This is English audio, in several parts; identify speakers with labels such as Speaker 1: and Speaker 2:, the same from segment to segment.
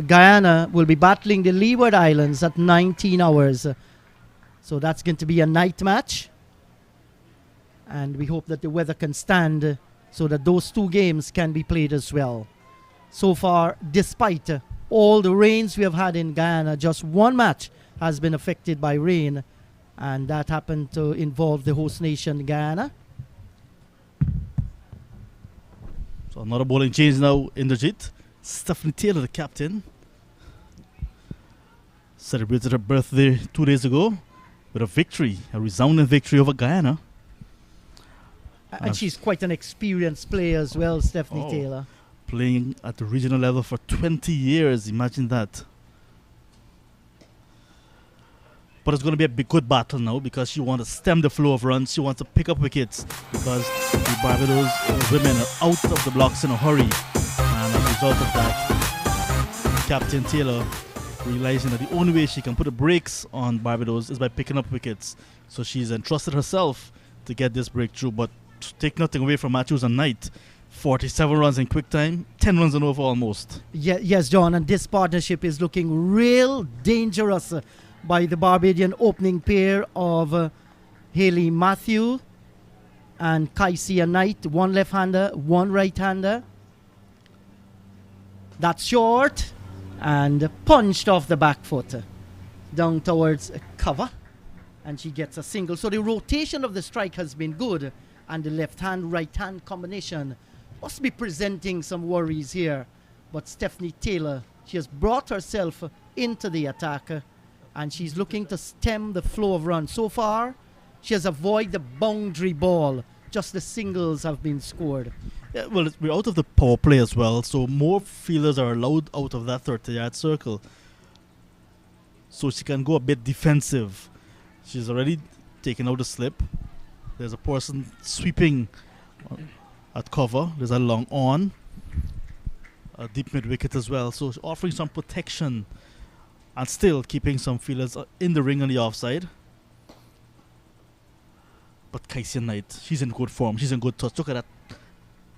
Speaker 1: Guyana will be battling the Leeward Islands at 19 hours. So that's going to be a night match. And we hope that the weather can stand so that those two games can be played as well. So far, despite all the rains we have had in Guyana, just one match has been affected by rain. And that happened to involve the host nation, Guyana.
Speaker 2: So another bowling change now in the JIT. Stephanie Taylor, the captain, celebrated her birthday 2 days ago with a victory, a resounding victory over Guyana.
Speaker 1: And she's quite an experienced player as well, Stephanie Taylor.
Speaker 2: Playing at the regional level for 20 years, imagine that. But it's going to be a big, good battle now because she wants to stem the flow of runs. She wants to pick up wickets because the Barbados women are out of the blocks in a hurry. And as a result of that, Captain Taylor realizing that the only way she can put the brakes on Barbados is by picking up wickets. So she's entrusted herself to get this breakthrough. But to take nothing away from Matthews and Knight, 47 runs in quick time, 10 runs and over almost.
Speaker 1: Yes, John, and this partnership is looking real dangerous by the Barbadian opening pair of Hayley Matthew and Kaisia Knight, one left-hander, one right-hander. That's short and punched off the back foot down towards cover, and she gets a single. So the rotation of the strike has been good, and the left-hand, right-hand combination must be presenting some worries here. But Stephanie Taylor, she has brought herself into the attack, and she's looking to stem the flow of runs. So far, she has avoided the boundary ball. Just the singles have been scored.
Speaker 2: Yeah, well, we're out of the power play as well, so more fielders are allowed out of that 30-yard circle. So she can go a bit defensive. She's already taken out the slip. There's a person sweeping at cover. There's a long on. A deep mid-wicket as well. So offering some protection and still keeping some fielders in the ring on the offside. But Kaisia Knight, she's in good form. She's in good touch. Look at that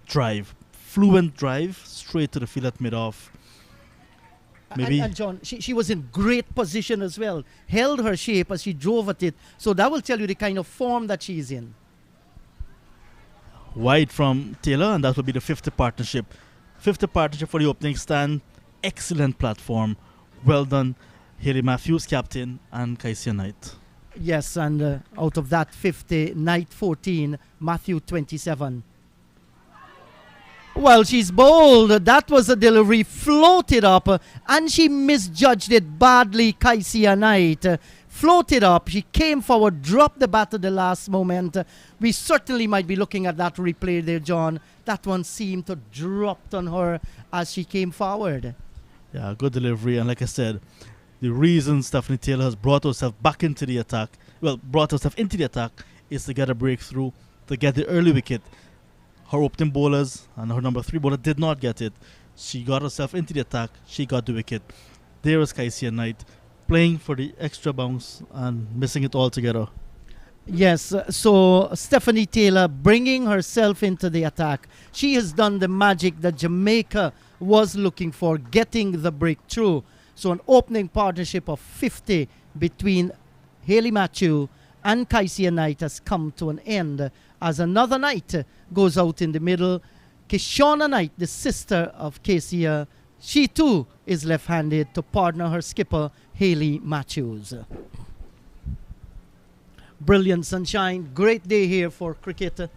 Speaker 2: drive. Fluent drive straight to the field at mid-off. Maybe.
Speaker 1: And John, she was in great position as well. Held her shape as she drove at it. So that will tell you the kind of form that she's in.
Speaker 2: Wide from Taylor, and that will be the 50th partnership. 50th partnership for the opening stand. Excellent platform. Well done, Hayley Matthews, captain, and Kaisia Knight.
Speaker 1: Yes, and out of that 50, Knight 14, Matthew 27. Well, she's bold. That was a delivery, floated up, and she misjudged it badly, Kaisia Knight. Floated up, she came forward, dropped the bat at the last moment. We certainly might be looking at that replay there, John. That one seemed to drop on her as she came forward.
Speaker 2: Yeah, good delivery, and like I said, the reason Stephanie Taylor has brought herself back into the attack, brought herself into the attack, is to get a breakthrough, to get the early wicket. Her opening bowlers and her number 3 bowler did not get it. She got herself into the attack, she got the wicket. There was Kaisia Knight playing for the extra bounce and missing it altogether.
Speaker 1: Yes, so Stephanie Taylor bringing herself into the attack. She has done the magic that Jamaica was looking for, getting the breakthrough. So an opening partnership of 50 between Hayley Matthew and Kaisia Knight has come to an end as another Knight goes out in the middle. Kishona Knight, the sister of Kaisia, she too is left-handed to partner her skipper, Hayley Matthews. Brilliant sunshine, great day here for cricket.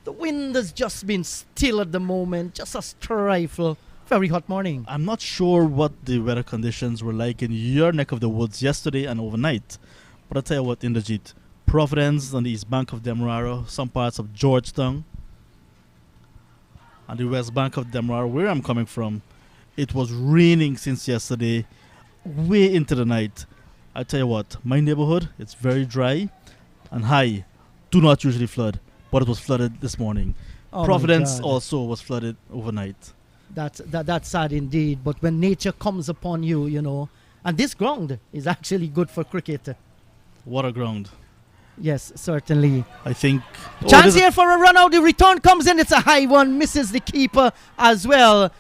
Speaker 1: The wind has just been still at the moment, just a trifle. Very hot morning.
Speaker 2: I'm not sure what the weather conditions were like in your neck of the woods yesterday and overnight, but I'll tell you what, Inderjeet, Providence on the east bank of Demerara, some parts of Georgetown, and the west bank of Demerara, where I'm coming from, it was raining since yesterday, way into the night. I tell you what, my neighborhood, it's very dry and high, do not usually flood, but it was flooded this morning.
Speaker 1: Oh,
Speaker 2: Providence also was flooded overnight.
Speaker 1: That's sad indeed, but when nature comes upon you, you know, and this ground is actually good for cricket.
Speaker 2: What a ground.
Speaker 1: Yes, certainly.
Speaker 2: I think...
Speaker 1: Chance here for a run out. The return comes in. It's a high one. Misses the keeper as well.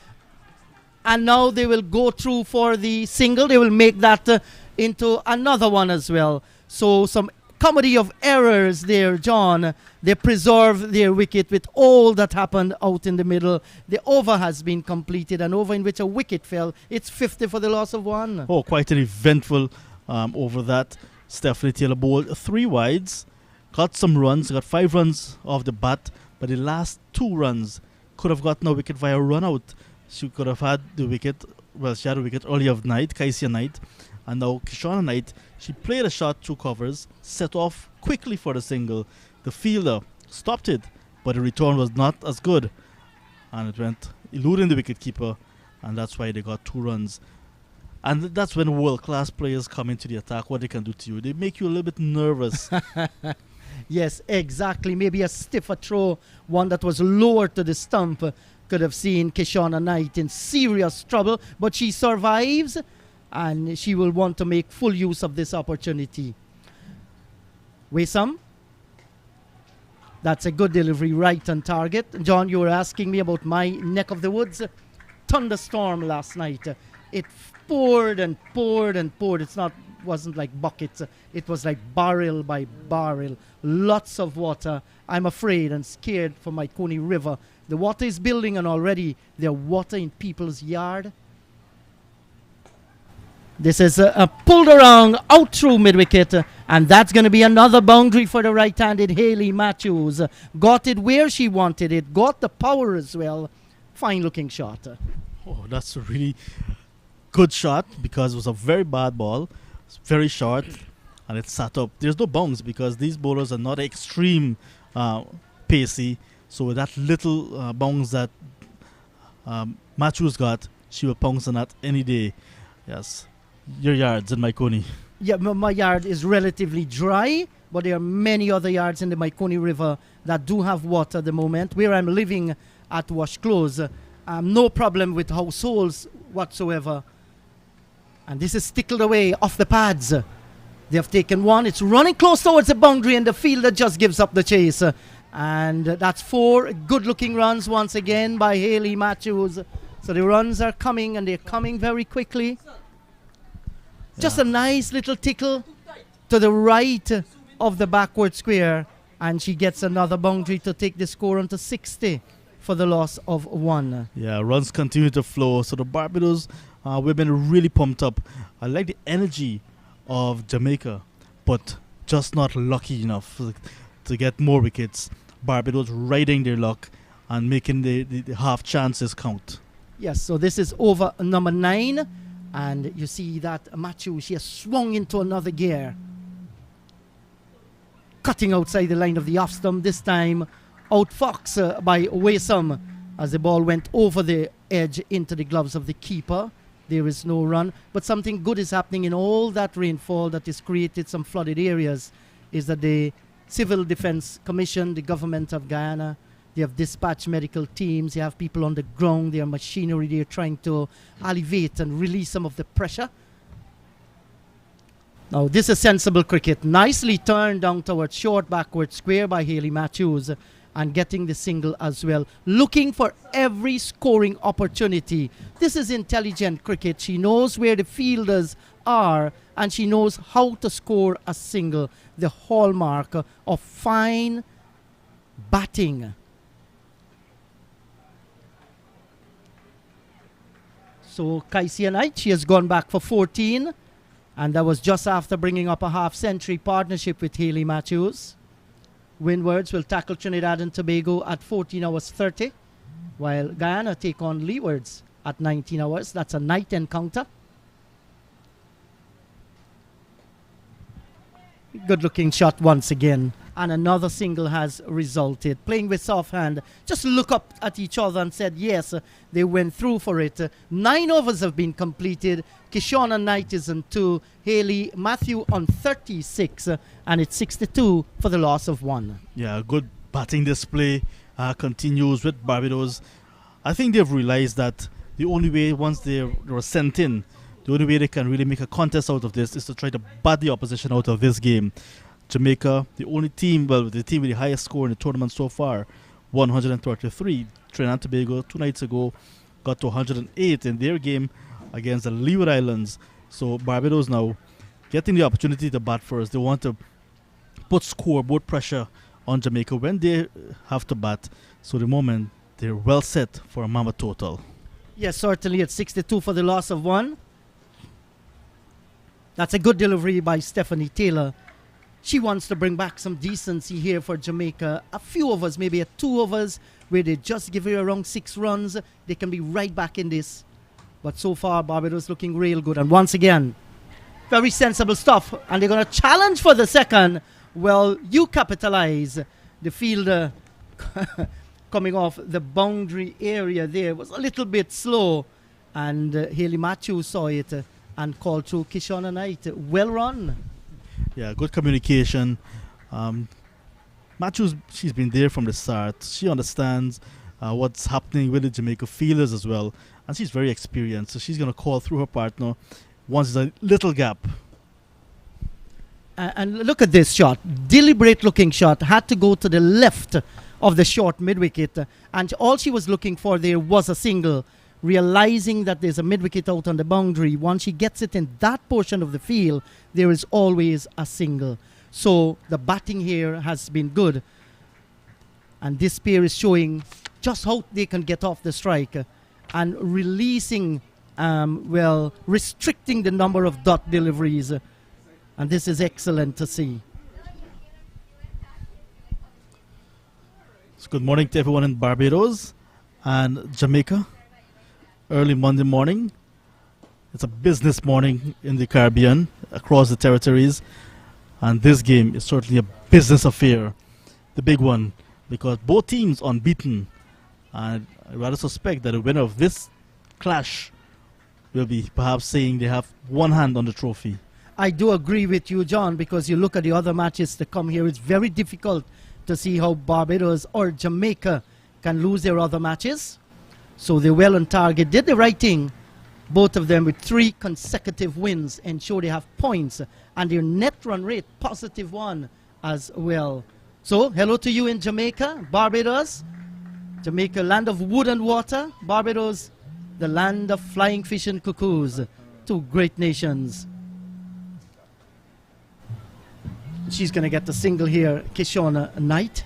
Speaker 1: And now they will go through for the single. They will make that into another one as well. So some comedy of errors there, John. They preserve their wicket with all that happened out in the middle. The over has been completed, an over in which a wicket fell. It's 50 for the loss of one.
Speaker 2: Oh, quite an eventful over that. Stephanie Taylor bowled 3 wides, got some runs, got 5 runs off the bat, but the last 2 runs could have gotten a wicket via run out. She could have had the wicket, well, she had a wicket earlier of night, Kaisia Knight, and now Kishona Knight. She played a shot through covers, set off quickly for the single. The fielder stopped it, but the return was not as good, and it went eluding the wicketkeeper, and that's why they got 2 runs. And that's when world-class players come into the attack, what they can do to you. They make you a little bit nervous.
Speaker 1: Yes, exactly. Maybe a stiffer throw, one that was lower to the stump, could have seen Kishona Knight in serious trouble, but she survives, and she will want to make full use of this opportunity. Waysam. That's a good delivery, right on target. John, you were asking me about my neck of the woods. Thunderstorm last night. It poured and poured and poured. Wasn't like buckets. It was like barrel by barrel. Lots of water. I'm afraid and scared for my Coney River. The water is building, and already there's water in people's yard. This is pulled around out through mid-wicket, and that's going to be another boundary for the right-handed Hayley Matthews. Got it where she wanted it, got the power as well. Fine-looking shot.
Speaker 2: Oh, that's a really good shot, because it was a very bad ball. It's very short, and it sat up. There's no bounce because these bowlers are not extreme pacey. So with that little bounce that Matthews got, she will pounce on that any day. Yes. Your yards in Maikoni.
Speaker 1: Yeah, my yard is relatively dry, but there are many other yards in the Maikoni River that do have water at the moment. Where I'm living at Wash Close, no problem with households whatsoever. And this is stickled away off the pads. They have taken one. It's running close towards the boundary, and the fielder just gives up the chase. And that's 4 good-looking runs once again by Hayley Matthews. So the runs are coming, and they're coming very quickly. Just a nice little tickle to the right of the backward square, and she gets another boundary to take the score onto 60 for the loss of 1.
Speaker 2: Yeah, runs continue to flow. So the Barbados women are really pumped up. I like the energy of Jamaica, but just not lucky enough to get more wickets. Barbados riding their luck and making the half chances count.
Speaker 1: Yes, so this is over number 9. And you see that Matthews, she has swung into another gear. Cutting outside the line of the off stump, this time outfoxed by Waysam as the ball went over the edge into the gloves of the keeper. There is no run. But something good is happening in all that rainfall that has created some flooded areas, is that the Civil Defense Commission, the government of Guyana, they have dispatched medical teams. They have people on the ground. They have machinery. They are trying to alleviate and release some of the pressure. Now, this is sensible cricket. Nicely turned down towards short backward square by Hayley Matthews, and getting the single as well. Looking for every scoring opportunity. This is intelligent cricket. She knows where the fielders are, and she knows how to score a single. The hallmark of fine batting. So Kaisia Knight, she has gone back for 14, and that was just after bringing up a half-century partnership with Hayley Matthews. Windwards will tackle Trinidad and Tobago at 14 hours 30, while Guyana take on Leewards at 19 hours. That's a night encounter. Good-looking shot once again. And another single has resulted. Playing with soft hand, just look up at each other and said, yes, they went through for it. 9 overs have been completed. Kishona Knight is on 2. Hayley Matthew on 36. And it's 62 for the loss of 1.
Speaker 2: Yeah, good batting display continues with Barbados. I think they've realized that the only way, once they were sent in, the only way they can really make a contest out of this is to try to bat the opposition out of this game. Jamaica, the only team, well, the team with the highest score in the tournament so far, 133. Trinidad and Tobago 2 nights ago got to 108 in their game against the Leeward Islands. So Barbados now getting the opportunity to bat first. They want to put scoreboard pressure on Jamaica when they have to bat. So the moment they're well set for a Mamba total.
Speaker 1: Yes, certainly at 62 for the loss of one. That's a good delivery by Stephanie Taylor. She wants to bring back some decency here for Jamaica. A few overs, maybe a 2 overs, where they just give her around 6 runs. They can be right back in this. But so far, Barbados looking real good. And once again, very sensible stuff. And they're going to challenge for the second. Well, you capitalize. The fielder coming off the boundary area there was a little bit slow. And Haley Matthews saw it and called through Kishonna Knight. Well run.
Speaker 2: Yeah, good communication. Matthews, she's been there from the start. She understands what's happening with the Jamaica fielders as well. And she's very experienced. So she's going to call through her partner once there's a little gap.
Speaker 1: And look at this shot. Deliberate looking shot. Had to go to the left of the short mid-wicket. And all she was looking for there was a single. Realizing that there's a mid-wicket out on the boundary. Once she gets it in that portion of the field, there is always a single. So the batting here has been good. And this pair is showing just how they can get off the strike. And releasing, restricting the number of dot deliveries. And this is excellent to see.
Speaker 2: So good morning to everyone in Barbados and Jamaica. Early Monday morning. It's a business morning in the Caribbean, across the territories. And this game is certainly a business affair. The big one, because both teams unbeaten. And I rather suspect that the winner of this clash will be perhaps saying they have one hand on the trophy.
Speaker 1: I do agree with you, John, because you look at the other matches to come here. It's very difficult to see how Barbados or Jamaica can lose their other matches. So they're well on target. Did the right thing, both of them with 3 consecutive wins, ensure they have points. And their net run rate, +1 as well. So, hello to you in Jamaica, Barbados. Jamaica, land of wood and water. Barbados, the land of flying fish and cuckoos. 2 great nations. She's going to get the single here, Kishonna Knight.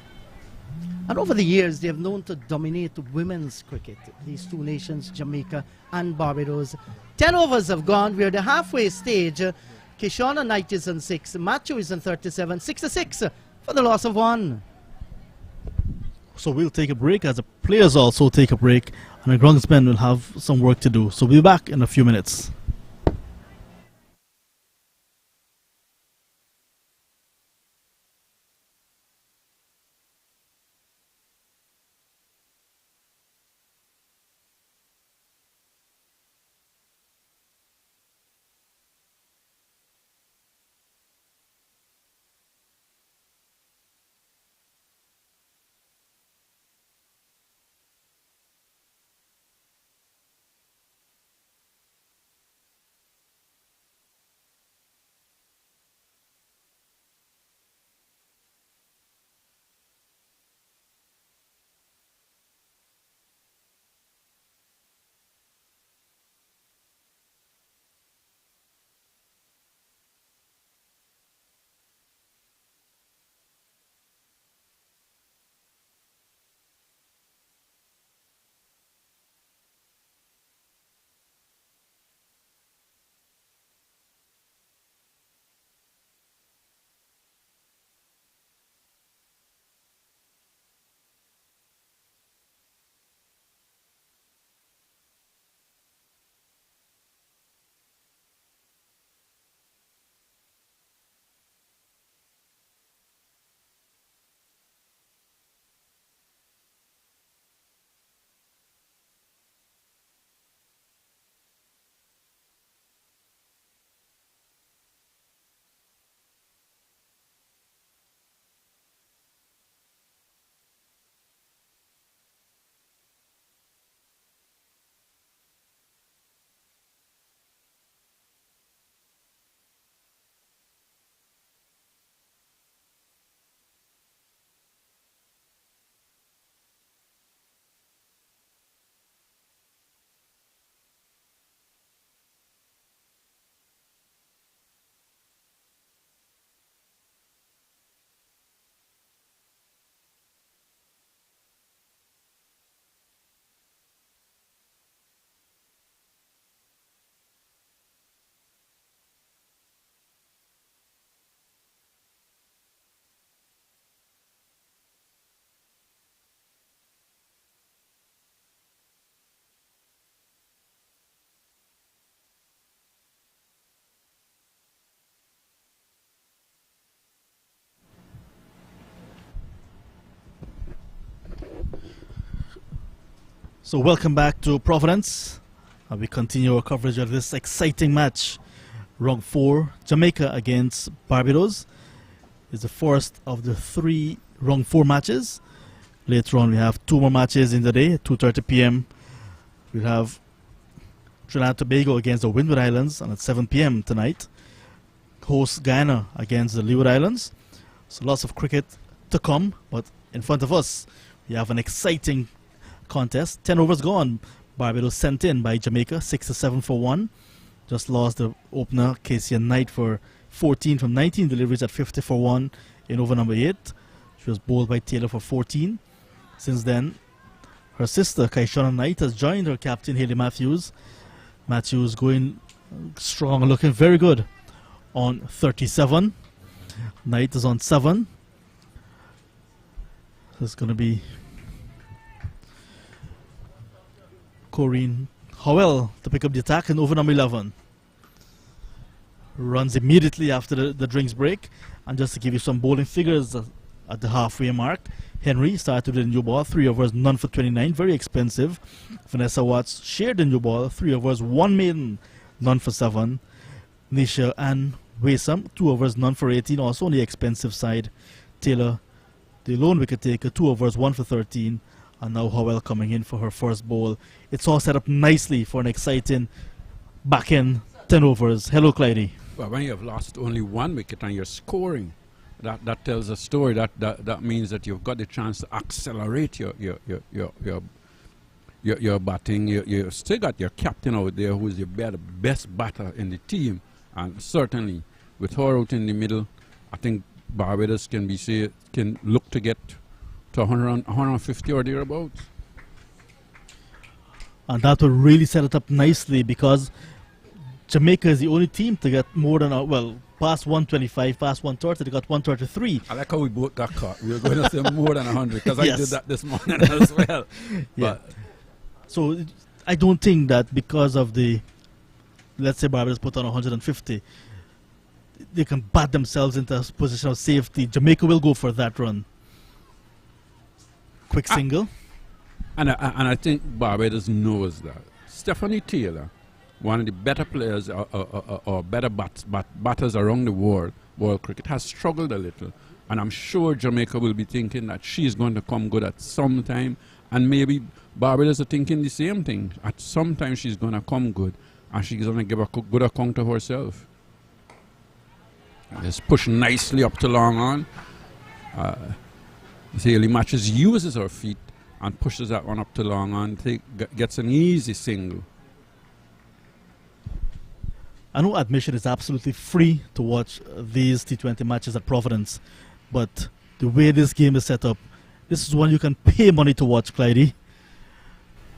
Speaker 1: And over the years, they have known to dominate women's cricket. These 2 nations, Jamaica and Barbados. 10 overs have gone. We're at the halfway stage. Kishonna Knight is on 6. Matthew is on 37. 6-6 for the loss of 1.
Speaker 2: So we'll take a break as the players also take a break. And the groundsmen will have some work to do. So we'll be back in a few minutes. So welcome back to Providence. We continue our coverage of this exciting match. Round 4, Jamaica against Barbados. It's the first of the 3 round 4 matches. Later on we have 2 more matches in the day at 2:30 p.m. We have Trinidad and Tobago against the Windward Islands, and at 7 p.m. tonight, host Guyana against the Leeward Islands. So lots of cricket to come, but in front of us we have an exciting contest. 10 overs gone. Barbados sent in by Jamaica, 6-7 for 1. Just lost the opener, Casey Knight, for 14 from 19 deliveries at 50 for 1 in over number 8. She was bowled by Taylor for 14. Since then, her sister, Kaishana Knight, has joined her captain, Haley Matthews. Matthews going strong and looking very good on 37. Knight is on 7. There's going to be Corinne Howell to pick up the attack in over number 11. Runs immediately after the drinks break. And just to give you some bowling figures at the halfway mark, Henry started with a new ball, 3 overs, none for 29, very expensive. Vanessa Watts shared the new ball, 3 overs, 1 maiden, none for 7. Nisha and Waysam, 2 overs, none for 18, also on the expensive side. Taylor, the lone wicket taker, 2 overs, 1 for 13. And now Howell coming in for her first bowl. It's all set up nicely for an exciting back end 10 overs. Hello, Clydie.
Speaker 3: Well, when you have lost only 1 wicket and you're scoring, that tells a story. That means that you've got the chance to accelerate your batting. You still got your captain out there who's the best batter in the team, and certainly with her out in the middle, I think Barbados can look to get to 150 or thereabouts.
Speaker 2: And that will really set it up nicely, because Jamaica is the only team to get more than, past 125, past 130, they got 133.
Speaker 3: I like how we both got caught. We were going to say more than 100, because
Speaker 2: Yes.
Speaker 3: I did that this morning as well.
Speaker 2: Yeah. So I don't think that because of let's say Barbados put on 150, they can bat themselves into a position of safety. Jamaica will go for that run. Quick single.
Speaker 3: And I think Barbados knows that. Stephanie Taylor, one of the better players or better batters around the world cricket, has struggled a little. And I'm sure Jamaica will be thinking that she's going to come good at some time. And maybe Barbados are thinking the same thing. At some time she's going to come good. And she's going to give a good account to herself. Just push nicely up to long on. Haley Matthews uses her feet and pushes that one up to long on. Gets an easy single.
Speaker 2: I know admission is absolutely free to watch these T20 matches at Providence, but the way this game is set up, this is one you can pay money to watch, Clydie.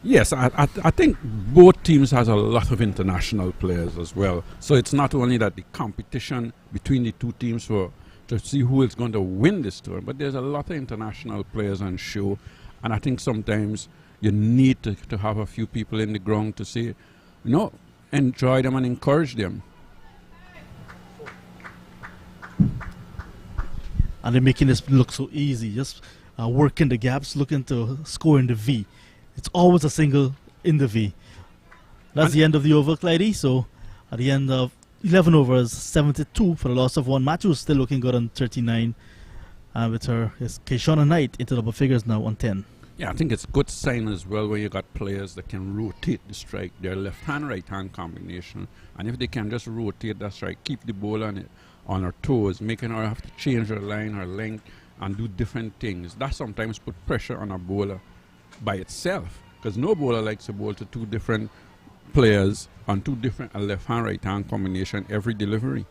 Speaker 3: Yes, I think both teams has a lot of international players as well. So it's not only that the competition between the two teams to see who is going to win this tour, but there's a lot of international players on show. And I think sometimes you need to have a few people in the ground to say, enjoy them and encourage them.
Speaker 2: And they're making this look so easy, just working the gaps, looking to score in the V. It's always a single in the V. That's the end of the over, Clydie. So at the end of 11 overs, 72 for the loss of 1. Matthews still looking good on 39. And with her, Kaishana Knight into double figures now on 10.
Speaker 3: Yeah, I think it's a good sign as well when you got players that can rotate the strike, their left-hand, right-hand combination. And if they can just rotate that strike, keep the bowler on her toes, making her have to change her line, her length, and do different things. That sometimes put pressure on a bowler by itself, because no bowler likes to bowl to 2 different players on 2 different left-hand, right-hand combination every delivery.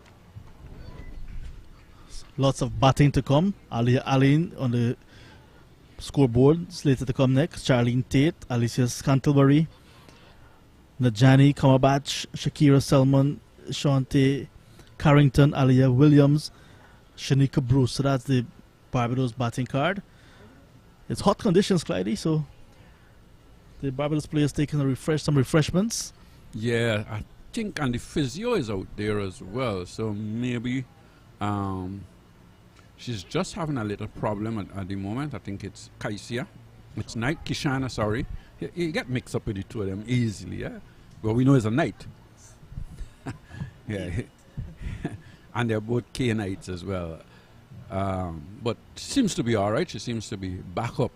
Speaker 2: Lots of batting to come. Alia Allen on the scoreboard, slated to come next. Charlene Tate, Alicia Scantlebury, Najani Kamabach, Shakira Selman, Shante Carrington, Alia Williams, Shanika Bruce. So that's the Barbados batting card. It's hot conditions, Clydie, so the Barbados players taking some refreshments.
Speaker 3: Yeah, I think, and the physio is out there as well, so maybe she's just having a little problem at the moment. I think it's Kishana, You get mixed up with the two of them easily, yeah? But we know it's a knight. Yeah. And they're both K knights as well. But she seems to be all right. She seems to be back up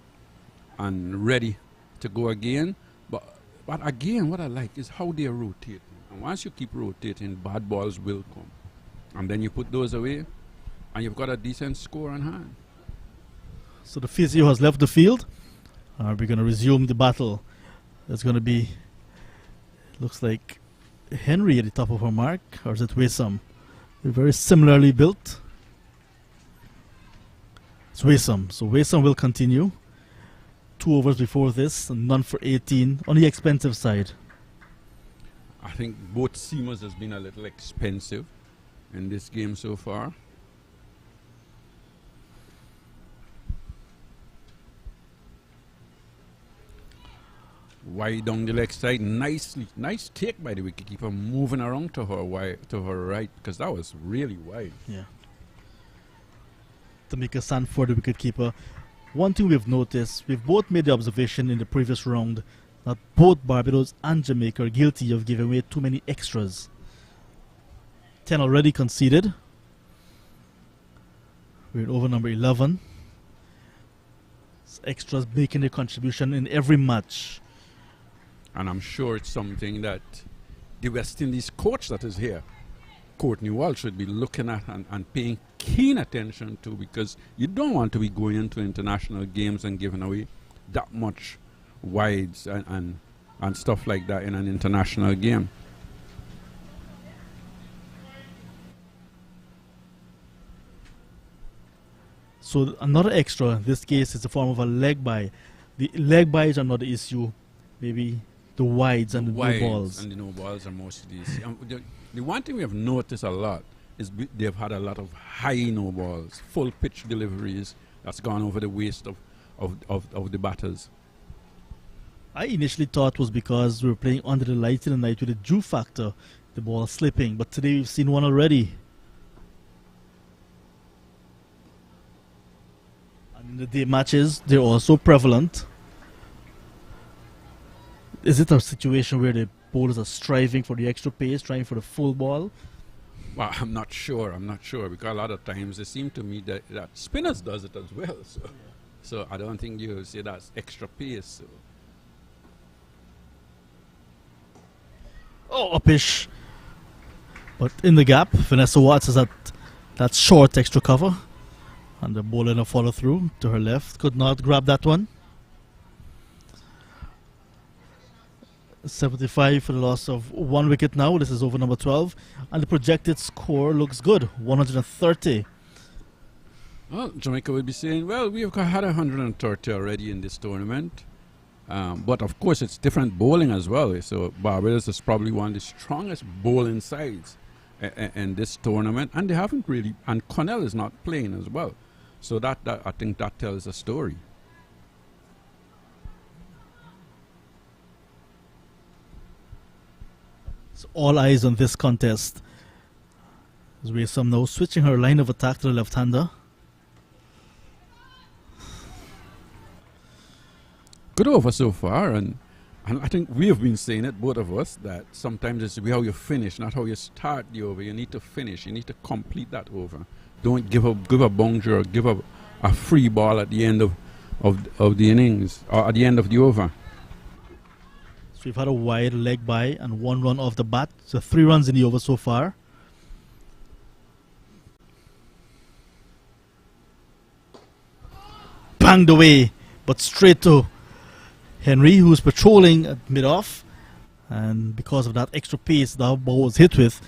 Speaker 3: and ready to go again. But again, what I like is how they rotate. And once you keep rotating, bad balls will come. And then you put those away, and you've got a decent score on hand.
Speaker 2: So the physio has left the field. We're going to resume the battle. It's going to be, looks like Henry at the top of her mark, or is it Waysome? They're very similarly built. It's Waysome. So Waysome will continue. 2 overs before this, and none for 18 on the expensive side.
Speaker 3: I think both seamers has been a little expensive in this game so far. Wide down the leg side, nice take by the wicketkeeper, moving around to her right, because that was really wide.
Speaker 2: Yeah. Tamika Sanford, the wicketkeeper. One thing we've noticed, we've both made the observation in the previous round that both Barbados and Jamaica are guilty of giving away too many extras. 10 already conceded. We're at over number 11. Extras making a contribution in every match.
Speaker 3: And I'm sure it's something that the West Indies coach that is here, Courtney Walsh, should be looking at and paying keen attention to, because you don't want to be going into international games and giving away that much wides and stuff like that in an international game.
Speaker 2: So another extra, in this case, is a form of a leg bye. The leg byes are not the issue. Maybe the wides and the no balls.
Speaker 3: And the no balls are most of these. The one thing we have noticed a lot is they've had a lot of high no balls, full pitch deliveries that's gone over the waist of the batters.
Speaker 2: I initially thought was because we were playing under the lights in the night with the dew factor, the ball slipping. But today we've seen one already. And in the day matches, they're also prevalent. Is it a situation where the bowlers are striving for the extra pace, trying for the full ball?
Speaker 3: Well, I'm not sure, because a lot of times it seems to me that spinners does it as well. So I don't think you'll say that's extra pace. So.
Speaker 2: Oh, uppish. But in the gap, Vanessa Watts is at that short extra cover. And the bowler in a follow through to her left. Could not grab that one. 75 for the loss of 1 wicket now. This is over number 12. And the projected score looks good. 130.
Speaker 3: Well, Jamaica will be saying, well, we've had 130 already in this tournament. But of course, it's different bowling as well. So Barbados is probably one of the strongest bowling sides in this tournament. And they haven't really, and Cornell is not playing as well. So that I think that tells a story.
Speaker 2: So all eyes on this contest. As Waysome now switching her line of attack to the left-hander.
Speaker 3: Good over so far, and I think we have been saying it, both of us, that sometimes it's how you finish, not how you start the over. You need to finish. You need to complete that over. Don't give a boundary or give a free ball at the end of the innings or at the end of the over.
Speaker 2: So we've had a wide leg by and 1 run off the bat. So 3 runs in the over so far. Banged away, but straight to Henry, who's patrolling at mid-off. And because of that extra pace the ball was hit with,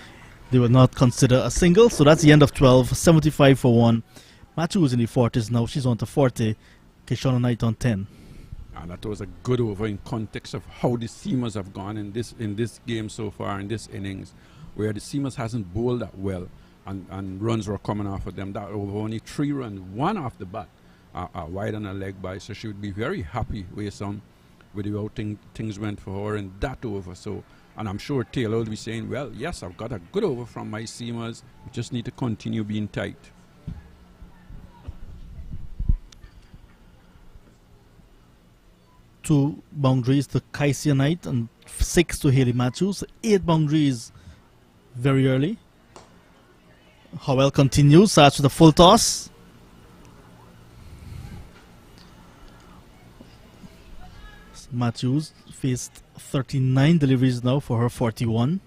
Speaker 2: they will not consider a single. So that's the end of 12, 75 for 1. Matthew is in the 40s now. She's on to 40. Kishona Knight on 10.
Speaker 3: And that was a good over in context of how the seamers have gone in this game so far, in this innings, where the seamers hasn't bowled that well and runs were coming off of them. That over only 3 runs, 1 off the bat, wide on a leg by. So she would be very happy with how things went for her in that over. So, and I'm sure Taylor will be saying, well, yes, I've got a good over from my seamers. We just need to continue being tight.
Speaker 2: 2 boundaries to Kaisia Knight and 6 to Haley Matthews. 8 boundaries very early. Howell continues, starts with a full toss. Matthews faced 39 deliveries now for her 41.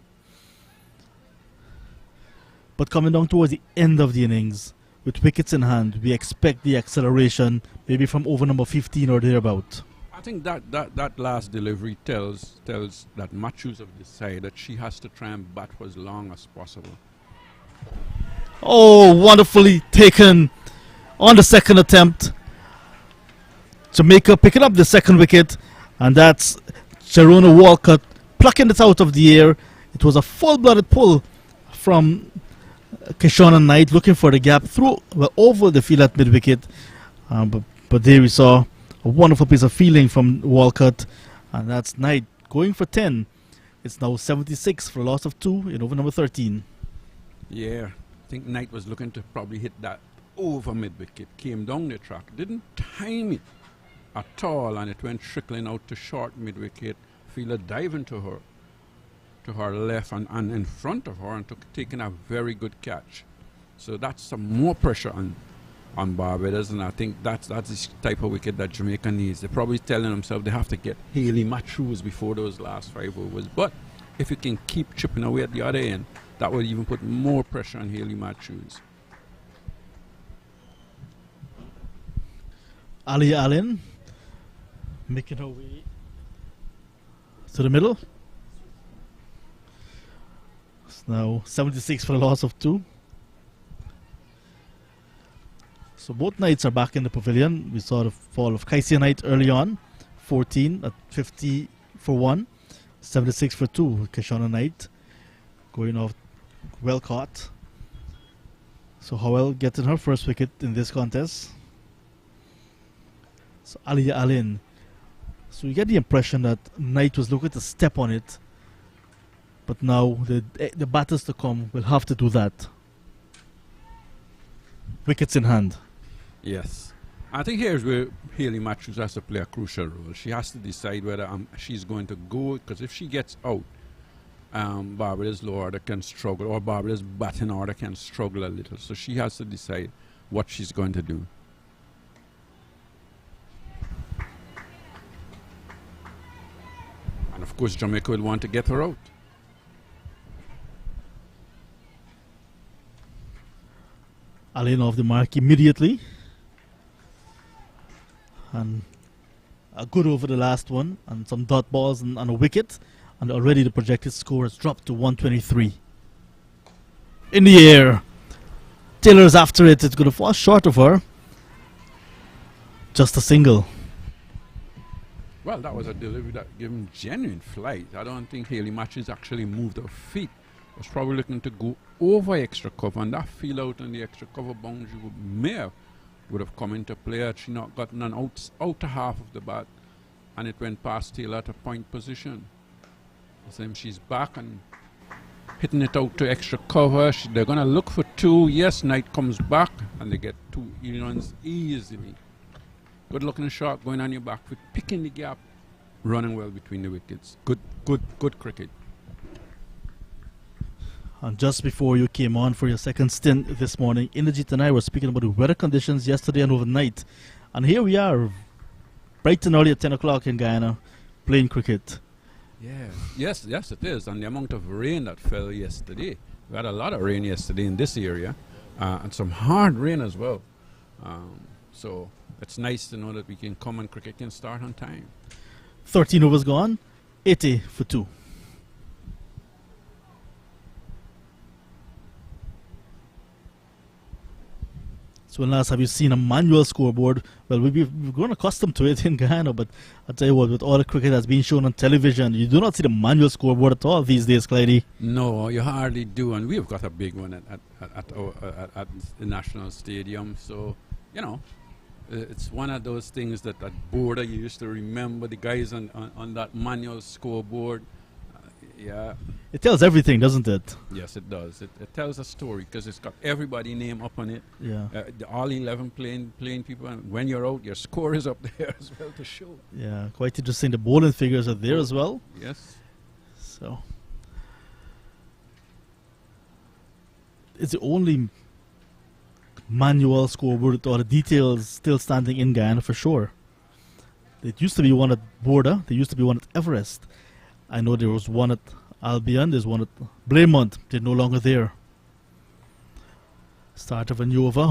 Speaker 2: But coming down towards the end of the innings, with wickets in hand, we expect the acceleration maybe from over number 15 or thereabout.
Speaker 3: I think that last delivery tells that Matthews have decided that she has to try and bat for as long as possible.
Speaker 2: Oh, wonderfully taken on the second attempt. Jamaica picking up the second wicket, and that's Sharona Walcott plucking it out of the air. It was a full-blooded pull from Kishona Knight looking for the gap through over the field at mid-wicket. But there we saw a wonderful piece of fielding from Walcott, and that's Knight going for 10. It's now 76 for a loss of 2 in over number 13.
Speaker 3: Yeah, I think Knight was looking to probably hit that over mid-wicket, came down the track, didn't time it at all, and it went trickling out to short mid-wicket. Fielder diving to her left and in front of her and taking a very good catch. So that's some more pressure on Barbados, and I think that's the type of wicket that Jamaica needs. They're probably telling themselves they have to get Haley Matthews before those last 5 overs. But if you can keep chipping away at the other end, that would even put more pressure on Haley Matthews.
Speaker 2: Ali Allen making her way to the middle. It's now 76 for a loss of 2. So both Knights are back in the pavilion. We saw the fall of Kaisia Knight early on, 14 at 50 for 1, 76 for 2. Kishona Knight going off well caught. So Howell getting her first wicket in this contest. So Ali Allen. So you get the impression that Knight was looking to step on it, but now the batters to come will have to do that. Wickets in hand.
Speaker 3: Yes. I think here's where Haley Matthews has to play a crucial role. She has to decide whether she's going to go, because if she gets out, Barbados low order can struggle, or Barbados batting order can struggle a little. So she has to decide what she's going to do. And of course Jamaica will want to get her out.
Speaker 2: Allen off the mark immediately. And a good over the last one, and some dot balls and a wicket, and already the projected score has dropped to 123. In the air, Taylor's after it. It's going to fall short of her. Just a single.
Speaker 3: Well, that was a delivery that gave him genuine flight. I don't think Haley Matthews actually moved her feet. Was probably looking to go over extra cover, and that feel out on the extra cover boundary would have come into play had she not gotten an outer half of the bat, and it went past Taylor at a point position. Same, she's back and hitting it out to extra cover. They're going to look for 2. Yes, Knight comes back and they get 2 runs easily. Good looking shot going on your back foot, picking the gap, running well between the wickets. Good cricket.
Speaker 2: And just before you came on for your second stint this morning, Inderjeet and I were speaking about the weather conditions yesterday and overnight. And here we are, bright and early at 10 o'clock in Guyana, playing cricket.
Speaker 3: Yeah. Yes, it is. And the amount of rain that fell yesterday. We had a lot of rain yesterday in this area, and some hard rain as well. So it's nice to know that we can come and cricket can start on time. 13
Speaker 2: overs gone, 80 for 2. So when last have you seen a manual scoreboard? Well, we've grown accustomed to it in Guyana, but I'll tell you what, with all the cricket that's being shown on television, you do not see the manual scoreboard at all these days, Clyde.
Speaker 3: No, you hardly do, and we've got a big one at the National Stadium. So, you know, it's one of those things that border you used to remember the guys on that manual scoreboard. Yeah.
Speaker 2: It tells everything, doesn't it?
Speaker 3: Yes, it does. It tells a story because it's got everybody name up on it.
Speaker 2: Yeah.
Speaker 3: All 11 playing people, and when you're out, your score is up there as well to show.
Speaker 2: Yeah, quite interesting. The bowling figures are there as well.
Speaker 3: Yes.
Speaker 2: So it's the only manual scoreboard or the details still standing in Guyana for sure. It used to be one at Border. There used to be one at Everest. I know there was one at Albion. There's one at Blaymont. They're no longer there. Start of a new over.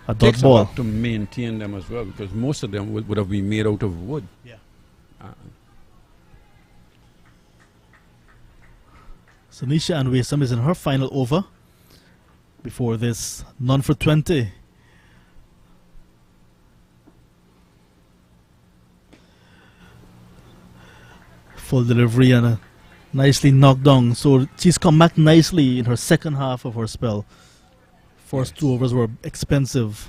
Speaker 2: A dot
Speaker 3: Takes a
Speaker 2: ball.
Speaker 3: lot to maintain them as well because most of them would have been made out of wood.
Speaker 2: Yeah. So Nisha and Waisam is in her final over before this none for 20. Full delivery and a nicely knocked down. So she's come back nicely in her second half of her spell. First two overs were expensive.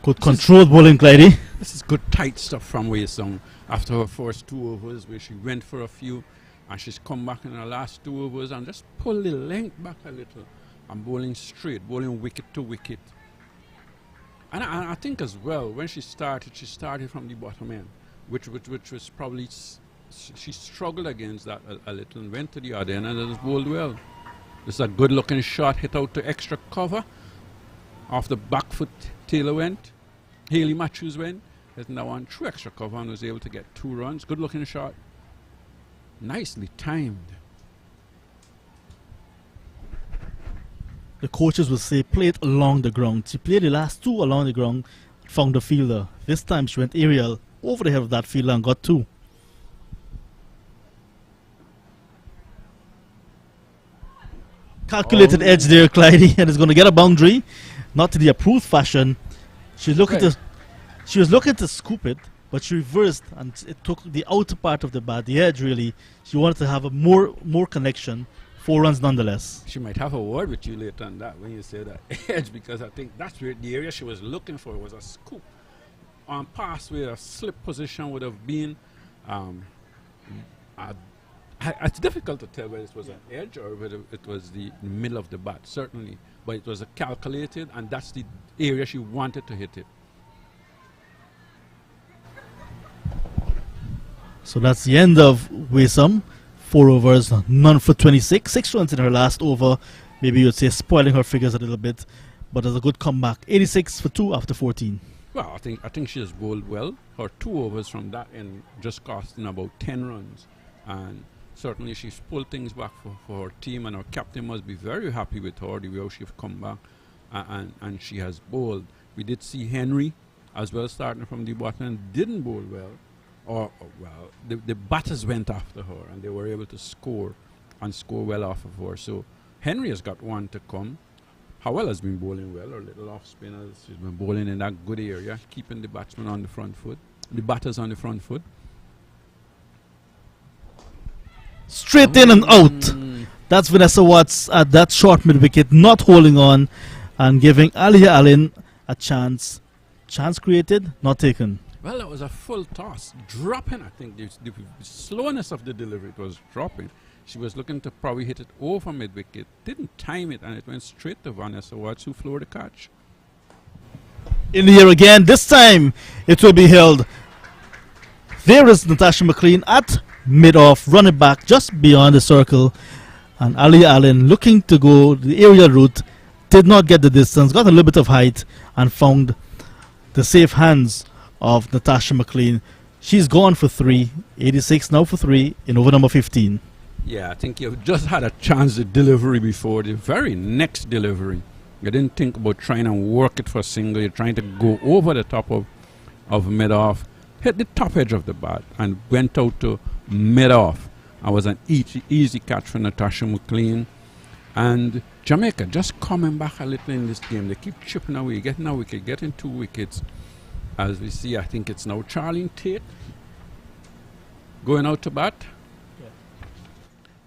Speaker 2: Good controlled bowling, Clydie.
Speaker 3: This is good tight stuff from Waysong after her first two overs where she went for a few and she's come back in her last two overs and just pulled the length back a little and bowling straight, bowling wicket to wicket. And I think as well, when she started from the bottom end, which was probably, she struggled against that a little and went to the other end and it was bowled well. This is a good looking shot hit out to extra cover. Off the back foot, Taylor went. Haley Matthews went. Hitting that one through extra cover and was able to get 2 runs. Good looking shot. Nicely timed.
Speaker 2: The coaches would say play it along the ground. She played the last 2 along the ground, found the fielder. This time she went aerial over the head of that fielder and got 2. Calculated edge there, Clydie, and is going to get a boundary. Not in the approved fashion. She was looking to scoop it, but she reversed and it took the outer part of the bat, the edge really. She wanted to have a more connection. 4 runs nonetheless.
Speaker 3: She might have a word with you later on that when you say that edge because I think that's where the area she was looking for was a scoop. On pass where a slip position would have been. It's difficult to tell whether it was an edge or whether it was the middle of the bat, certainly. But it was a calculated, and that's the area she wanted to hit it.
Speaker 2: So that's the end of Waysam. 4 overs, none for 26. 6 runs in her last over. Maybe you'd say spoiling her figures a little bit, but it's a good comeback. 86 for 2 after 14.
Speaker 3: Well, I think she has bowled well. Her 2 overs from that end just costing about 10 runs, and certainly she's pulled things back for her team, and her captain must be very happy with her, the way she's come back, and she has bowled. We did see Henry as well starting from the bottom and didn't bowl well. The batters went after her and they were able to score and score well off of her. So Henry has got one to come. Howell has been bowling well, her little off spinners. She's been bowling in that good area, keeping the batsmen on the front foot, the batters on the front foot.
Speaker 2: Straight in and out. That's Vanessa Watts at that short mid wicket, not holding on and giving Alia Allen a chance. Chance created, not taken.
Speaker 3: Well, that was a full toss. Dropping, I think. The slowness of the delivery, it was dropping. She was looking to probably hit it over mid-wicket. Didn't time it, and it went straight to Vanessa Watts, who floored the catch.
Speaker 2: In the air again. This time, it will be held. There is Natasha Mclean at mid-off, running back just beyond the circle. And Ali Allen looking to go the aerial route. Did not get the distance, got a little bit of height, and found the safe hands of Natasha Mclean. She's gone for 3, 86 now for 3 in over number 15.
Speaker 3: Yeah, I think you've just had a chance to delivery before the very next delivery. You didn't think about trying to work it for a single. You're trying to go over the top of mid-off, hit the top edge of the bat, and went out to mid-off. It was an easy catch for Natasha Mclean. And Jamaica just coming back a little in this game. They keep chipping away, getting a wicket, getting 2 wickets. As we see, I think it's now Charlene Tate going out to bat.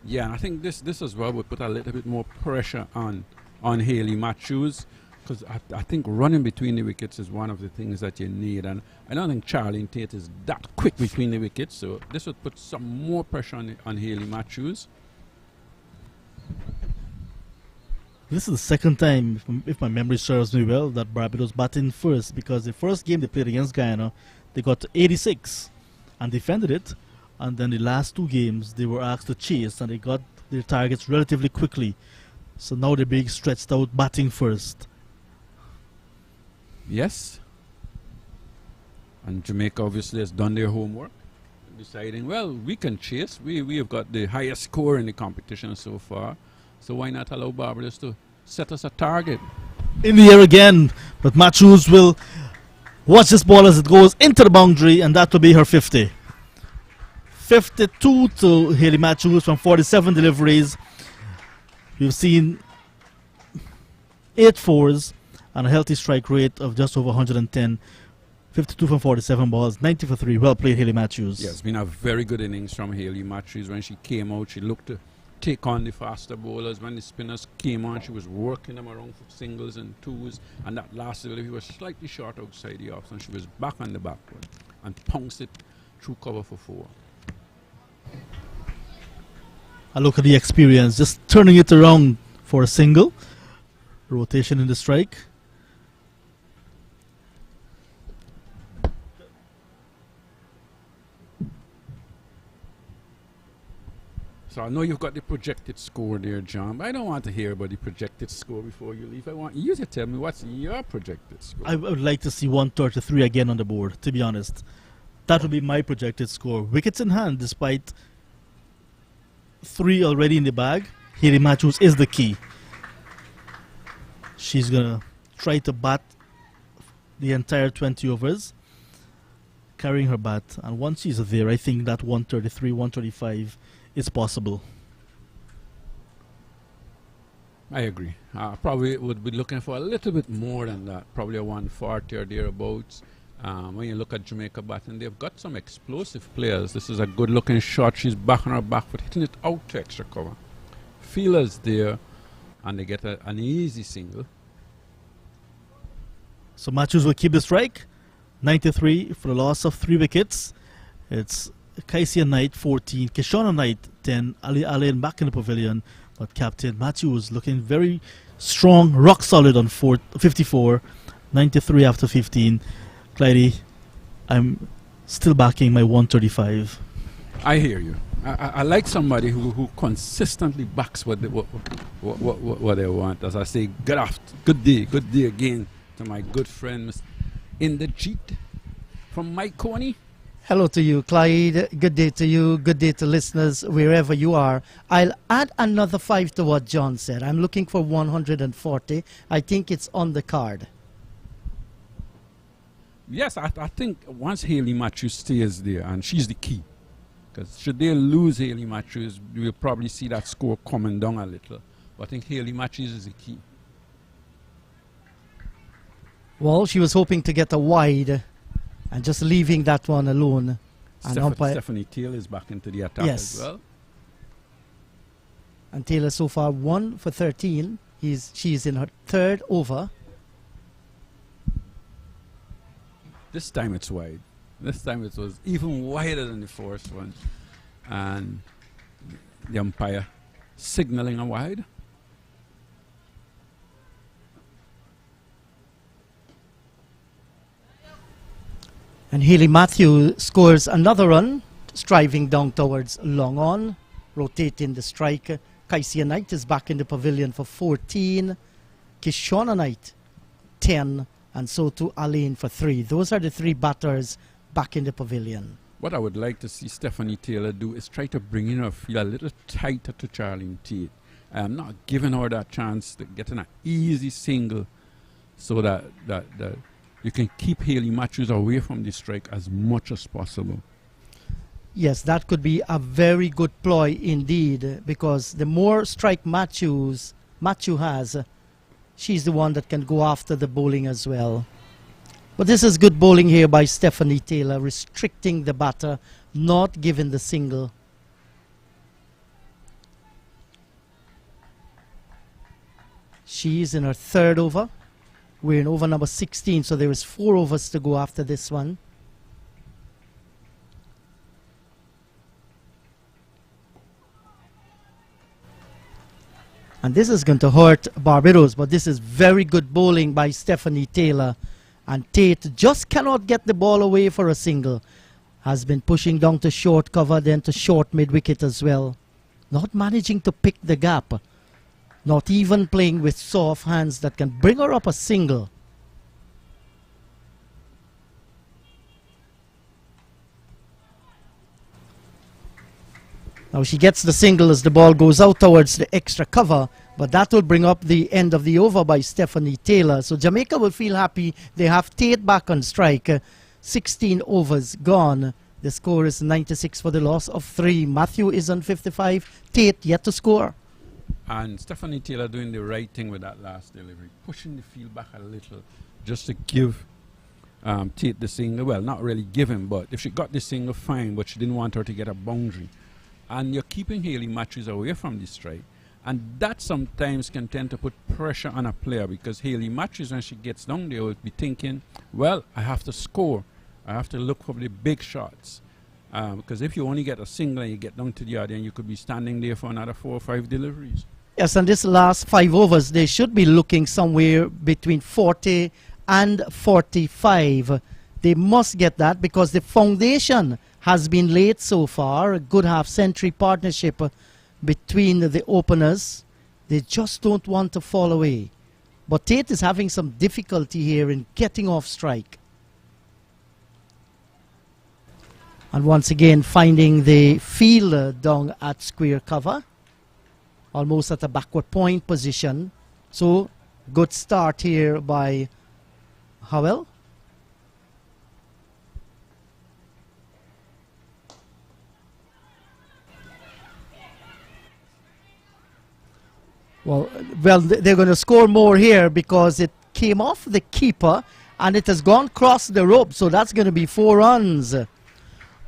Speaker 3: Yeah, and I think this as well would put a little bit more pressure on Haley Matthews, because I think running between the wickets is one of the things that you need, and I don't think Charlene Tate is that quick between the wickets, so this would put some more pressure on Haley Matthews.
Speaker 2: This is the second time, if my memory serves me well, that Barbados batting first, because the first game they played against Guyana, they got to 86 and defended it, and then the last two games they were asked to chase and they got their targets relatively quickly. So now they're being stretched out batting first.
Speaker 3: Yes. And Jamaica obviously has done their homework, deciding, well, we can chase. We have got the highest score in the competition so far, so why not allow Barbados to set us a target?
Speaker 2: In the air again, but Matthews will watch this ball as it goes into the boundary, and that will be her 50. 52 to Haley Matthews from 47 deliveries. We've seen 8 fours and a healthy strike rate of just over 110. 52 from 47 balls, 90 for 3. Well played, Haley Matthews.
Speaker 3: Yeah, it's been a very good innings from Haley Matthews. When she came out, she looked to take on the faster bowlers. When the spinners came on, she was working them around for singles and twos. And that last delivery was slightly short outside the off, and she was back on the backward and pounced it through cover for 4.
Speaker 2: A look at the experience, just turning it around for a single. Rotation in the strike.
Speaker 3: So I know you've got the projected score there, John, but I don't want to hear about the projected score before you leave. I want you to tell me what's your projected score.
Speaker 2: I would like to see 133 again on the board, to be honest. That would be my projected score. Wickets in hand, despite 3 already in the bag. Haley Matthews is the key. She's going to try to bat the entire 20 overs, carrying her bat. And once she's there, I think that 133, 135 is possible.
Speaker 3: I agree. Probably would be looking for a little bit more than that, probably a 140 or thereabouts. When you look at Jamaica batting, they've got some explosive players. This is a good looking shot. She's back on her back foot, hitting it out to extra cover. Feelers there, and they get an easy single.
Speaker 2: So Matthews will keep the strike. 93 for the loss of 3 wickets. It's Kaisia Knight 14, Kishona Knight 10, Ali Allen back in the pavilion, but Captain Matthews looking very strong, rock solid on 54, 93 after 15. Clyde, I'm still backing my 135.
Speaker 3: I hear you. I like somebody who consistently backs what they want. As I say, good day again to my good friend Mr. Inderjeet from Mike Coney.
Speaker 1: Hello to you, Clyde. Good day to you. Good day to listeners, wherever you are. I'll add another 5 to what John said. I'm looking for 140. I think it's on the card.
Speaker 3: Yes, I think once Haley Matthews stays there, and she's the key, because should they lose Haley Matthews, we'll probably see that score coming down a little. But I think Haley Matthews is the key.
Speaker 1: Well, she was hoping to get a wide and just leaving that one alone. And
Speaker 3: Stephanie Taylor is back into the attack as well.
Speaker 1: And Taylor so far 1 for 13. She's in her 3rd over.
Speaker 3: This time it's wide. This time it was even wider than the first one. And the umpire signaling a wide.
Speaker 1: And Haley Matthews scores another run, striving down towards long on, rotating the strike. Kaisia Knight is back in the pavilion for 14. Kishona Knight, 10. And so to Alain for 3. Those are the 3 batters back in the pavilion.
Speaker 3: What I would like to see Stephanie Taylor do is try to bring in her feel a little tighter to Charlene Tate. I'm not giving her that chance to get an easy single so that you can keep Haley Matthews away from the strike as much as possible.
Speaker 1: Yes, that could be a very good ploy indeed, because the more strike Matthew has, she's the one that can go after the bowling as well. But this is good bowling here by Stephanie Taylor, restricting the batter, not giving the single. She's in her third over. We're in over number 16, so there is 4 overs to go after this one. And this is going to hurt Barbados, but this is very good bowling by Stephanie Taylor. And Tate just cannot get the ball away for a single. Has been pushing down to short cover, then to short mid-wicket as well. Not managing to pick the gap. Not even playing with soft hands that can bring her up a single. Now she gets the single as the ball goes out towards the extra cover, but that will bring up the end of the over by Stephanie Taylor. So Jamaica will feel happy. They have Tate back on strike. 16 overs gone. The score is 96 for the loss of 3. Matthew is on 55. Tate yet to score.
Speaker 3: And Stephanie Taylor doing the right thing with that last delivery, pushing the field back a little just to give Tate the single. Well, not really give him, but if she got the single, fine, but she didn't want her to get a boundary. And you're keeping Hayley Matthews away from the strike. And that sometimes can tend to put pressure on a player, because Hayley Matthews, when she gets down there, will be thinking, well, I have to score. I have to look for the big shots. Because if you only get a single and you get down to the yard, then you could be standing there for another 4 or 5 deliveries.
Speaker 1: Yes, and this last 5 overs, they should be looking somewhere between 40 and 45. They must get that because the foundation has been laid so far. A good half-century partnership between the openers. They just don't want to fall away. But Tate is having some difficulty here in getting off strike. And once again finding the field down at square cover. Almost at a backward point position. So good start here by Howell. Well, they're going to score more here because it came off the keeper and it has gone across the rope. So that's going to be 4 runs.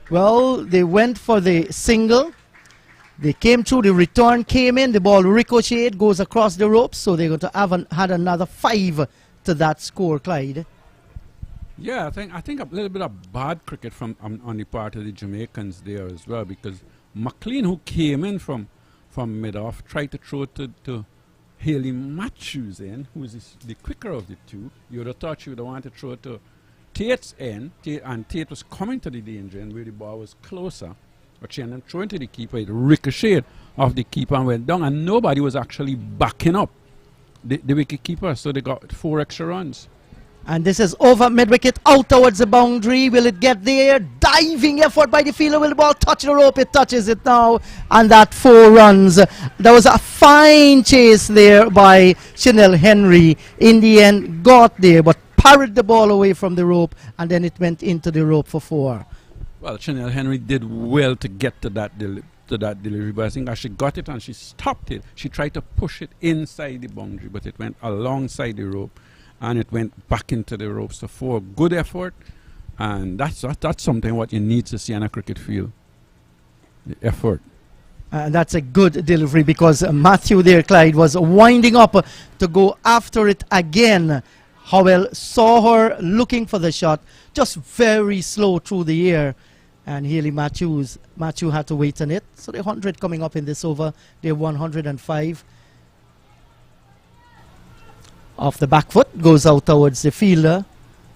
Speaker 1: Well, they went for the single. They came through, the return came in, the ball ricocheted, goes across the ropes. So they're going to have had another 5 to that score, Clyde.
Speaker 3: Yeah, I think a little bit of bad cricket from on the part of the Jamaicans there as well, because Mclean, who came in from mid-off, tried to throw to Hayley Matthews in, who is the quicker of the two. You would have thought she would have wanted to throw to Tate's end, and Tate was coming to the danger end where the ball was closer. But she ended up throwing to the keeper. It ricocheted off the keeper and went down, and nobody was actually backing up the wicket keeper, so they got 4 extra runs.
Speaker 1: And this is over mid-wicket, out towards the boundary. Will it get there? Diving effort by the fielder. Will the ball touch the rope? It touches it now. And that 4 runs. There was a fine chase there by Chanel Henry. In the end, got there, but parried the ball away from the rope. And then it went into the rope for 4.
Speaker 3: Well, Chanel Henry did well to get to that delivery, but I think as she got it and she stopped it, she tried to push it inside the boundary, but it went alongside the rope. And it went back into the ropes. So 4, good effort, and that's something what you need to see on a cricket field. The effort.
Speaker 1: That's a good delivery because Matthew there, Clyde, was winding up to go after it again. Howell saw her looking for the shot, just very slow through the air, and Hayley Matthew had to wait on it. So the 100 coming up in this over, they're 105. Off the back foot, goes out towards the fielder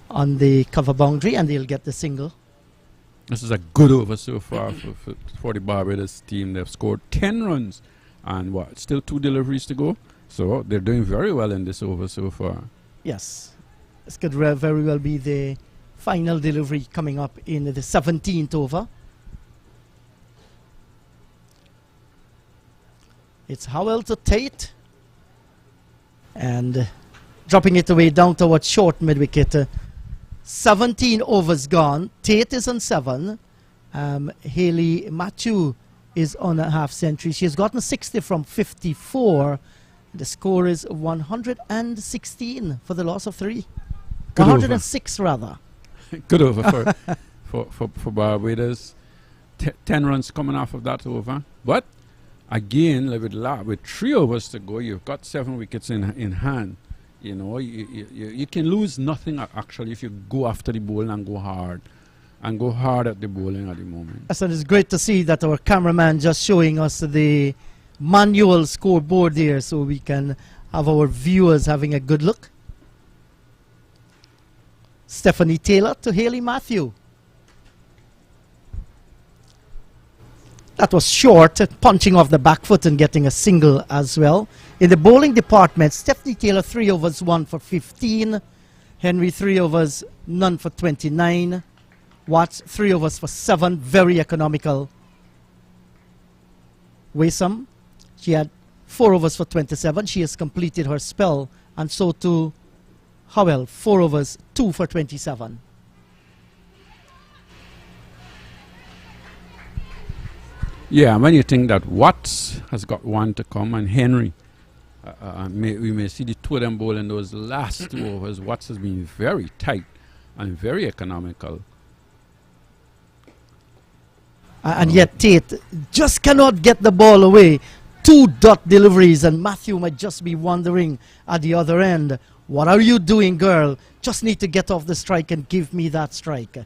Speaker 1: on the cover boundary, and they'll get the single.
Speaker 3: This is a good over so far for the Barbados team. They've scored 10 runs and still 2 deliveries to go. So they're doing very well in this over so far.
Speaker 1: Yes, this could very well be the final delivery coming up in the 17th over. It's Howell to Tate. And dropping it away down towards short mid-wicket. 17 overs gone. Tate is on 7. Hayley Matthew is on a half-century. She has gotten 60 from 54. The score is 116 for the loss of 3.
Speaker 3: Good
Speaker 1: 106 rather.
Speaker 3: Good over for Barbados. 10 runs coming off of that over. But again, like with 3 overs to go, you've got 7 wickets in hand. You know, you can lose nothing actually if you go after the ball and go hard. And go hard at the bowling at the moment.
Speaker 1: So it's great to see that our cameraman just showing us the manual scoreboard there so we can have our viewers having a good look. Stephanie Taylor to Hayley Matthew. That was short, punching off the back foot and getting a single as well. In the bowling department, Stephanie Taylor 3 overs 1 for 15. Henry 3 overs none for 29. Watts 3 overs for 7, very economical. Waysome, she had 4 overs for 27. She has completed her spell, and so too Howell, 4 overs, 2 for 27.
Speaker 3: Yeah, when you think that Watts has got 1 to come and Henry, we may see the 2 of them bowling those last 2 overs. Watts has been very tight and very economical.
Speaker 1: And yet Tate just cannot get the ball away. 2 dot deliveries, and Matthew might just be wondering at the other end, what are you doing, girl? Just need to get off the strike and give me that strike.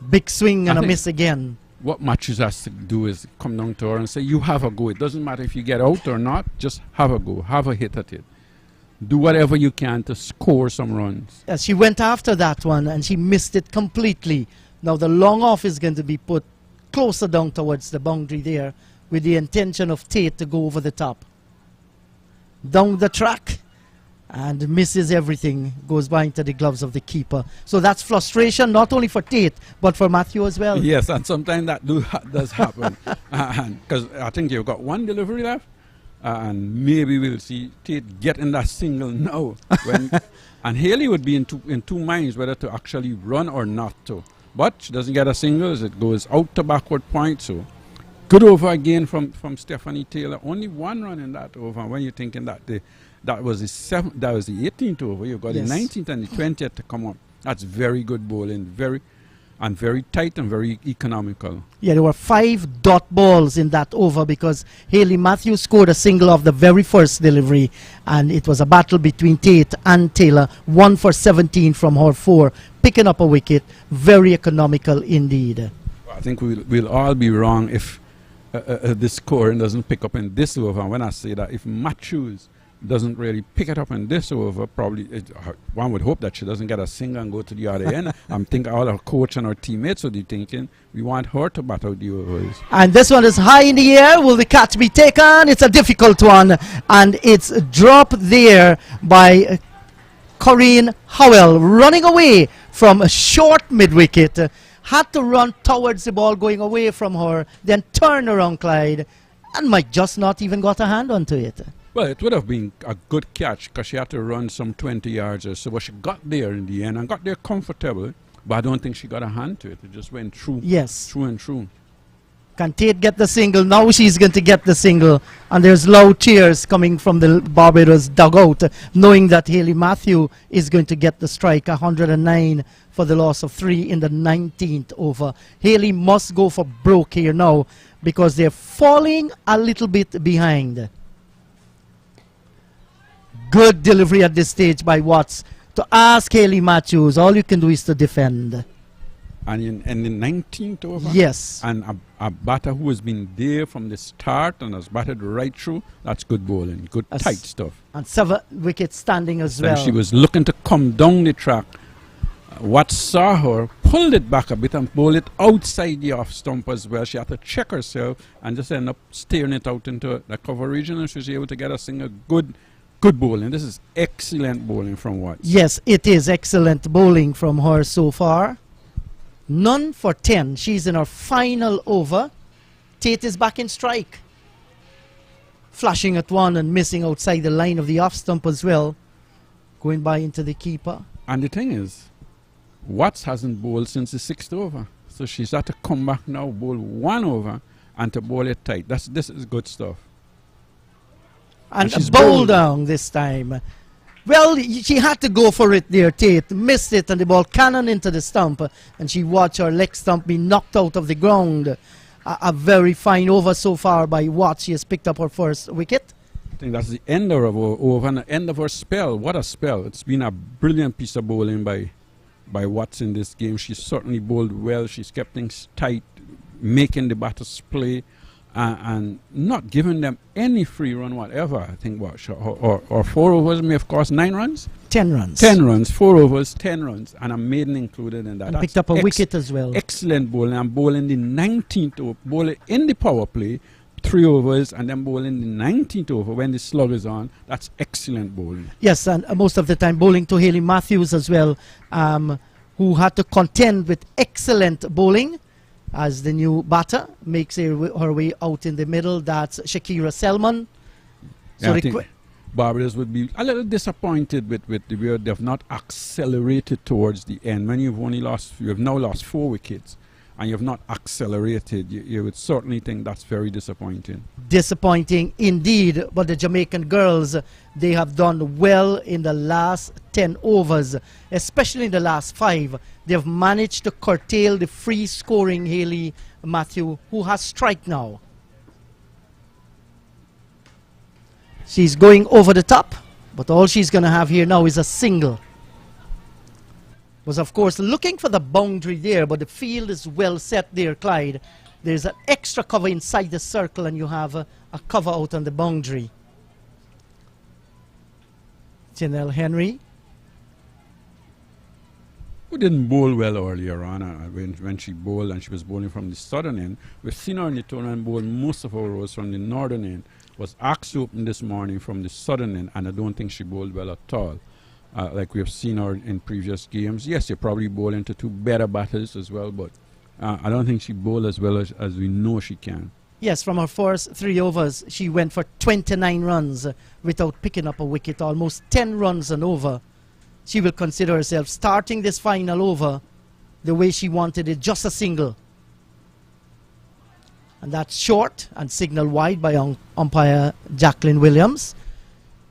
Speaker 1: Big swing and a miss again.
Speaker 3: What Matthews has to do is come down to her and say, you have a go. It doesn't matter if you get out or not, just have a go, have a hit at it. Do whatever you can to score some runs.
Speaker 1: Yes, she went after that one and she missed it completely. Now the long off is going to be put closer down towards the boundary there with the intention of Tate to go over the top. Down the track and misses everything, goes by into the gloves of the keeper. So that's frustration not only for Tate but for Matthew as well.
Speaker 3: Yes, and sometimes that does happen. Because I think you've got 1 delivery left and maybe we'll see Tate getting that single now. And Hayley would be in two minds whether to actually run or not to. But she doesn't get a single as it goes out to backward point. So good over again from Stephanie Taylor. Only 1 run in that over. When you're thinking that that was the 18th over, you've got the 19th and the 20th to come up. That's very good bowling, very tight and very economical. Yeah,
Speaker 1: there were 5 dot balls in that over because Hayley Matthews scored a single off the very first delivery, and it was a battle between Tate and Taylor. 1 for 17 from her 4, picking up a wicket. Very economical indeed.
Speaker 3: I think we'll all be wrong if this scoring doesn't pick up in this over. And when I say that, if Matthews doesn't really pick it up in this over, probably one would hope that she doesn't get a single and go to the other end. I'm thinking all our coach and our teammates would be thinking we want her to bat out the overs.
Speaker 1: And this one is high in the air. Will the catch be taken? It's a difficult one, and it's dropped there by Corinne Howell, running away from a short mid-wicket. Had to run towards the ball going away from her, then turn around Clyde, and might just not even got a hand onto it.
Speaker 3: Well, it would have been a good catch because she had to run some 20 yards or so. But she got there in the end and got there comfortable. But I don't think she got a hand to it. It just went through.
Speaker 1: Yes.
Speaker 3: Through and through.
Speaker 1: Can Tate get the single? Now she's going to get the single. And there's loud cheers coming from the Barbados dugout, knowing that Hayley Matthew is going to get the strike. 109 for the loss of 3 in the 19th over. Hayley must go for broke here now because they're falling a little bit behind. Good delivery at this stage by Watts to ask Hayley Matthews. All you can do is to defend.
Speaker 3: And in the 19th over?
Speaker 1: Yes.
Speaker 3: And a batter who has been there from the start and has batted right through, that's good bowling, good tight stuff.
Speaker 1: And 7 wickets standing as well.
Speaker 3: And she was looking to come down the track. Watts saw her, pulled it back a bit and bowled it outside the off stump as well. She had to check herself and just end up steering it out into the cover region, and she was able to get a single. Good bowling. This is excellent bowling from Watts.
Speaker 1: Yes, it is excellent bowling from her so far. None for 10. She's in her final over. Tate is back in strike. Flashing at 1 and missing outside the line of the off stump as well. Going by into the keeper.
Speaker 3: And the thing is, Watts hasn't bowled since the 6th over. So she's had to come back now, bowl 1 over, and to bowl it tight. This is good stuff.
Speaker 1: And bowl down this time. Well, she had to go for it there, Tate. Missed it and the ball cannon into the stump. And she watched her leg stump be knocked out of the ground. a very fine over so far by Watts. She has picked up her first wicket.
Speaker 3: I think that's the end of her over and the end of her spell. What a spell. It's been a brilliant piece of bowling by Watts in this game. She certainly bowled well. She's kept things tight, making the batters play and not giving them any free run whatever. I think or 4 overs may have cost 9 runs?
Speaker 1: 10 runs.
Speaker 3: 10 runs, 4 overs, 10 runs, and a maiden included in that.
Speaker 1: And picked up a wicket as well.
Speaker 3: Excellent bowling. And bowling the 19th over, bowling in the power play, 3 overs, and then bowling the 19th over when the slug is on. That's excellent bowling.
Speaker 1: Yes, and most of the time bowling to Hayley Matthews as well, who had to contend with excellent bowling as the new batter makes her way out in the middle. That's Shakira Selman. So
Speaker 3: I think Barbados would be a little disappointed with the way they have not accelerated towards the end. When you have now lost 4 wickets, and you have not accelerated, you would certainly think that's very disappointing.
Speaker 1: Disappointing indeed, but the Jamaican girls, they have done well in the last 10 overs, especially in the last 5. They have managed to curtail the free scoring Hayley Matthew, who has strike now. She's going over the top, but all she's going to have here now is a single. Was of course looking for the boundary there, but the field is well set there, Clyde. There's an extra cover inside the circle and you have a cover out on the boundary. Janelle Henry,
Speaker 3: who didn't bowl well earlier on when she bowled, and she was bowling from the southern end. We've seen her in the tournament bowl most of her overs from the northern end. Was asked to open this morning from the southern end, and I don't think she bowled well at all. Like we have seen her in previous games. Yes, you probably bowl into 2 better batters as well, but I don't think she bowled as well as we know she can.
Speaker 1: Yes, from her first 3 overs, she went for 29 runs without picking up a wicket, almost 10 runs and over. She will consider herself starting this final over the way she wanted it, just a single. And that's short and signal wide by umpire Jacqueline Williams.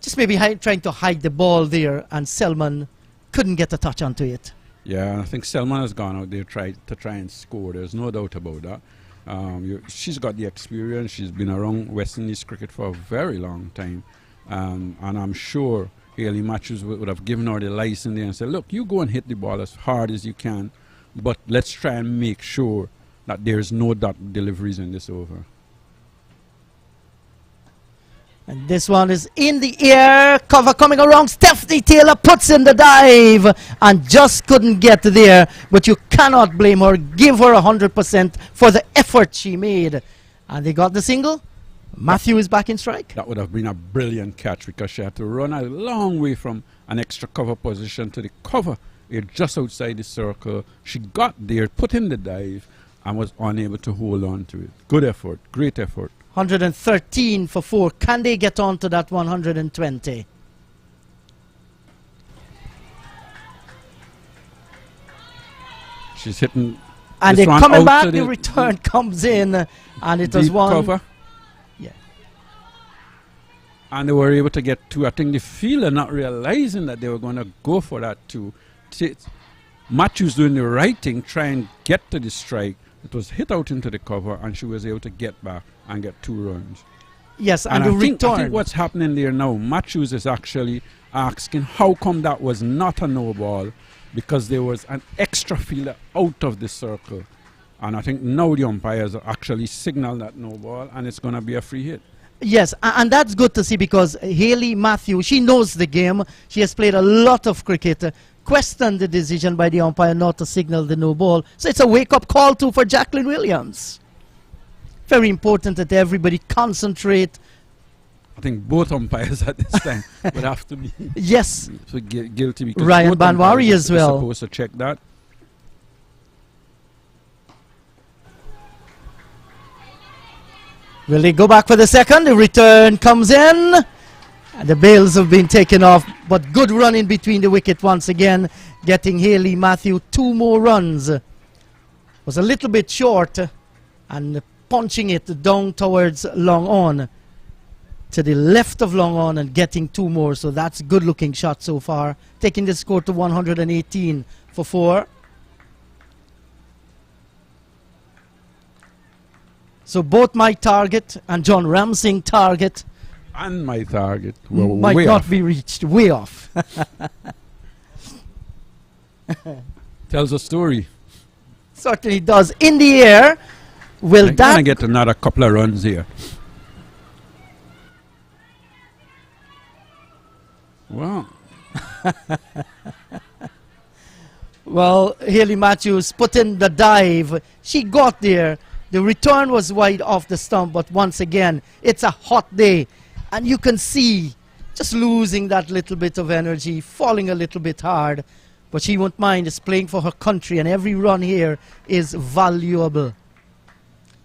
Speaker 1: Just maybe trying to hide the ball there, and Selman couldn't get a touch onto it.
Speaker 3: Yeah, I think Selman has gone out there to try and score. There's no doubt about that. She's got the experience. She's been around West Indies cricket for a very long time. And I'm sure Hayley Matthews would have given her the license there and said, look, you go and hit the ball as hard as you can, but let's try and make sure that there's no dot deliveries in this over.
Speaker 1: And this one is in the air, cover coming around. Stephanie Taylor puts in the dive and just couldn't get there. But you cannot blame her. Give her 100% for the effort she made. And they got the single. Matthew is back in strike.
Speaker 3: That would have been a brilliant catch because she had to run a long way from an extra cover position to the cover. Just outside the circle. She got there, put in the dive, and was unable to hold on to it. Good effort, great effort.
Speaker 1: 113 for 4. Can they get on to that 120?
Speaker 3: She's hitting.
Speaker 1: And they're coming back. The return comes in, and it was one.
Speaker 3: Cover.
Speaker 1: Yeah.
Speaker 3: And they were able to get 2. I think the fielder not realizing that they were going to go for that 2. Matthews doing the right thing, try and get to the strike. It was hit out into the cover, and she was able to get back and get 2 runs.
Speaker 1: Yes, and
Speaker 3: I
Speaker 1: the return.
Speaker 3: I think what's happening there now, Matthews is actually asking how come that was not a no ball, because there was an extra fielder out of the circle. And I think now the umpires actually signal that no ball, and it's going to be a free hit.
Speaker 1: Yes, and that's good to see because Hayley Matthews, she knows the game. She has played a lot of cricket. Questioned the decision by the umpire not to signal the no ball. So it's a wake-up call too for Jacqueline Williams. Very important that everybody concentrate.
Speaker 3: I think both umpires at this time would have to be
Speaker 1: yes
Speaker 3: guilty because
Speaker 1: Ryan Banwari as well
Speaker 3: supposed to check that.
Speaker 1: Will they go back for the second? The return comes in. And the bails have been taken off, but good run in between the wicket once again, getting Hayley Matthews 2 more runs. Was a little bit short and punching it down towards long on, to the left of long on and getting 2 more. So that's a good looking shot so far, taking the score to 118 for 4. So both my target and John Ramsing target
Speaker 3: And my target were
Speaker 1: might
Speaker 3: way
Speaker 1: not
Speaker 3: off.
Speaker 1: be reached. Way off.
Speaker 3: Tells a story.
Speaker 1: Certainly does. In the air, will
Speaker 3: I'm
Speaker 1: that
Speaker 3: gonna get another couple of runs here. Well,
Speaker 1: Well, Haley Matthews put in the dive. She got there. The return was wide off the stump, but once again, it's a hot day. And you can see just losing that little bit of energy, falling a little bit hard. But she won't mind. It's playing for her country, and every run here is valuable.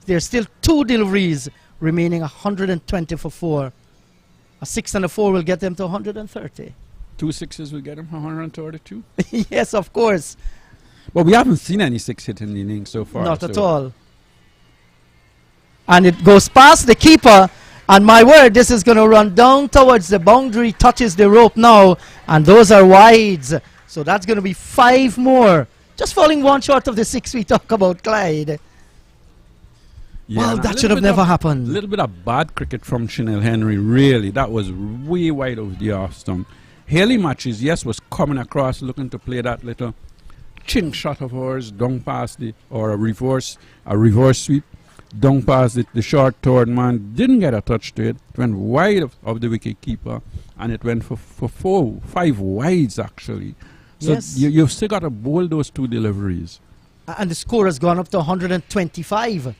Speaker 1: There's still 2 deliveries remaining, 120 for 4. A 6 and a 4 will get them to 130.
Speaker 3: 2 sixes will get him 132.
Speaker 1: Yes, of course.
Speaker 3: But we haven't seen any 6 hit in the inning so far.
Speaker 1: Not at
Speaker 3: so
Speaker 1: all. And it goes past the keeper. And my word, this is going to run down towards the boundary, touches the rope now. And those are wides. So that's going to be 5 more. Just falling 1 short of the 6 we talk about, Clyde.
Speaker 3: Yeah,
Speaker 1: Well,
Speaker 3: and a
Speaker 1: that
Speaker 3: little
Speaker 1: should have
Speaker 3: bit
Speaker 1: never
Speaker 3: of-
Speaker 1: happened.
Speaker 3: A little bit of bad cricket from Chanel Henry, really. That was way wide of the off stump. Haley Matthews, yes, was coming across looking to play that little chink shot of hers down past the, or a reverse sweep down past the short third man. Didn't get a touch to it. It went wide of the wicket keeper, and it went for 5 wides actually. So
Speaker 1: Yes.
Speaker 3: you've still got to bowl those 2 deliveries.
Speaker 1: And the score has gone up to 125.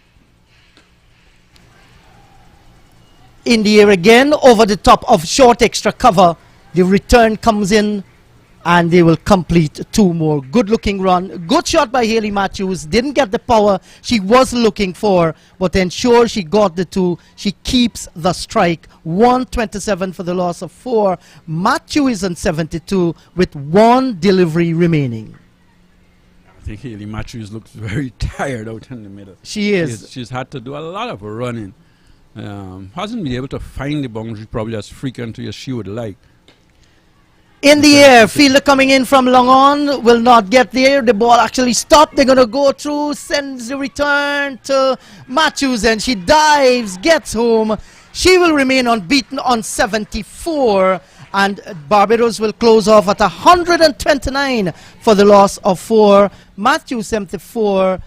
Speaker 1: In the air again, over the top of short extra cover. The return comes in, and they will complete 2 more. Good looking run. Good shot by Haley Matthews. Didn't get the power she was looking for, but ensure she got the 2. She keeps the strike. 127 for the loss of 4. Matthews is on 72 with 1 delivery remaining.
Speaker 3: I think Haley Matthews looks very tired out in the middle.
Speaker 1: She is.
Speaker 3: She's had to do a lot of running. Hasn't been able to find the boundary probably as frequently as she would like.
Speaker 1: In the air, fielder coming in from long on will not get there. The ball actually stopped. They're going to go through, sends the return to Matthews, and she dives, gets home. She will remain unbeaten on 74, and Barbados will close off at 129 for the loss of 4. Matthews 74.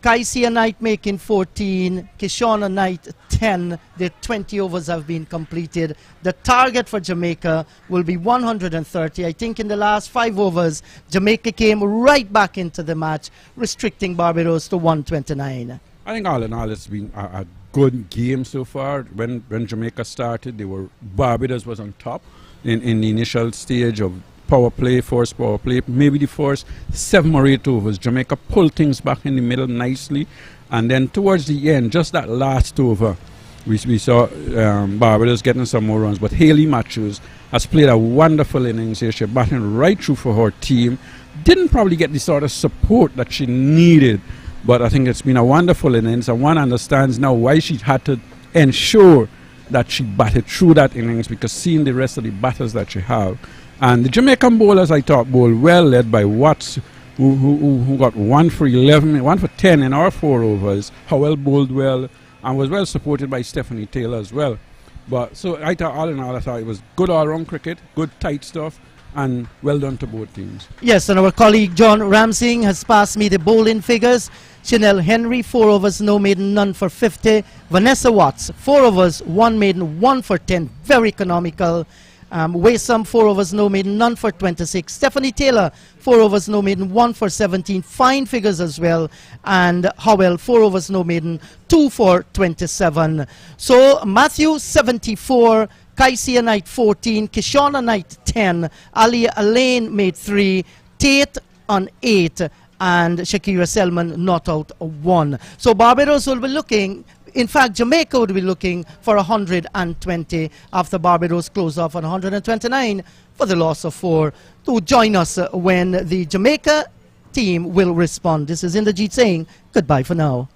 Speaker 1: Kaisia Knight making 14, Kishona Knight 10. The 20 overs have been completed. The target for Jamaica will be 130. I think in the last 5 overs, Jamaica came right back into the match, restricting Barbados to 129.
Speaker 3: I think all in all it's been a good game so far. When Jamaica started, Barbados was on top in the initial stage of forced power play. Maybe the first 7 or 8 overs, Jamaica pulled things back in the middle nicely, and then towards the end, just that last over, we saw Barbados getting some more runs. But Haley Matthews has played a wonderful innings here. She's batting right through for her team. Didn't probably get the sort of support that she needed, but I think it's been a wonderful innings, and one understands now why she had to ensure that she batted through that innings, because seeing the rest of the batters that she have. And the Jamaican bowlers, I thought, bowled well, led by Watts, who got 1 for 11, 1 for 10 in our 4 overs. Howell bowled well and was well supported by Stephanie Taylor as well. But so I thought, all in all, I thought it was good all-round cricket, good tight stuff, and well done to both teams.
Speaker 1: Yes, and our colleague John Ramsing has passed me the bowling figures. Chanel Henry, 4 overs, no maiden, none for 50. Vanessa Watts, 4 overs, 1 maiden, 1 for 10. Very economical. Waysome, 4 overs, no maiden, none for 26. Stephanie Taylor, 4 overs, no maiden, 1 for 17. Fine figures as well. And Howell, 4 overs, no maiden, 2 for 27. So Matthew, 74. Kaisia Knight, 14. Kishona Knight, 10. Ali Alain made 3. Tate on 8. And Shakira Selman not out 1. So Barbados will be looking, in fact Jamaica would be looking for 120 after Barbados close off on 129 for the loss of 4. To join us when the Jamaica team will respond. This is Inderjeet saying goodbye for now.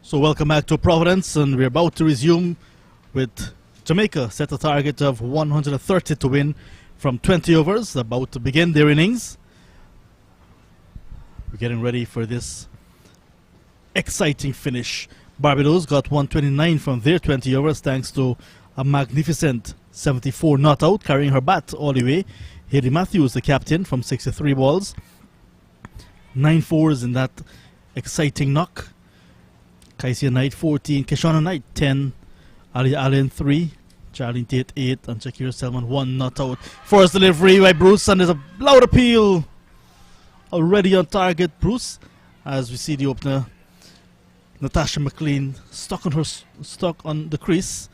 Speaker 2: So welcome back to Providence, and we're about to resume with Jamaica set a target of 130 to win from 20 overs, about to begin their innings. We're getting ready for this exciting finish. Barbados got 129 from their 20 overs thanks to a magnificent 74 not out, carrying her bat all the way. Haley Matthews, the captain, from 63 balls. 9 fours in that exciting knock. Kaisia Knight 14, Keshana Knight 10, Ali Allen 3, Charlene Tate 8, and Shakira Selman 1 not out. First delivery by Bruce, and there's a loud appeal. Already on target, Bruce, as we see the opener, Natasha Mclean, stuck on the crease.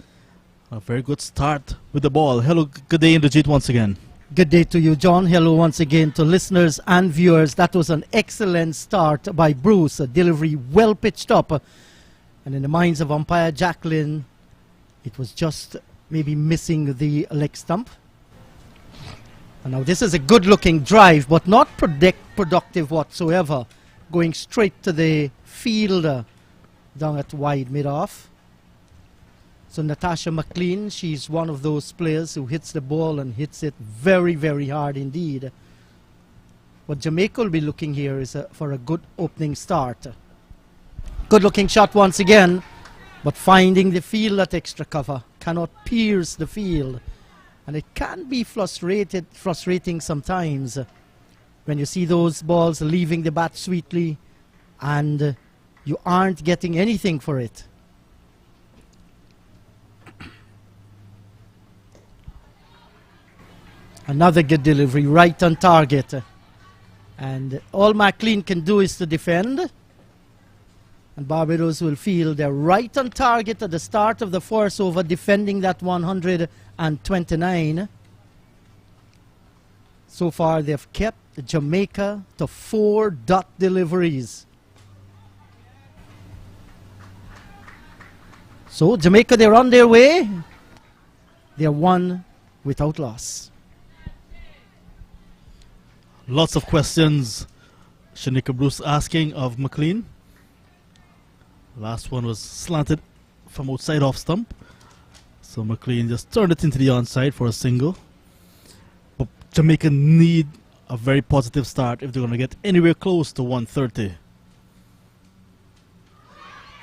Speaker 2: A very good start with the ball. Hello, good day, Indrajit, once again.
Speaker 1: Good day to you, John. Hello once again to listeners and viewers. That was an excellent start by Bruce. A delivery well pitched up. And in the minds of umpire Jacqueline, it was just maybe missing the leg stump. And now this is a good-looking drive, but not productive whatsoever. Going straight to the field down at wide mid-off. So Natasha Mclean, she's one of those players who hits the ball and hits it very, very hard indeed. What Jamaica will be looking here is for a good opening start. Good looking shot once again, but finding the field at extra cover. Cannot pierce the field. And it can be frustrating sometimes when you see those balls leaving the bat sweetly and you aren't getting anything for it. Another good delivery, right on target. And all Mclean can do is to defend. And Barbados will feel they're right on target at the start of the first over, defending that 129. So far, they've kept Jamaica to 4 dot deliveries. So Jamaica, they're on their way. They're 1 without loss.
Speaker 2: Lots of questions Shanika Bruce asking of Mclean. Last one was slanted from outside off stump. So Mclean just turned it into the onside for a single. But Jamaica need a very positive start if they're going to get anywhere close to 130.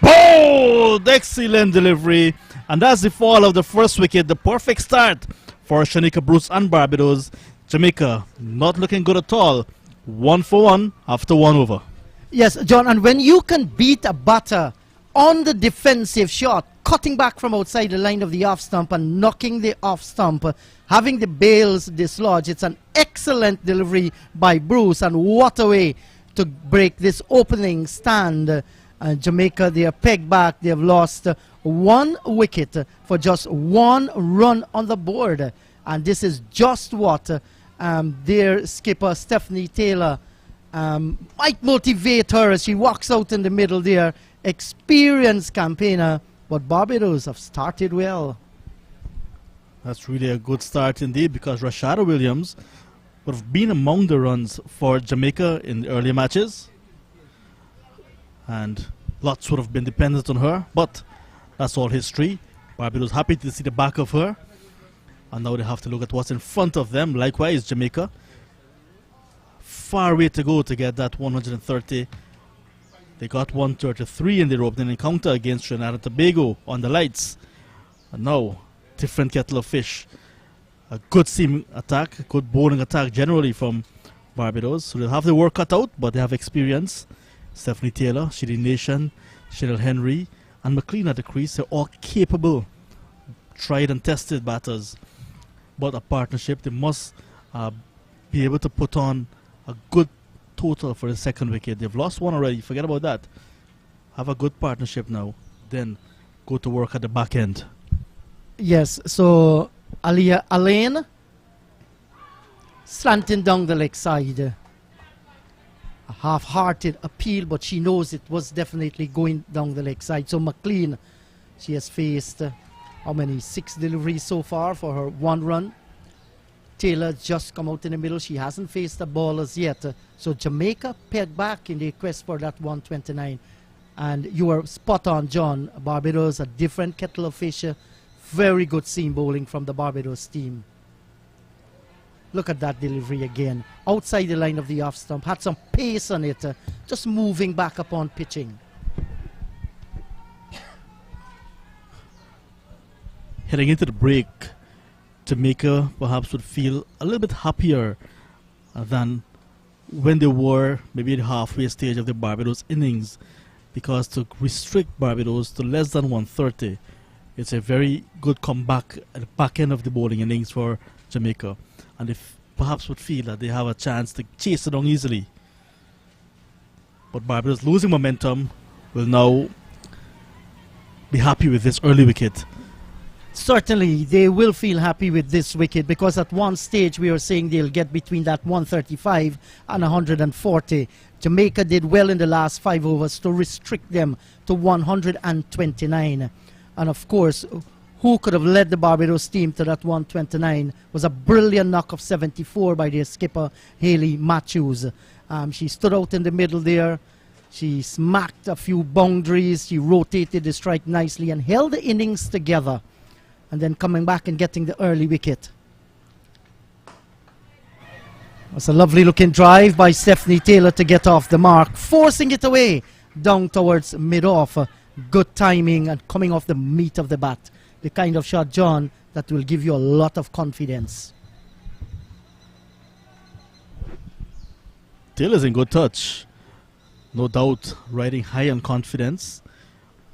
Speaker 2: Bold! Excellent delivery. And that's the fall of the first wicket. The perfect start for Shanika Bruce and Barbados. Jamaica not looking good at all. 1 for 1 after 1 over.
Speaker 1: Yes, John, and when you can beat a batter on the defensive shot, cutting back from outside the line of the off stump and knocking the off stump, having the bails dislodged, it's an excellent delivery by Bruce, and what a way to break this opening stand. Jamaica, they are pegged back. They have lost 1 wicket for just 1 run on the board, and this is just what their skipper Stephanie Taylor might motivate her as she walks out in the middle there. Experienced campaigner, but Barbados have started well.
Speaker 2: That's really a good start indeed, because Rashada Williams would have been among the runs for Jamaica in the earlier matches, and lots would have been dependent on her, but that's all history. Barbados happy to see the back of her, and now they have to look at what's in front of them. Likewise, Jamaica, far way to go to get that 130. They got 133 in their opening encounter against Trinidad and Tobago on the lights. And now, different kettle of fish. A good seaming attack, a good bowling attack generally from Barbados. So they'll have their work cut out, but they have experience. Stephanie Taylor, Shirley Nation, Cheryl Henry, and Mclean at the crease are all capable, tried and tested batters. But a partnership, they must be able to put on a good total for the second wicket. They've lost 1 already, forget about that. Have a good partnership now, then go to work at the back end.
Speaker 1: Yes, so Alia Alain slanting down the leg side. A half-hearted appeal, but she knows it was definitely going down the leg side. So Mclean, she has faced how many? 6 deliveries so far for her 1 run. Taylor just come out in the middle. She hasn't faced the ball as yet. So Jamaica pegged back in the quest for that 129. And you were spot on, John. Barbados, a different kettle of fish. Very good seam bowling from the Barbados team. Look at that delivery again. Outside the line of the off stump. Had some pace on it. Just moving back upon pitching.
Speaker 2: Heading into the break, Jamaica perhaps would feel a little bit happier than when they were maybe at the halfway stage of the Barbados innings, because to restrict Barbados to less than 130, it's a very good comeback at the back end of the bowling innings for Jamaica, and they perhaps would feel that they have a chance to chase it down easily. But Barbados, losing momentum, will now be happy with this early wicket.
Speaker 1: Certainly, they will feel happy with this wicket, because at one stage we were saying they'll get between that 135 and 140. Jamaica did well in the last 5 overs to restrict them to 129. And of course, who could have led the Barbados team to that 129 was a brilliant knock of 74 by their skipper, Hayley Matthews. She stood out in the middle there. She smacked a few boundaries. She rotated the strike nicely and held the innings together. And then coming back and getting the early wicket. That's a lovely looking drive by Stephanie Taylor to get off the mark, forcing it away down towards mid-off. Good timing and coming off the meat of the bat. The kind of shot, John, that will give you a lot of confidence.
Speaker 2: Taylor's in good touch. No doubt riding high on confidence.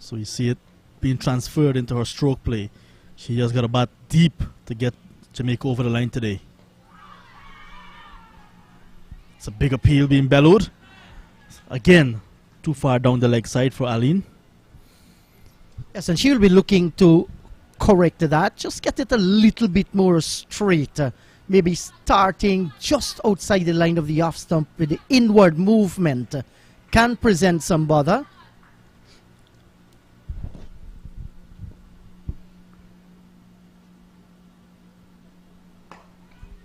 Speaker 2: So you see it being transferred into her stroke play. She just got a bat deep to get Jamaica over the line today. It's a big appeal being bellowed. Again, too far down the leg side for Aline.
Speaker 1: Yes, and she'll be looking to correct that. Just get it a little bit more straight. Maybe starting just outside the line of the off stump with the inward movement. Can present some bother.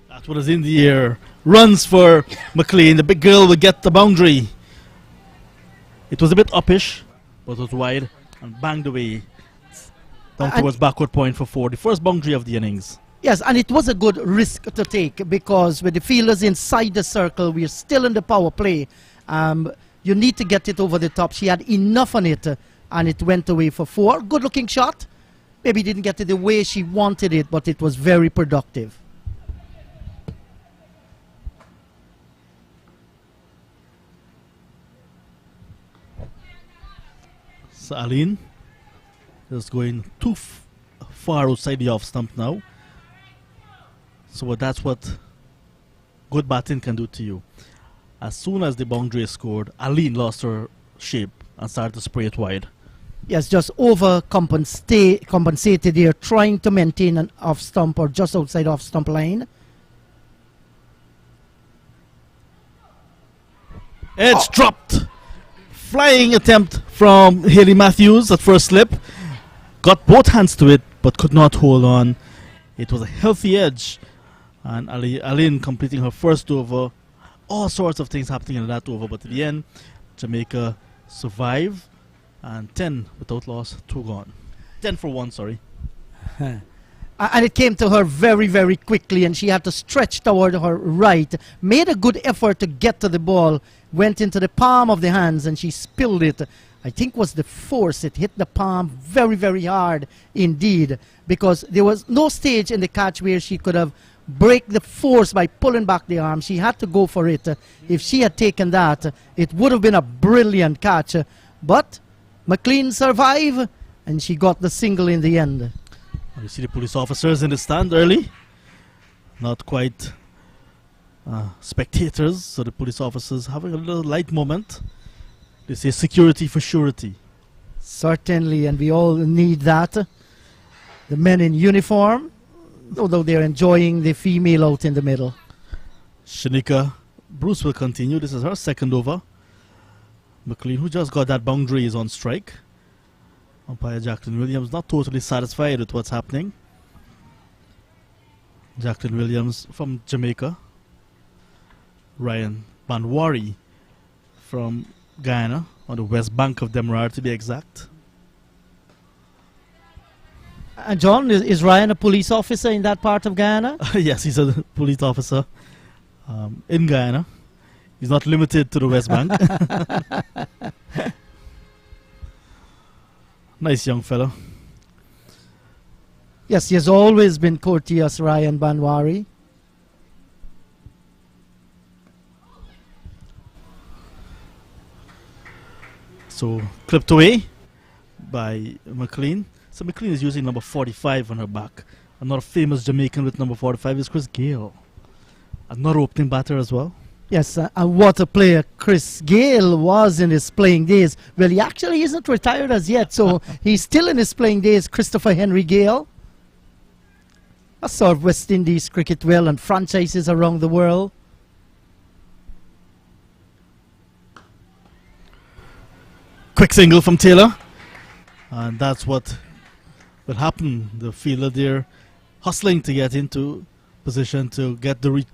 Speaker 2: That one is in the air. Runs for Mclean. The big girl will get the boundary. It was a bit uppish, but it was wide and banged away down towards backward point for 4. The first boundary of the innings.
Speaker 1: Yes, and it was a good risk to take, because with the fielders inside the circle, we're still in the power play. You need to get it over the top. She had enough on it, and it went away for 4. Good looking shot. Maybe didn't get it the way she wanted it, but it was very productive.
Speaker 2: So Aline is going too far outside the off stump now. So that's what good batting can do to you. As soon as the boundary is scored, Aline lost her shape and started to spray it wide.
Speaker 1: Yes, just compensated here, trying to maintain an off stump or just outside off stump line.
Speaker 2: Edge dropped. Flying attempt from Hayley Matthews at first slip. Got both hands to it, but could not hold on. It was a healthy edge. And Aline completing her first over. All sorts of things happening in that over. But in the end, Jamaica survive. And 10 without loss, 2 gone. 10 for 1, sorry.
Speaker 1: And it came to her very, very quickly, and she had to stretch toward her right. Made a good effort to get to the ball. Went into the palm of the hands, and she spilled it. I think was the force. It hit the palm very, very hard indeed, because there was no stage in the catch where she could have break the force by pulling back the arm. She had to go for it. If she had taken that, it would have been a brilliant catch. But Mclean survived, and she got the single in the end.
Speaker 2: You see the police officers in the stand early. Not quite spectators, so the police officers having a little light moment. They say security for surety.
Speaker 1: Certainly, and we all need that. The men in uniform, although they're enjoying the female out in the middle.
Speaker 2: Shanika Bruce will continue. This is her second over. Mclean, who just got that boundary, is on strike. Umpire Jacqueline Williams not totally satisfied with what's happening. Jacqueline Williams from Jamaica. Ryan Banwari from Guyana. on the west bank of Demerara to be exact.
Speaker 1: And John, is Ryan a police officer in that part of Guyana?
Speaker 2: Yes, he's a police officer in Guyana. He's not limited to the West Bank. Nice young fellow.
Speaker 1: Yes, he has always been courteous, Ryan Banwari.
Speaker 2: So clipped away by McLean. So McLean is using number 45 on her back. Another famous Jamaican with number 45 is Chris Gale. Another opening batter as well.
Speaker 1: Yes, and what a player Chris Gale was in his playing days. Well, he actually isn't retired as yet, so he's still in his playing days, Christopher Henry Gale. I served West Indies cricket well and franchises around the world.
Speaker 2: Quick single from Taylor. And that's what will happen. The fielder there hustling to get into position to get the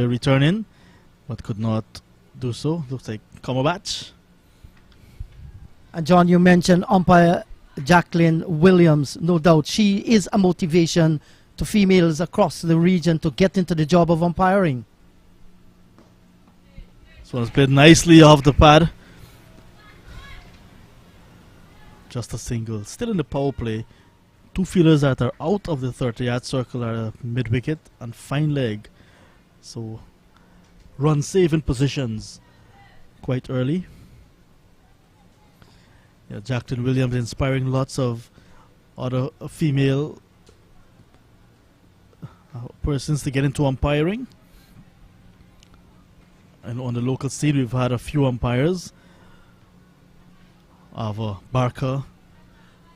Speaker 2: return in, but could not do so. Looks like Cumberbatch.
Speaker 1: And John, you mentioned umpire Jacqueline Williams. No doubt she is a motivation to females across the region to get into the job of umpiring.
Speaker 2: This one's played nicely off the pad. Just a single. Still in the power play. Two fielders that are out of the 30-yard circle are mid-wicket and fine leg. So run-saving positions quite early. Yeah, Jacqueline Williams inspiring lots of other female persons to get into umpiring. And on the local scene, we've had a few umpires. Of Barker,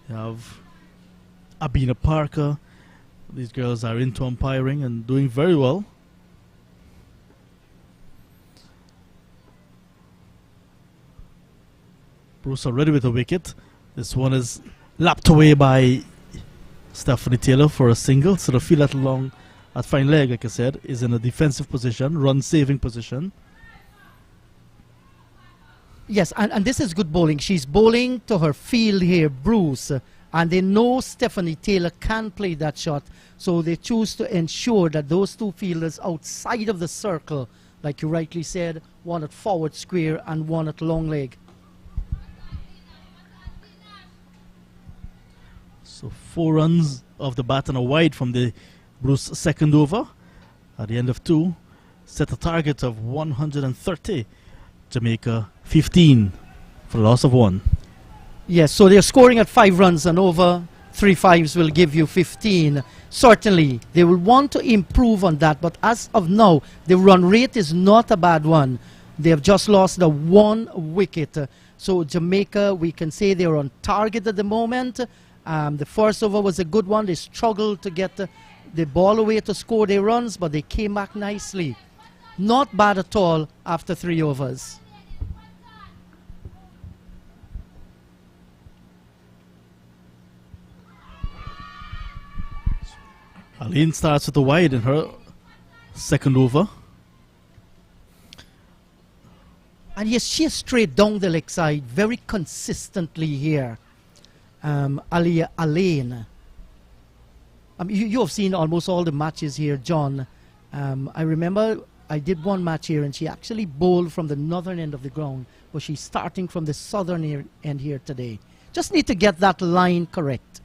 Speaker 2: you have Abina Parker. These girls are into umpiring and doing very well. Bruce already with a wicket. This one is lapped away by Stephanie Taylor for a single. So the field at long, at fine leg, like I said, is in a defensive position, run-saving position.
Speaker 1: Yes, and this is good bowling. She's bowling to her field here, Bruce, and they know Stephanie Taylor can play that shot, so they choose to ensure that those two fielders outside of the circle, like you rightly said, one at forward square and one at long leg.
Speaker 2: So 4 runs off the bat and a wide from the Bruce second over. At the end of 2, set a target of 130. Jamaica 15 for a loss of 1.
Speaker 1: Yes, so they're scoring at 5 runs and over 3 fives will give you 15. Certainly, they will want to improve on that, but as of now, the run rate is not a bad one. They have just lost the 1 wicket. So Jamaica, we can say they're on target at the moment. The first over was a good one. They struggled to get the ball away to score their runs, but they came back nicely. Not bad at all after 3 overs.
Speaker 2: Aline starts with a wide in her second over.
Speaker 1: And yes, she is straight down the leg side very consistently here. Alia Alain. You have seen almost all the matches here, John. I remember I did one match here and she actually bowled from the northern end of the ground, but she's starting from the southern end here today. Just need to get that line correct.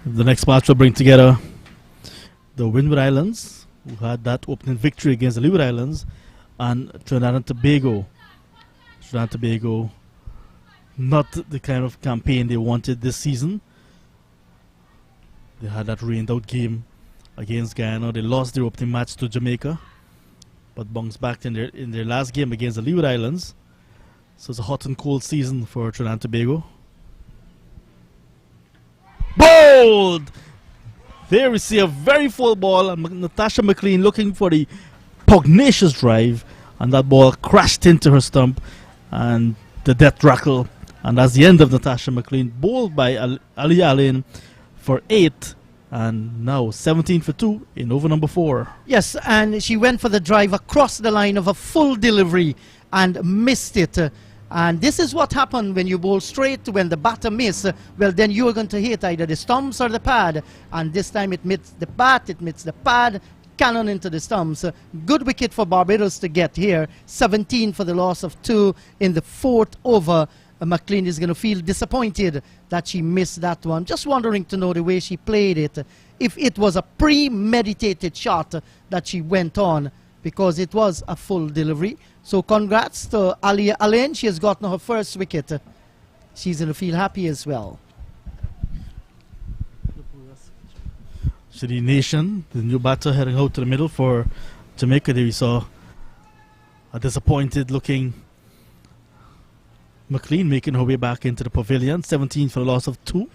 Speaker 2: The next match will bring together the Windward Islands, who had that opening victory against the Leeward Islands, and Trinidad and Tobago. Trinidad and Tobago, not the kind of campaign they wanted this season. They had that rained out game against Guyana. They lost their opening match to Jamaica, but bounced back in their last game against the Leeward Islands. So it's a hot and cold season for Trinidad and Tobago. Bowled! There we see a very full ball, and Natasha Mclean looking for the pugnacious drive, and that ball crashed into her stump, and the death rattle. And that's the end of Natasha Mclean, bowled by Ali Allen for 8, And now 17 for 2 in over number 4.
Speaker 1: Yes, and she went for the drive across the line of a full delivery and missed it. And this is what happened when you bowl straight. When the batter miss, well, then you are going to hit either the stumps or the pad. And this time it missed the bat, it missed the pad, cannon into the stumps. Good wicket for Barbados to get here. 17 for the loss of 2 in the 4th over. Mclean is going to feel disappointed that she missed that one. Just wondering to know the way she played it. If it was a premeditated shot that she went on, because it was a full delivery. So congrats to Alia Alain. She has gotten her first wicket. She's going to feel happy as well.
Speaker 2: City Nation, the new batter heading out to the middle for Jamaica. There we saw a disappointed looking Mclean making her way back into the pavilion. 17 for the loss of 2.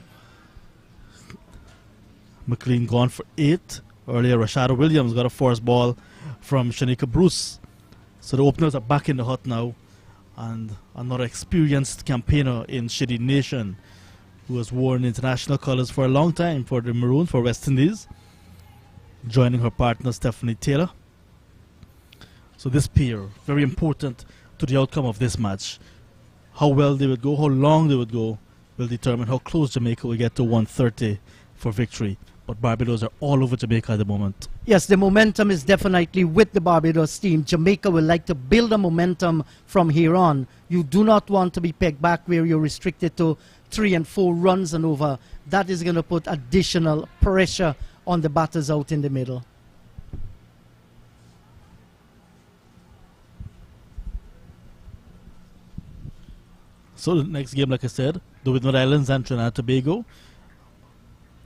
Speaker 2: Mclean gone for 8. Earlier, Rashada Williams got a forced ball from Shanika Bruce. So the openers are back in the hut now. And another experienced campaigner in Shitty Nation, who has worn international colours for a long time for the Maroons, for West Indies, joining her partner Stephanie Taylor. So this pair, very important to the outcome of this match. How well they would go, how long they would go, will determine how close Jamaica will get to 130 for victory. But Barbados are all over Jamaica at the moment.
Speaker 1: Yes, the momentum is definitely with the Barbados team. Jamaica will like to build a momentum from here on. You do not want to be pegged back where you're restricted to 3 and 4 runs and over. That is going to put additional pressure on the batters out in the middle.
Speaker 2: So the next game, like I said, the Windward Islands and Trinidad and Tobago,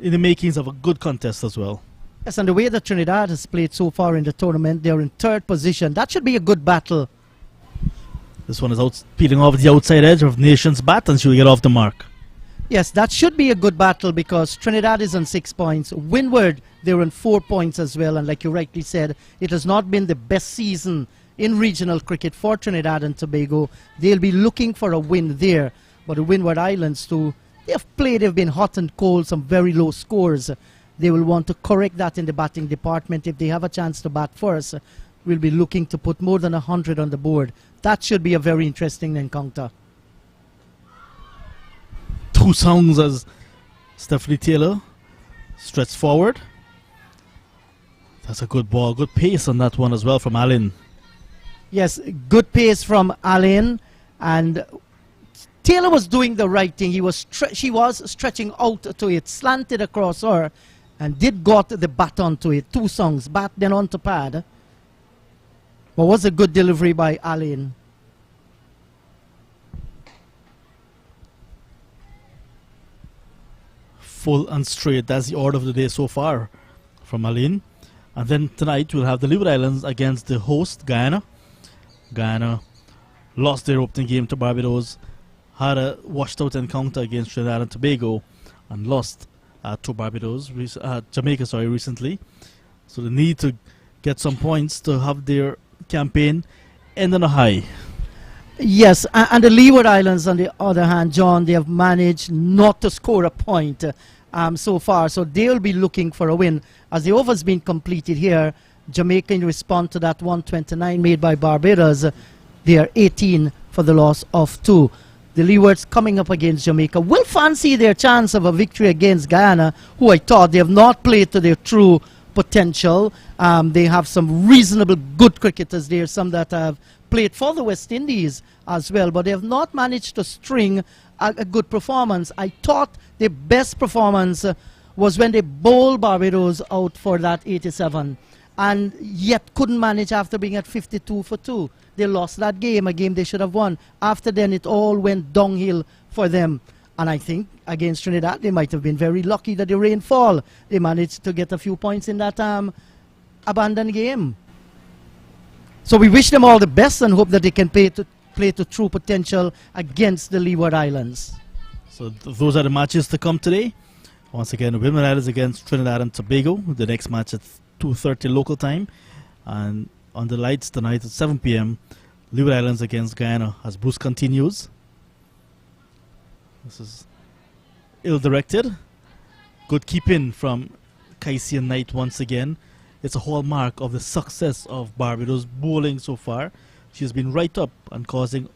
Speaker 2: in the makings of a good contest as well.
Speaker 1: Yes, and the way that Trinidad has played so far in the tournament, they're in 3rd position. That should be a good battle.
Speaker 2: This one is out peeling off the outside edge of Nation's bat, and she will get off the mark.
Speaker 1: Yes, that should be a good battle because Trinidad is on 6 points. Windward, they're on 4 points as well. And like you rightly said, it has not been the best season in regional cricket for Trinidad and Tobago. They'll be looking for a win there. But the Windward Islands too, they've been hot and cold, some very low scores. They will want to correct that in the batting department. If they have a chance to bat first, we'll be looking to put more than 100 on the board. That should be a very interesting encounter.
Speaker 2: 2 songs as Stephanie Taylor stretched forward. That's a good ball, good pace on that one as well from Allen.
Speaker 1: Yes, good pace from Allen, and Taylor was doing the right thing. She was stretching out to it, slanted across her, and did got the bat onto it. 2 songs, bat then onto pad. But was a good delivery by Allen.
Speaker 2: Full and straight, that's the order of the day so far from Allen. And then tonight we'll have the Leeward Islands against the host, Guyana. Guyana lost their opening game to Barbados, had a washed out encounter against Trinidad and Tobago, and lost to Barbados, Jamaica, recently. So they need to get some points to have their campaign end on a high.
Speaker 1: Yes, and the Leeward Islands, on the other hand, John, they have managed not to score a point so far. So they'll be looking for a win. As the over's been completed here, Jamaica, in response to that 129 made by Barbados, they are 18 for the loss of 2. The Leewards coming up against Jamaica will fancy their chance of a victory against Guyana, who I thought they have not played to their true potential. They have some reasonable good cricketers there, some that have played for the West Indies as well, but they have not managed to string a good performance. I thought their best performance was when they bowled Barbados out for that 87, and yet couldn't manage after being at 52 for 2. They lost that game, a game they should have won. After then, it all went downhill for them. And I think against Trinidad, they might have been very lucky that the rain fall. They managed to get a few points in that abandoned game. So we wish them all the best and hope that they can play to true potential against the Leeward Islands.
Speaker 2: So those are the matches to come today. Once again, the Windward Islands against Trinidad and Tobago. The next match at 2:30 local time. And on the lights tonight at 7 p.m., Leeward Islands against Guyana as Bruce continues. This is ill-directed. Good keeping from Skysian night once again. It's a hallmark of the success of Barbados bowling so far. She's been right up and causing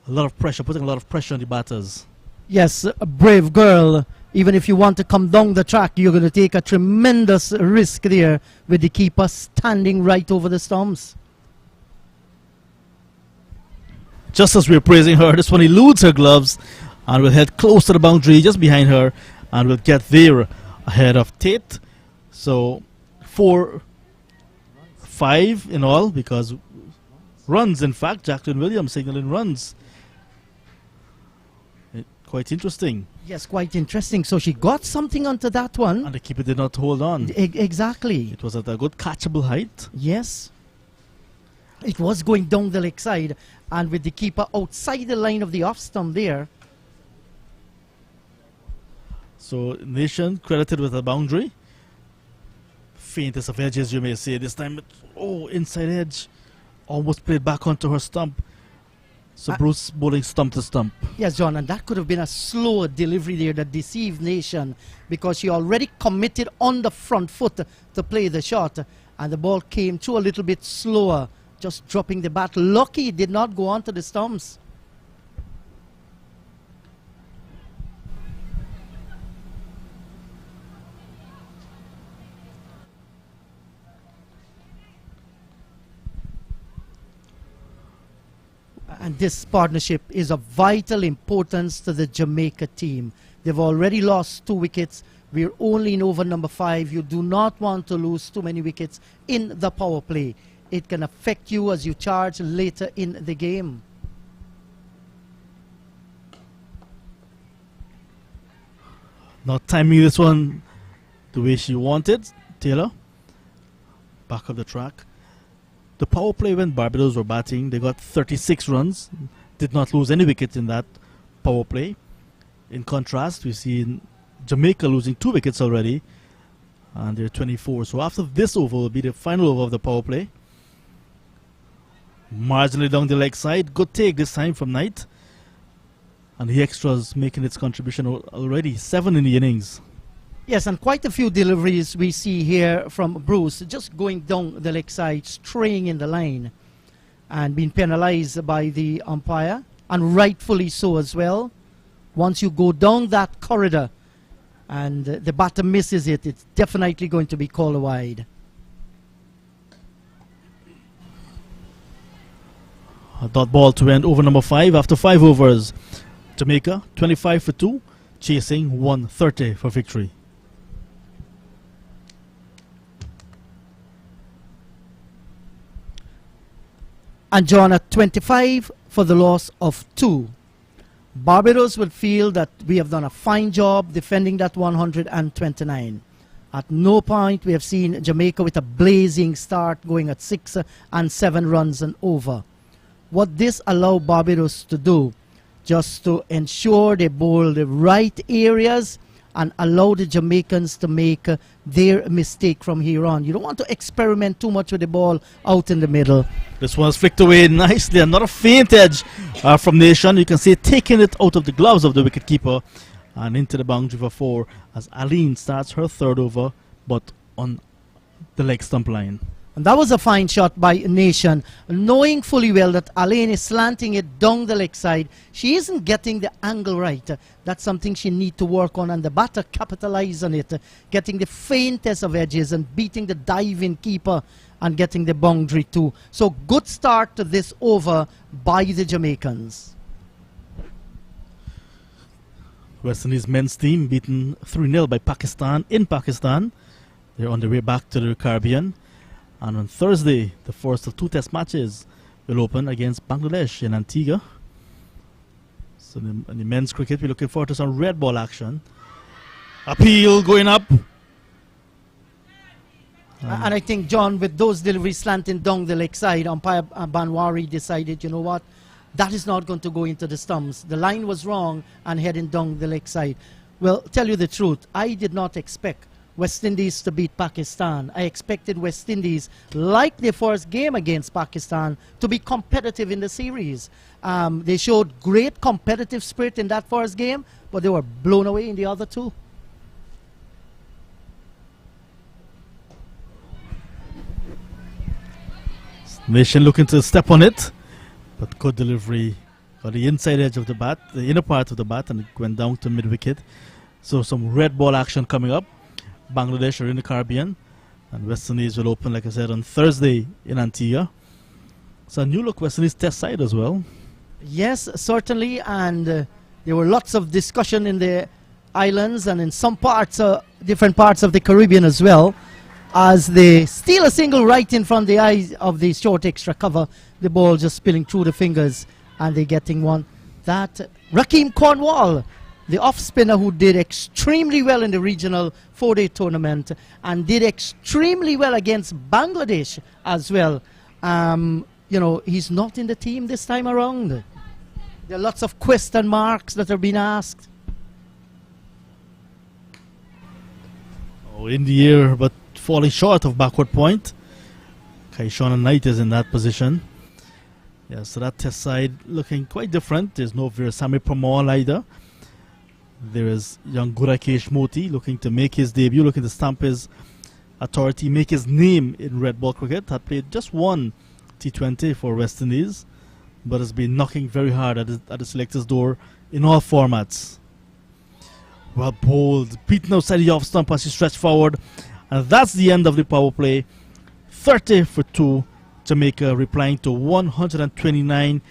Speaker 2: a lot of pressure, putting a lot of pressure on the batters.
Speaker 1: Yes, a brave girl. Even if you want to come down the track, you're going to take a tremendous risk there with the keeper standing right over the stumps.
Speaker 2: Just as we're praising her, this one eludes her gloves and will head close to the boundary just behind her and will get there ahead of Tate. So 4-5 in all, because runs, in fact, Jacqueline Williams signaling runs. Quite interesting.
Speaker 1: Yes, quite interesting. So she got something onto that one.
Speaker 2: And the keeper did not hold on.
Speaker 1: Exactly.
Speaker 2: It was at a good catchable height.
Speaker 1: Yes. It was going down the leg side, and with the keeper outside the line of the off stump there.
Speaker 2: So Nation credited with a boundary. Faintest of edges, you may say. This time, inside edge. Almost played back onto her stump. So Bruce bowling stump to stump.
Speaker 1: Yes, John, and that could have been a slower delivery there that deceived Nation, because she already committed on the front foot to play the shot, and the ball came through a little bit slower, just dropping the bat. Lucky it did not go onto the stumps. And this partnership is of vital importance to the Jamaica team. They've already lost 2 wickets. We're only in over number 5. You do not want to lose too many wickets in the power play. It can affect you as you charge later in the game.
Speaker 2: Not timing this one the way she wanted. Taylor, back of the track. The power play when Barbados were batting, they got 36 runs, did not lose any wickets in that power play. In contrast, we see Jamaica losing 2 wickets already, and they're 24. So after this over will be the final over of the power play. Marginally down the leg side, good take this time from Knight. And the extras making its contribution already, 7 in the innings.
Speaker 1: Yes, and quite a few deliveries we see here from Bruce, just going down the leg side, straying in the line, and being penalized by the umpire, and rightfully so as well. Once you go down that corridor and the batter misses it, it's definitely going to be called wide.
Speaker 2: A dot ball to end over number 5 after 5 overs. Jamaica 25 for 2, chasing 130 for victory.
Speaker 1: And John at 25 for the loss of 2. Barbados will feel that we have done a fine job defending that 129. At no point we have seen Jamaica with a blazing start going at 6 and 7 runs and over. What this allowed Barbados to do, just to ensure they bowl the right areas and allow the Jamaicans to make their mistake from here on. You don't want to experiment too much with the ball out in the middle.
Speaker 2: This one's flicked away nicely. Another faint edge from Nation. You can see taking it out of the gloves of the wicketkeeper and into the boundary for 4 as Aline starts her 3rd over, but on the leg stump line.
Speaker 1: And that was a fine shot by Nation, knowing fully well that Alain is slanting it down the leg side. She isn't getting the angle right. That's something she needs to work on, and the batter capitalize on it, getting the faintest of edges and beating the diving keeper and getting the boundary too. So good start to this over by the Jamaicans.
Speaker 2: West Indies men's team beaten 3-0 by Pakistan in Pakistan. They're on their way back to the Caribbean. And on Thursday, the first of 2 test matches will open against Bangladesh in Antigua. So in the men's cricket, we're looking forward to some red ball action. Appeal going up.
Speaker 1: And I think, John, with those deliveries slanting down the leg side, umpire Banwari decided, you know what, that is not going to go into the stumps. The line was wrong and heading down the leg side. Well, tell you the truth, I did not expect West Indies to beat Pakistan. I expected West Indies, like their first game against Pakistan, to be competitive in the series. They showed great competitive spirit in that first game, but they were blown away in the other 2.
Speaker 2: Nation looking to step on it, but good delivery on the inside edge of the bat, the inner part of the bat, and it went down to mid-wicket. So some red ball action coming up. Bangladesh are in the Caribbean, and West Indies will open, like I said, on Thursday in Antigua. So a new look West Indies test side as well.
Speaker 1: Yes, certainly, and there were lots of discussion in the islands and in some parts, different parts of the Caribbean as well, as they steal a single right in front of the eyes of the short extra cover, the ball just spilling through the fingers, and they getting one. That Rakeem Cornwall, the off spinner who did extremely well in the regional 4-day tournament and did extremely well against Bangladesh as well. You know, he's not in the team this time around. There are lots of question marks that are being asked.
Speaker 2: Oh, in the air, but falling short of backward point. Kaishana Knight is in that position. Yeah, so that test side looking quite different. There's no Veerasamy Permaul either. There is young Gurakesh Moti looking to make his debut, looking to stamp his authority, make his name in red ball cricket. Had played just one T20 for West Indies, but has been knocking very hard at the selector's door in all formats. Well bowled, beaten outside the off stump as he stretched forward. And that's the end of the power play. 30 for 2. Jamaica replying to 129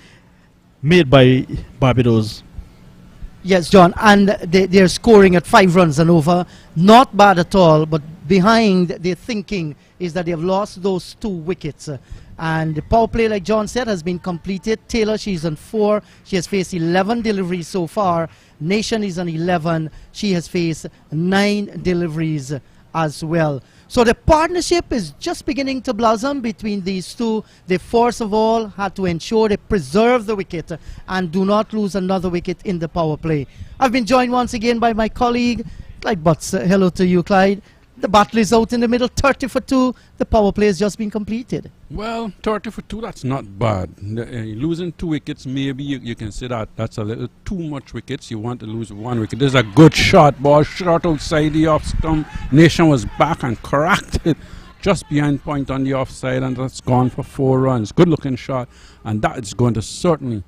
Speaker 2: made by Barbados.
Speaker 1: Yes, John, and they're scoring at 5 runs and over. Not bad at all, but behind their thinking is that they've lost those 2 wickets. And the power play, like John said, has been completed. Taylor, she's on 4. She has faced 11 deliveries so far. Nation is on 11. She has faced 9 deliveries as well. So the partnership is just beginning to blossom between these two. They first of all had to ensure they preserve the wicket and do not lose another wicket in the power play. I've been joined once again by my colleague, Clyde Butts. Hello to you, Clyde. The battle is out in the middle, 30 for 2. The power play has just been completed.
Speaker 3: Well, 30 for 2, that's not bad. Losing 2 wickets, maybe you can say that that's a little too much wickets. You want to lose 1 wicket. There's a good shot, ball shot outside the off stump. Nation was back and cracked it just behind point on the offside, and that's gone for 4 runs. Good looking shot, and that is going to certainly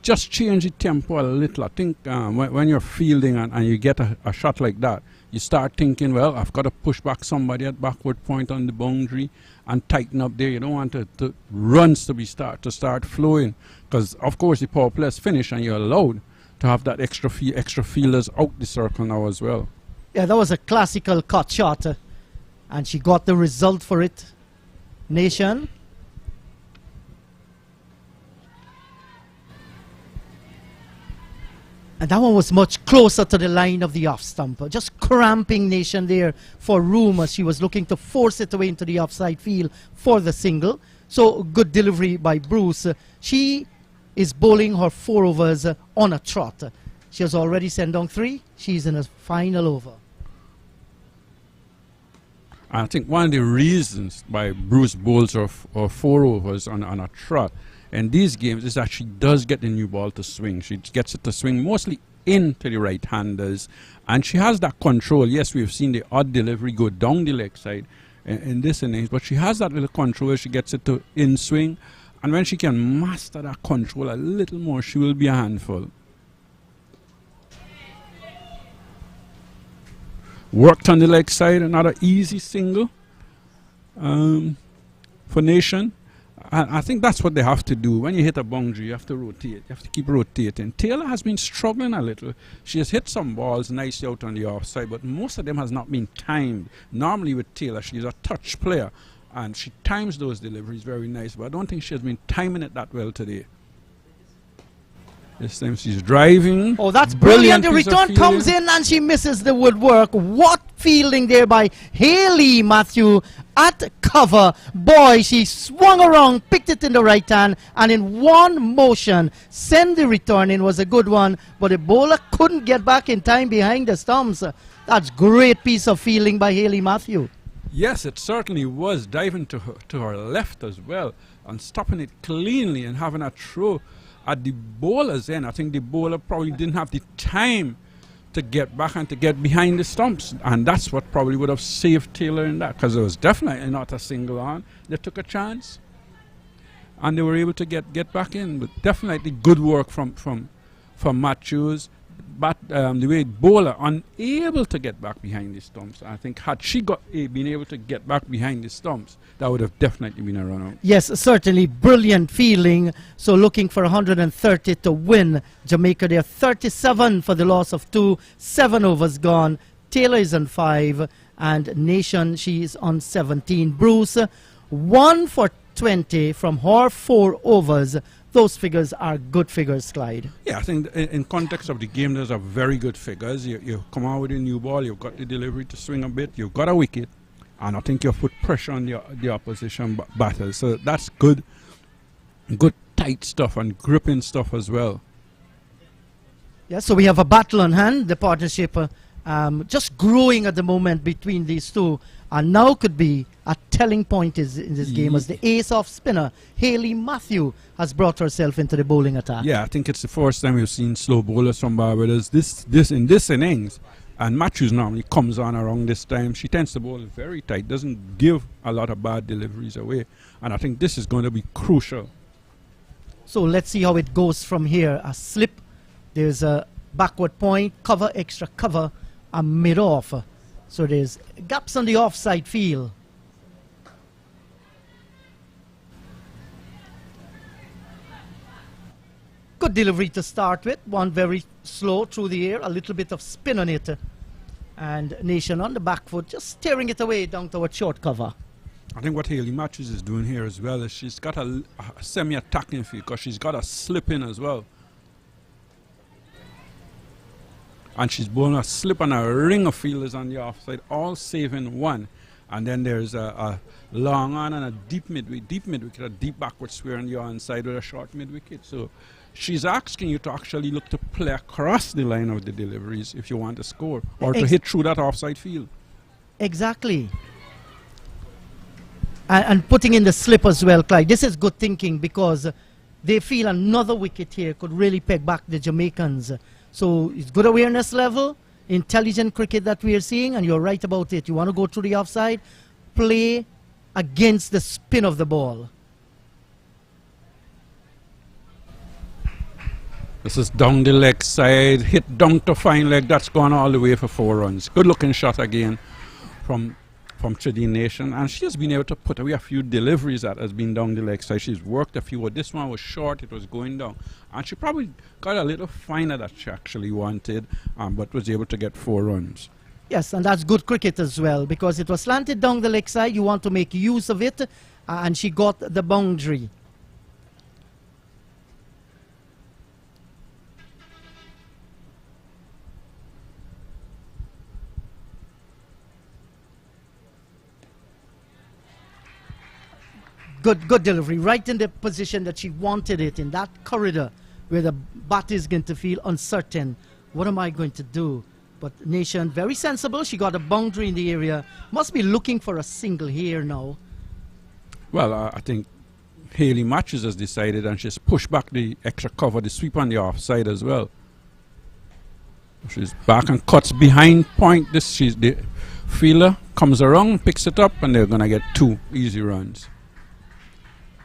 Speaker 3: just change the tempo a little. I think when you're fielding and you get a shot like that, you start thinking, well, I've got to push back somebody at backward point on the boundary and tighten up there. You don't want the runs to start flowing, because of course the power play is finished and you're allowed to have that extra fielders out the circle now as well.
Speaker 1: Yeah, that was a classical cut shot, and she got the result for it. Nation. And that one was much closer to the line of the off stump. Just cramping Nation there for room as she was looking to force it away into the offside field for the single. So good delivery by Bruce. She is bowling her 4 overs on a trot. She has already sent down 3. She's in a final over.
Speaker 3: I think one of the reasons why Bruce bowls her 4 overs on a trot in these games is that she does get the new ball to swing. She gets it to swing mostly into the right-handers, and she has that control. Yes, we've seen the odd delivery go down the leg side in this innings, but she has that little control. She gets it to in-swing, and when she can master that control a little more, she will be a handful. Worked on the leg side, another easy single for Nation. I think that's what they have to do. When you hit a boundary, you have to rotate. You have to keep rotating. Taylor has been struggling a little. She has hit some balls nicely out on the offside, but most of them has not been timed. Normally with Taylor, she's a touch player, and she times those deliveries very nice, but I don't think she has been timing it that well today. This time she's driving.
Speaker 1: Oh, that's brilliant. The return comes in and she misses the woodwork. What fielding there by Hayley Matthew at cover. Boy, she swung around, picked it in the right hand, and in one motion sent the return in. Was a good one, but the bowler couldn't get back in time behind the stumps. That's great piece of fielding by Hayley Matthew.
Speaker 3: Yes, it certainly was, diving to her left as well and stopping it cleanly and having a throw at the bowler's end. I think the bowler probably didn't have the time to get back and to get behind the stumps, and that's what probably would have saved Taylor in that, because it was definitely not a single on. They took a chance. and they were able to get back in. But definitely good work from Matthews. But the way bowler unable to get back behind the stumps. I think had she been able to get back behind the stumps, that would have definitely been a run out.
Speaker 1: Yes, certainly brilliant feeling. So looking for 130 to win. Jamaica, they're 37 for the loss of 2. 7 overs gone. Taylor is on 5, and Nation, she is on 17. Bruce, 1 for 20 from her 4 overs. Those figures are good figures, Clyde.
Speaker 3: Yeah, I think in context of the game, those are very good figures. You come out with a new ball, you've got the delivery to swing a bit, you've got a wicket, and I think you've put pressure on the opposition batters. So that's good tight stuff and gripping stuff as well.
Speaker 1: Yeah, so we have a battle on hand. The partnership just growing at the moment between these two, and now could be a telling point in this game as the ace-off spinner Hayley Matthew has brought herself into the bowling attack.
Speaker 3: Yeah, I think it's the first time we've seen slow bowlers from Barbados in this innings, and Matthews normally comes on around this time. She tends to bowl very tight, doesn't give a lot of bad deliveries away, and I think this is going to be crucial.
Speaker 1: So let's see how it goes from here. A slip, there's a backward point, cover, extra cover, a mid-off. So there's gaps on the offside field. Good delivery to start with. One very slow through the air, a little bit of spin on it. And Nation on the back foot, just steering it away down toward short cover.
Speaker 3: I think what Hayley Matthews is doing here as well is she's got a semi-attacking feel because she's got a slip in as well. And she's bowling a slip and a ring of fielders on the offside, all saving one. And then there's a long on and a deep mid wicket, a deep backward square on the onside with a short mid wicket. So she's asking you to actually look to play across the line of the deliveries if you want to score, or to hit through that offside field.
Speaker 1: Exactly. And putting in the slip as well, Clyde. This is good thinking because they feel another wicket here could really peg back the Jamaicans. So it's good awareness level, intelligent cricket that we are seeing, and you're right about it. You want to go through the offside, play against the spin of the ball.
Speaker 3: This is down the leg side, hit down to fine leg, that's gone all the way for 4 runs. Good looking shot again from Trinidad Nation, and she has been able to put away a few deliveries that has been down the leg side. She's worked a few, this one was short, it was going down, and she probably got a little finer that she actually wanted, but was able to get 4 runs.
Speaker 1: Yes, and that's good cricket as well, because it was slanted down the leg side, you want to make use of it, and she got the boundary. Good delivery, right in the position that she wanted it, in that corridor where the bat is going to feel uncertain. What am I going to do? But Nation, very sensible. She got a boundary in the area. Must be looking for a single here now.
Speaker 3: Well, I think Hayley Matthews has decided, and she's pushed back the extra cover, the sweep on the offside as well. She's back and cuts behind point. The fielder comes around, picks it up, and they're going to get 2 easy runs.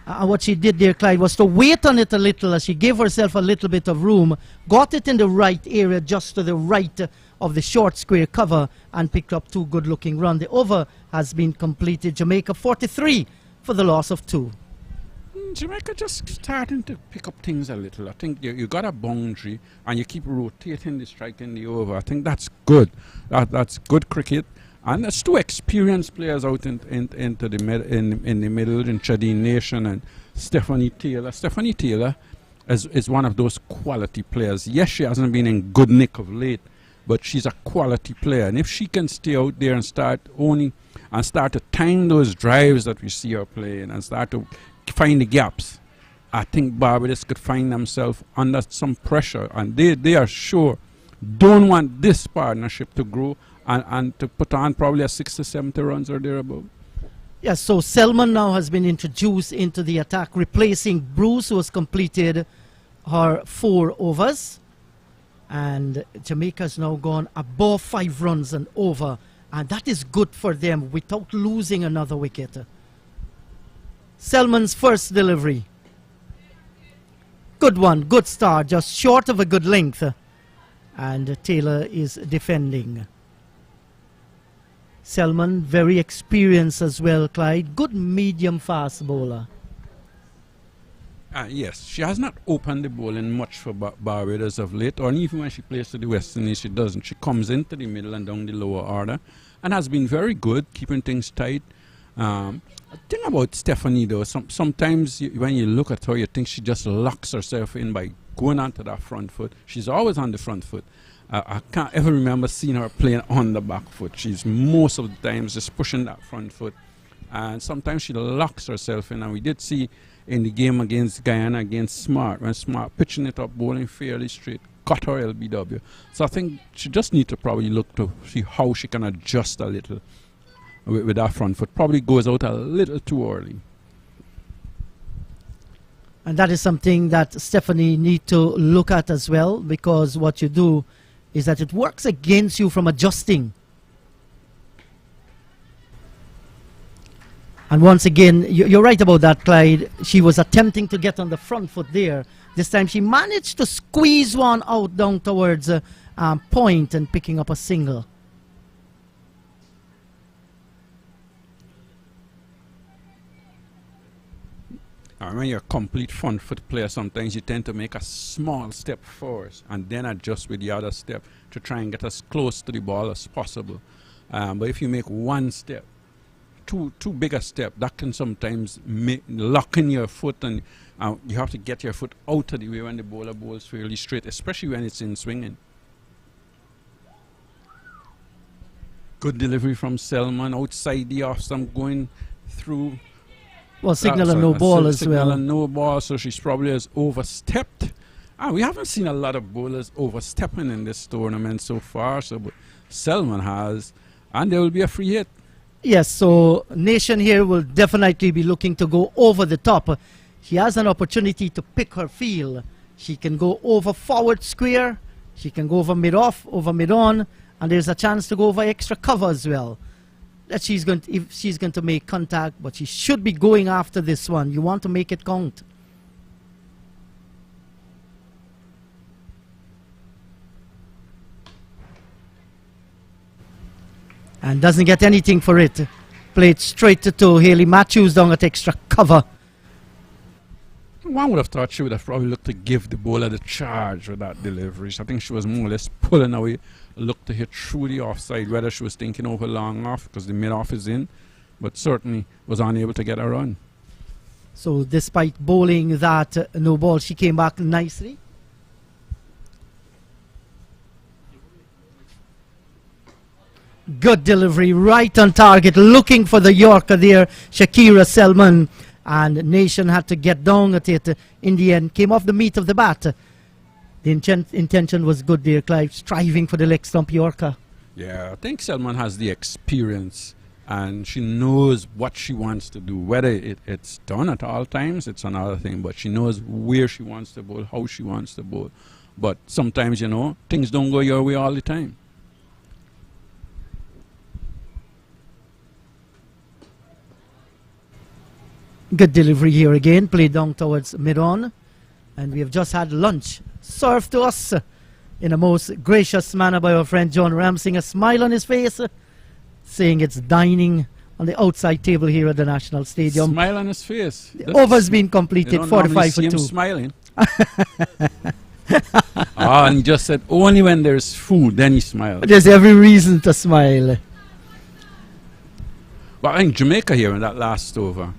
Speaker 1: What she did there, Clyde, was to wait on it a little as she gave herself a little bit of room, got it in the right area, just to the right of the short square cover, and picked up 2 good-looking runs. The over has been completed. Jamaica 43 for the loss of 2.
Speaker 3: Jamaica just starting to pick up things a little. I think you got a boundary, and you keep rotating the strike in the over. I think that's good. That's good cricket. And there's 2 experienced players out in the middle, in Trinidad Nation and Stephanie Taylor. Stephanie Taylor is one of those quality players. Yes, she hasn't been in good nick of late, but she's a quality player. And if she can stay out there and start owning and start to time those drives that we see her playing and start to find the gaps, I think Barbados could find themselves under some pressure. And they are sure don't want this partnership to grow and to put on probably a 60, 70 runs or thereabout.
Speaker 1: Yes, so Selman now has been introduced into the attack, replacing Bruce, who has completed her 4 overs. And Jamaica's now gone above 5 runs and over. And that is good for them without losing another wicket. Selman's first delivery. Good one, good start, just short of a good length. And Taylor is defending. Selman, very experienced as well, Clyde. Good medium fast bowler.
Speaker 3: Yes, she has not opened the bowling much for Barbados of late, or even when she plays to the West Indies, she doesn't. She comes into the middle and down the lower order, and has been very good, keeping things tight. The thing about Stephanie, though, sometimes when you look at her, you think she just locks herself in by going onto that front foot. She's always on the front foot. I can't ever remember seeing her playing on the back foot. She's most of the times just pushing that front foot, and sometimes she locks herself in, and we did see in the game against Guyana, against Smart, when Smart pitching it up, bowling fairly straight, cut her LBW. So I think she just needs to probably look to see how she can adjust a little with that front foot. Probably goes out a little too early.
Speaker 1: And that is something that Stephanie need to look at as well, because what you do is that it works against you from adjusting. And once again, you're right about that, Clyde. She was attempting to get on the front foot there. This time she managed to squeeze one out down towards point and picking up a single.
Speaker 3: When you're a complete front foot player, sometimes you tend to make a small step forward and then adjust with the other step to try and get as close to the ball as possible. But if you make one step, too big a step, that can sometimes lock in your foot, and you have to get your foot out of the way when the bowler bowls fairly straight, especially when it's in swinging. Good delivery from Selman, outside the off stump, going through.
Speaker 1: Well, signal and no ball as well.
Speaker 3: Signal and no ball, so she's probably has overstepped. We haven't seen a lot of bowlers overstepping in this tournament so far, but Selman has, and there will be a free hit.
Speaker 1: Yes, so Nation here will definitely be looking to go over the top. She has an opportunity to pick her field. She can go over forward square, she can go over mid-off, over mid-on, and there's a chance to go over extra cover as well. That she's going to, if she's going to make contact, but she should be going after this one. You want to make it count. And doesn't get anything for it. Played straight to Haley Matthews down at extra cover.
Speaker 3: One would have thought she would have probably looked to give the bowler the charge with that delivery. So I think she was more or less pulling away, looked to hit through the offside, whether she was thinking over long off because the mid-off is in, but certainly was unable to get a run.
Speaker 1: So despite bowling that no ball, she came back nicely. Good delivery, right on target, looking for the Yorker there, Shakira Selman. And Nation had to get down at it in the end. Came off the meat of the bat. The intention was good there, Clive, striving for the leg stump Yorker.
Speaker 3: Yeah, I think Selman has the experience and she knows what she wants to do. Whether it's done at all times, it's another thing. But she knows where she wants to bowl, how she wants to bowl. But sometimes, you know, things don't go your way all the time.
Speaker 1: Good delivery here again, played down towards mid-on. And we have just had lunch served to us in a most gracious manner by our friend John Ramsing. A smile on his face, saying it's dining on the outside table here at the National Stadium.
Speaker 3: Smile on his face.
Speaker 1: The over's been completed, 45 for 2.
Speaker 3: Smiling. And he just said only when there's food, then he smiles.
Speaker 1: There's every reason to smile.
Speaker 3: Well, I think Jamaica here in that last over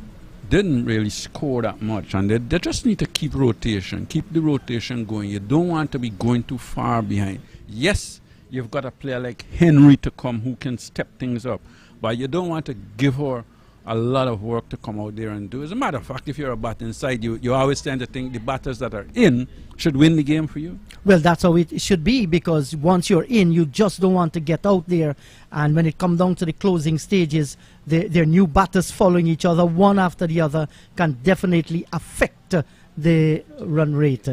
Speaker 3: didn't really score that much, and they just need to keep rotation, keep the rotation going. You don't want to be going too far behind. Yes, you've got a player like Henry to come who can step things up, but you don't want to give her a lot of work to come out there and do. As a matter of fact, if you're a batting side, you always tend to think the batters that are in should win the game for you. Well,
Speaker 1: that's how it should be, because once you're in, you just don't want to get out there. And when it comes down to the closing stages, their new batters following each other, one after the other, can definitely affect the run rate.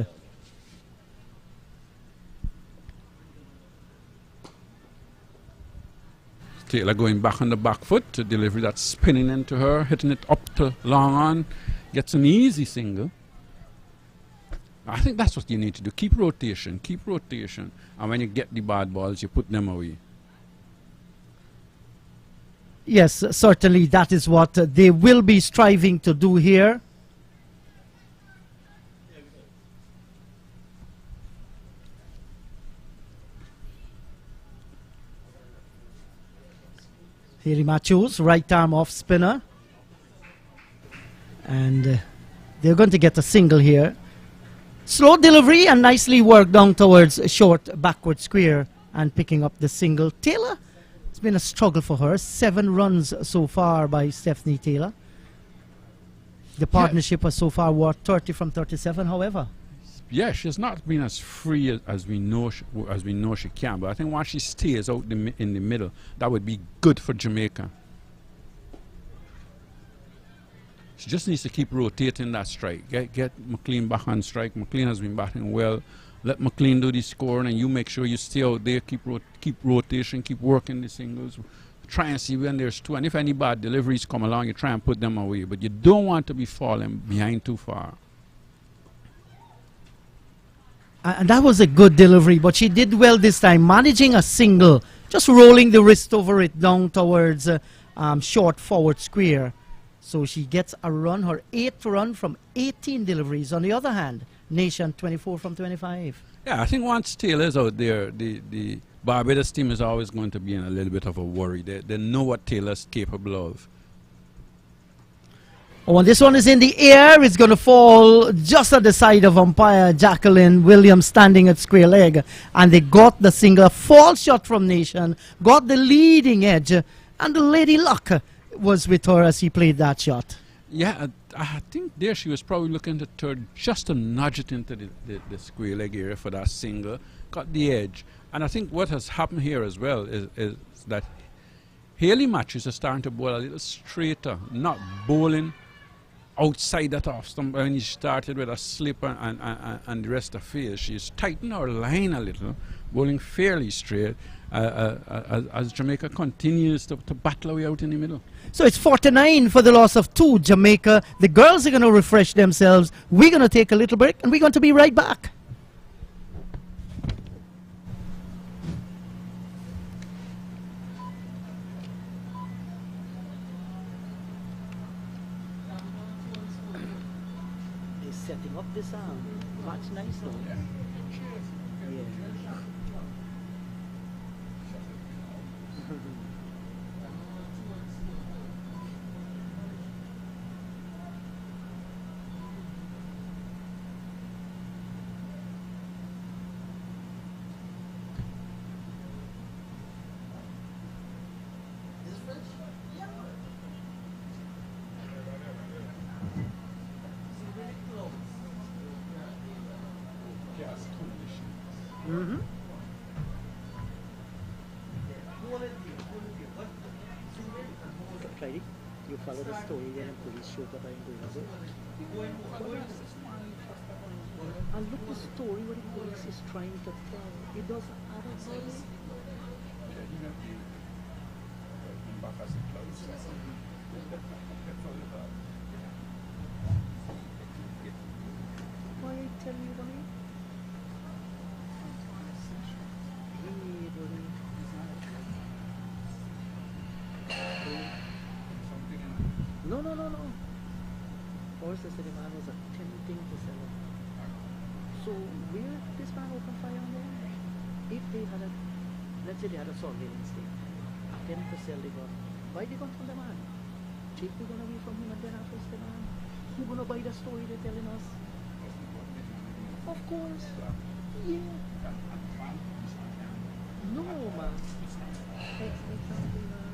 Speaker 3: Taylor going back on the back foot to deliver that spinning into her, hitting it up to long on, gets an easy single. I think that's what you need to do. Keep rotation, and when you get the bad balls, you put them away.
Speaker 1: Yes, certainly that is what they will be striving to do here. Here Matthews, right arm off spinner. And they're going to get a single here. Slow delivery and nicely worked down towards a short backward square and picking up the single. Taylor, it's been a struggle for her. 7 runs so far by Stephanie Taylor. The partnership has so far worked 30 from 37, however.
Speaker 3: Yeah, she's not been as free as we know she can, but I think once she stays out in the middle, that would be good for Jamaica. She just needs to keep rotating that strike. Get Mclean back on strike. Mclean has been batting well. Let Mclean do the scoring, and you make sure you stay out there. Keep rotation. Keep working the singles. Try and see when there's 2. And if any bad deliveries come along, you try and put them away. But you don't want to be falling behind too far.
Speaker 1: And that was a good delivery, but she did well this time, managing a single, just rolling the wrist over it down towards short forward square. So she gets a run, her 8th run from 18 deliveries. On the other hand, Nation 24 from 25.
Speaker 3: Yeah, I think once Taylor's out there, the Barbados team is always going to be in a little bit of a worry. They know what Taylor's capable of.
Speaker 1: Oh, and this one is in the air. It's going to fall just at the side of umpire Jacqueline Williams standing at square leg. And they got the single. False shot from Nation. Got the leading edge. And the Lady Luck was with her as he played that shot.
Speaker 3: Yeah, I think there she was probably looking to turn just to nudge it into the square leg area for that single. Got the edge. And I think what has happened here as well is that Haley Matthews is starting to bowl a little straighter, not bowling outside that off stump. When he started with a slip and the rest of face, she's tightened her line a little, bowling fairly straight as Jamaica continues to battle away out in the middle.
Speaker 1: So it's 49 for the loss of 2, Jamaica. The girls are going to refresh themselves. We're going to take a little break and we're going to be right back. They're setting up this match nicely. Yeah. Mm-hmm. Clyde, you follow the story when the police showed up and going on. And look the story what the police is trying to tell. It doesn't add up. Why tell you why? No. Horses said the man was attempting to sell it. So where this man open fire on them? If they had a, let's say they had a surveillance thing, attempt to sell the gun. Buy the gun from the man. Take the gun away from him and then arrest the man. Who gonna buy the story they're telling us? Of course. Yeah. No, man. Exactly, man.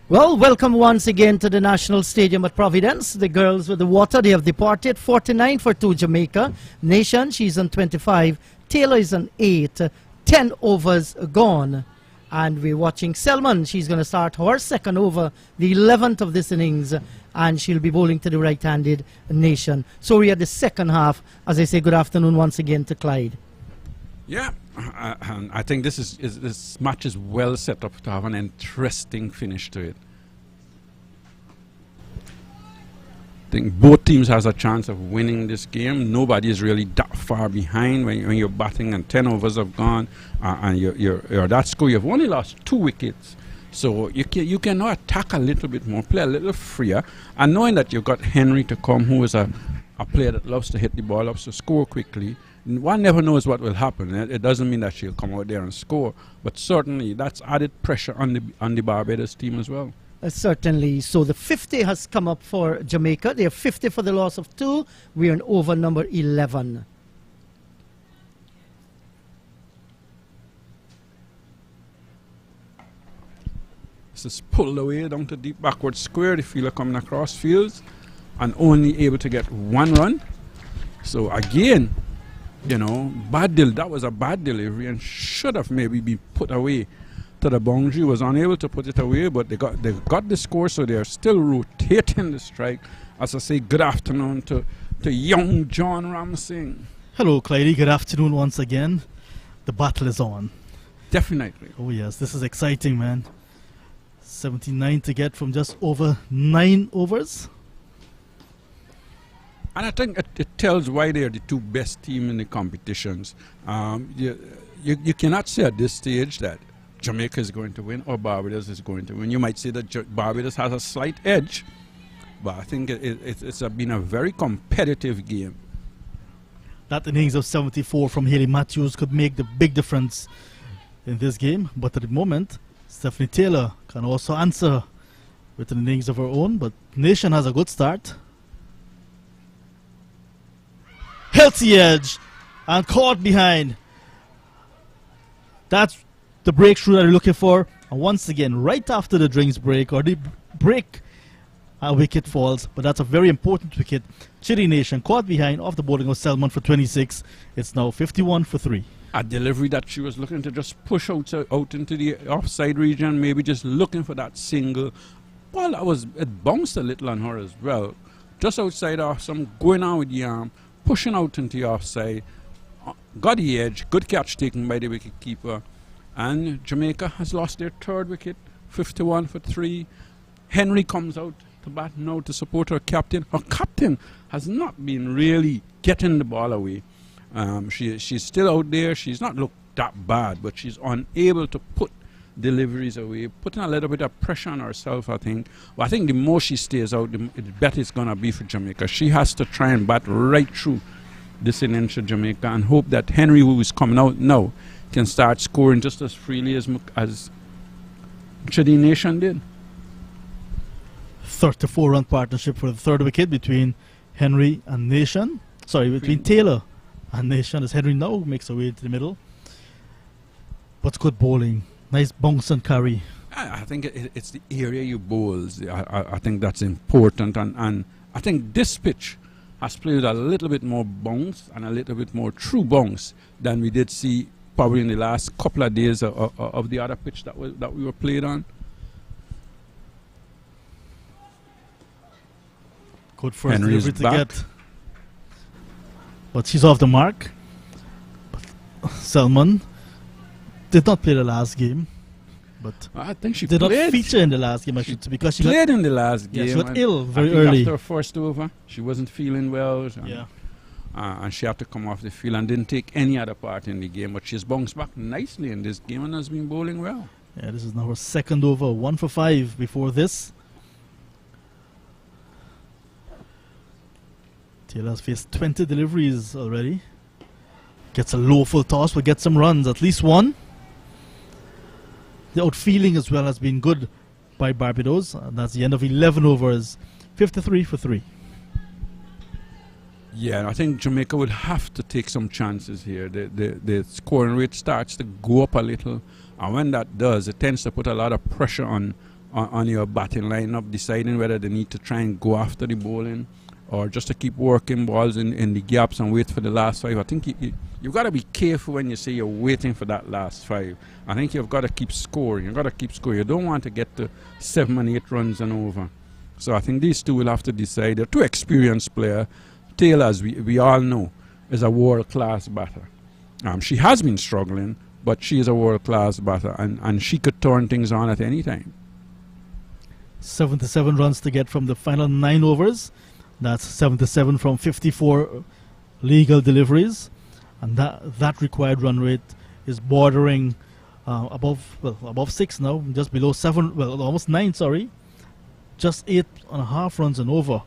Speaker 1: Well, welcome once again to the National Stadium at Providence. The girls with the water, they have departed. 49 for 2 Jamaica. Nation, she's on 25. Taylor is on 8. 10 overs gone. And we're watching Selman. She's going to start her second over, the 11th of this innings. And she'll be bowling to the right-handed Nation. So we're at the second half. As I say, good afternoon once again to Clyde.
Speaker 3: Yeah, and I think this match is well set up to have an interesting finish to it. I think both teams has a chance of winning this game. Nobody is really that far behind when you're batting and 10 overs have gone and you're that score. You've only lost 2 wickets. So you can now attack a little bit more, play a little freer. And knowing that you've got Henry to come, who is a player that loves to hit the ball, loves to score quickly, one never knows what will happen. It doesn't mean that she'll come out there and score, but certainly that's added pressure on the Barbados team as well.
Speaker 1: Certainly. So the 50 has come up for Jamaica. They have 50 for the loss of 2. We're in over number 11.
Speaker 3: This is pulled away down to deep backward square. The fielder coming across fields and only able to get 1 run. So again, you know, that was a bad delivery and should have maybe been put away to the boundary. Was unable to put it away, but they got the score, so they are still rotating the strike. As I say, good afternoon to young John Ramsey.
Speaker 2: Hello, Clyde. Good afternoon once again. The battle is on.
Speaker 3: Definitely.
Speaker 2: Oh, yes. This is exciting, man. 79 to get from just over 9 overs.
Speaker 3: And I think it tells why they are the 2 best teams in the competitions. You cannot say at this stage that Jamaica is going to win or Barbados is going to win. You might say that Barbados has a slight edge, but I think it's been a very competitive game.
Speaker 2: That innings of 74 from Haley Matthews could make the big difference in this game. But at the moment, Stephanie Taylor can also answer with an innings of her own. But Nation has a good start. Healthy edge and caught behind. That's the breakthrough that you're looking for. And once again, right after the drinks break or the break, a wicket falls. But that's a very important wicket. Chile Nation caught behind off the bowling of Selman for 26. It's now 51 for 3.
Speaker 3: A delivery that she was looking to just push out into the offside region, maybe just looking for that single. Well, it bounced a little on her as well. Just outside off, some going on with the arm, pushing out into the offside. Got the edge, good catch taken by the wicket keeper. And Jamaica has lost their 3rd wicket, 51 for 3. Henry comes out to bat now to support her captain. Her captain has not been really getting the ball away. She's still out there. She's not looked that bad, but she's unable to put deliveries away, putting a little bit of pressure on herself, I think. But I think the more she stays out, the better it's going to be for Jamaica. She has to try and bat right through this innings for Jamaica and hope that Henry, who is coming out now, can start scoring just as freely as Chile Nation did.
Speaker 2: 34-run partnership for the 3rd wicket between Henry and Nation. Sorry, between Taylor and Nation as Henry now makes her way into the middle. But good bowling. Nice bounce and carry.
Speaker 3: I think it's the area you bowls. I think that's important. And I think this pitch has played a little bit more bounce and a little bit more true bounce than we did see probably in the last couple of days of the other pitch that we were played on.
Speaker 2: Good first delivery to get. But she's off the mark. But Selman did not play the last game. But
Speaker 3: I think she
Speaker 2: did
Speaker 3: played.
Speaker 2: Not feature in the last game, I should say, because she
Speaker 3: played in the last game.
Speaker 2: Yeah, she got ill very
Speaker 3: I think
Speaker 2: early.
Speaker 3: After her first over, she wasn't feeling well.
Speaker 2: Yeah.
Speaker 3: And she had to come off the field and didn't take any other part in the game. But she's bounced back nicely in this game and has been bowling well.
Speaker 2: Yeah, this is now her 2nd over, 1 for 5 before this. Taylor's faced 20 deliveries already. Gets a low full toss, will get some runs, at least 1. The outfielding as well has been good by Barbados. And that's the end of 11 overs, 53 for 3.
Speaker 3: Yeah, I think Jamaica would have to take some chances here. The scoring rate starts to go up a little. And when that does, it tends to put a lot of pressure on on your batting lineup, deciding whether they need to try and go after the bowling or just to keep working balls in the gaps and wait for the last 5. I think you've got to be careful when you say you're waiting for that last 5. I think you've got to keep scoring. You've got to keep scoring. You don't want to get to 7 and 8 runs and over. So I think these two will have to decide. They're two experienced players. Taylor, as we all know, is a world-class batter. She has been struggling, but she is a world-class batter, and she could turn things on at any time.
Speaker 2: 77 runs to get from the final 9 overs. That's 77 from 54 legal deliveries, and that required run rate is bordering above 6 now, just below 7. Well, almost 9. Sorry, just 8.5 runs and over.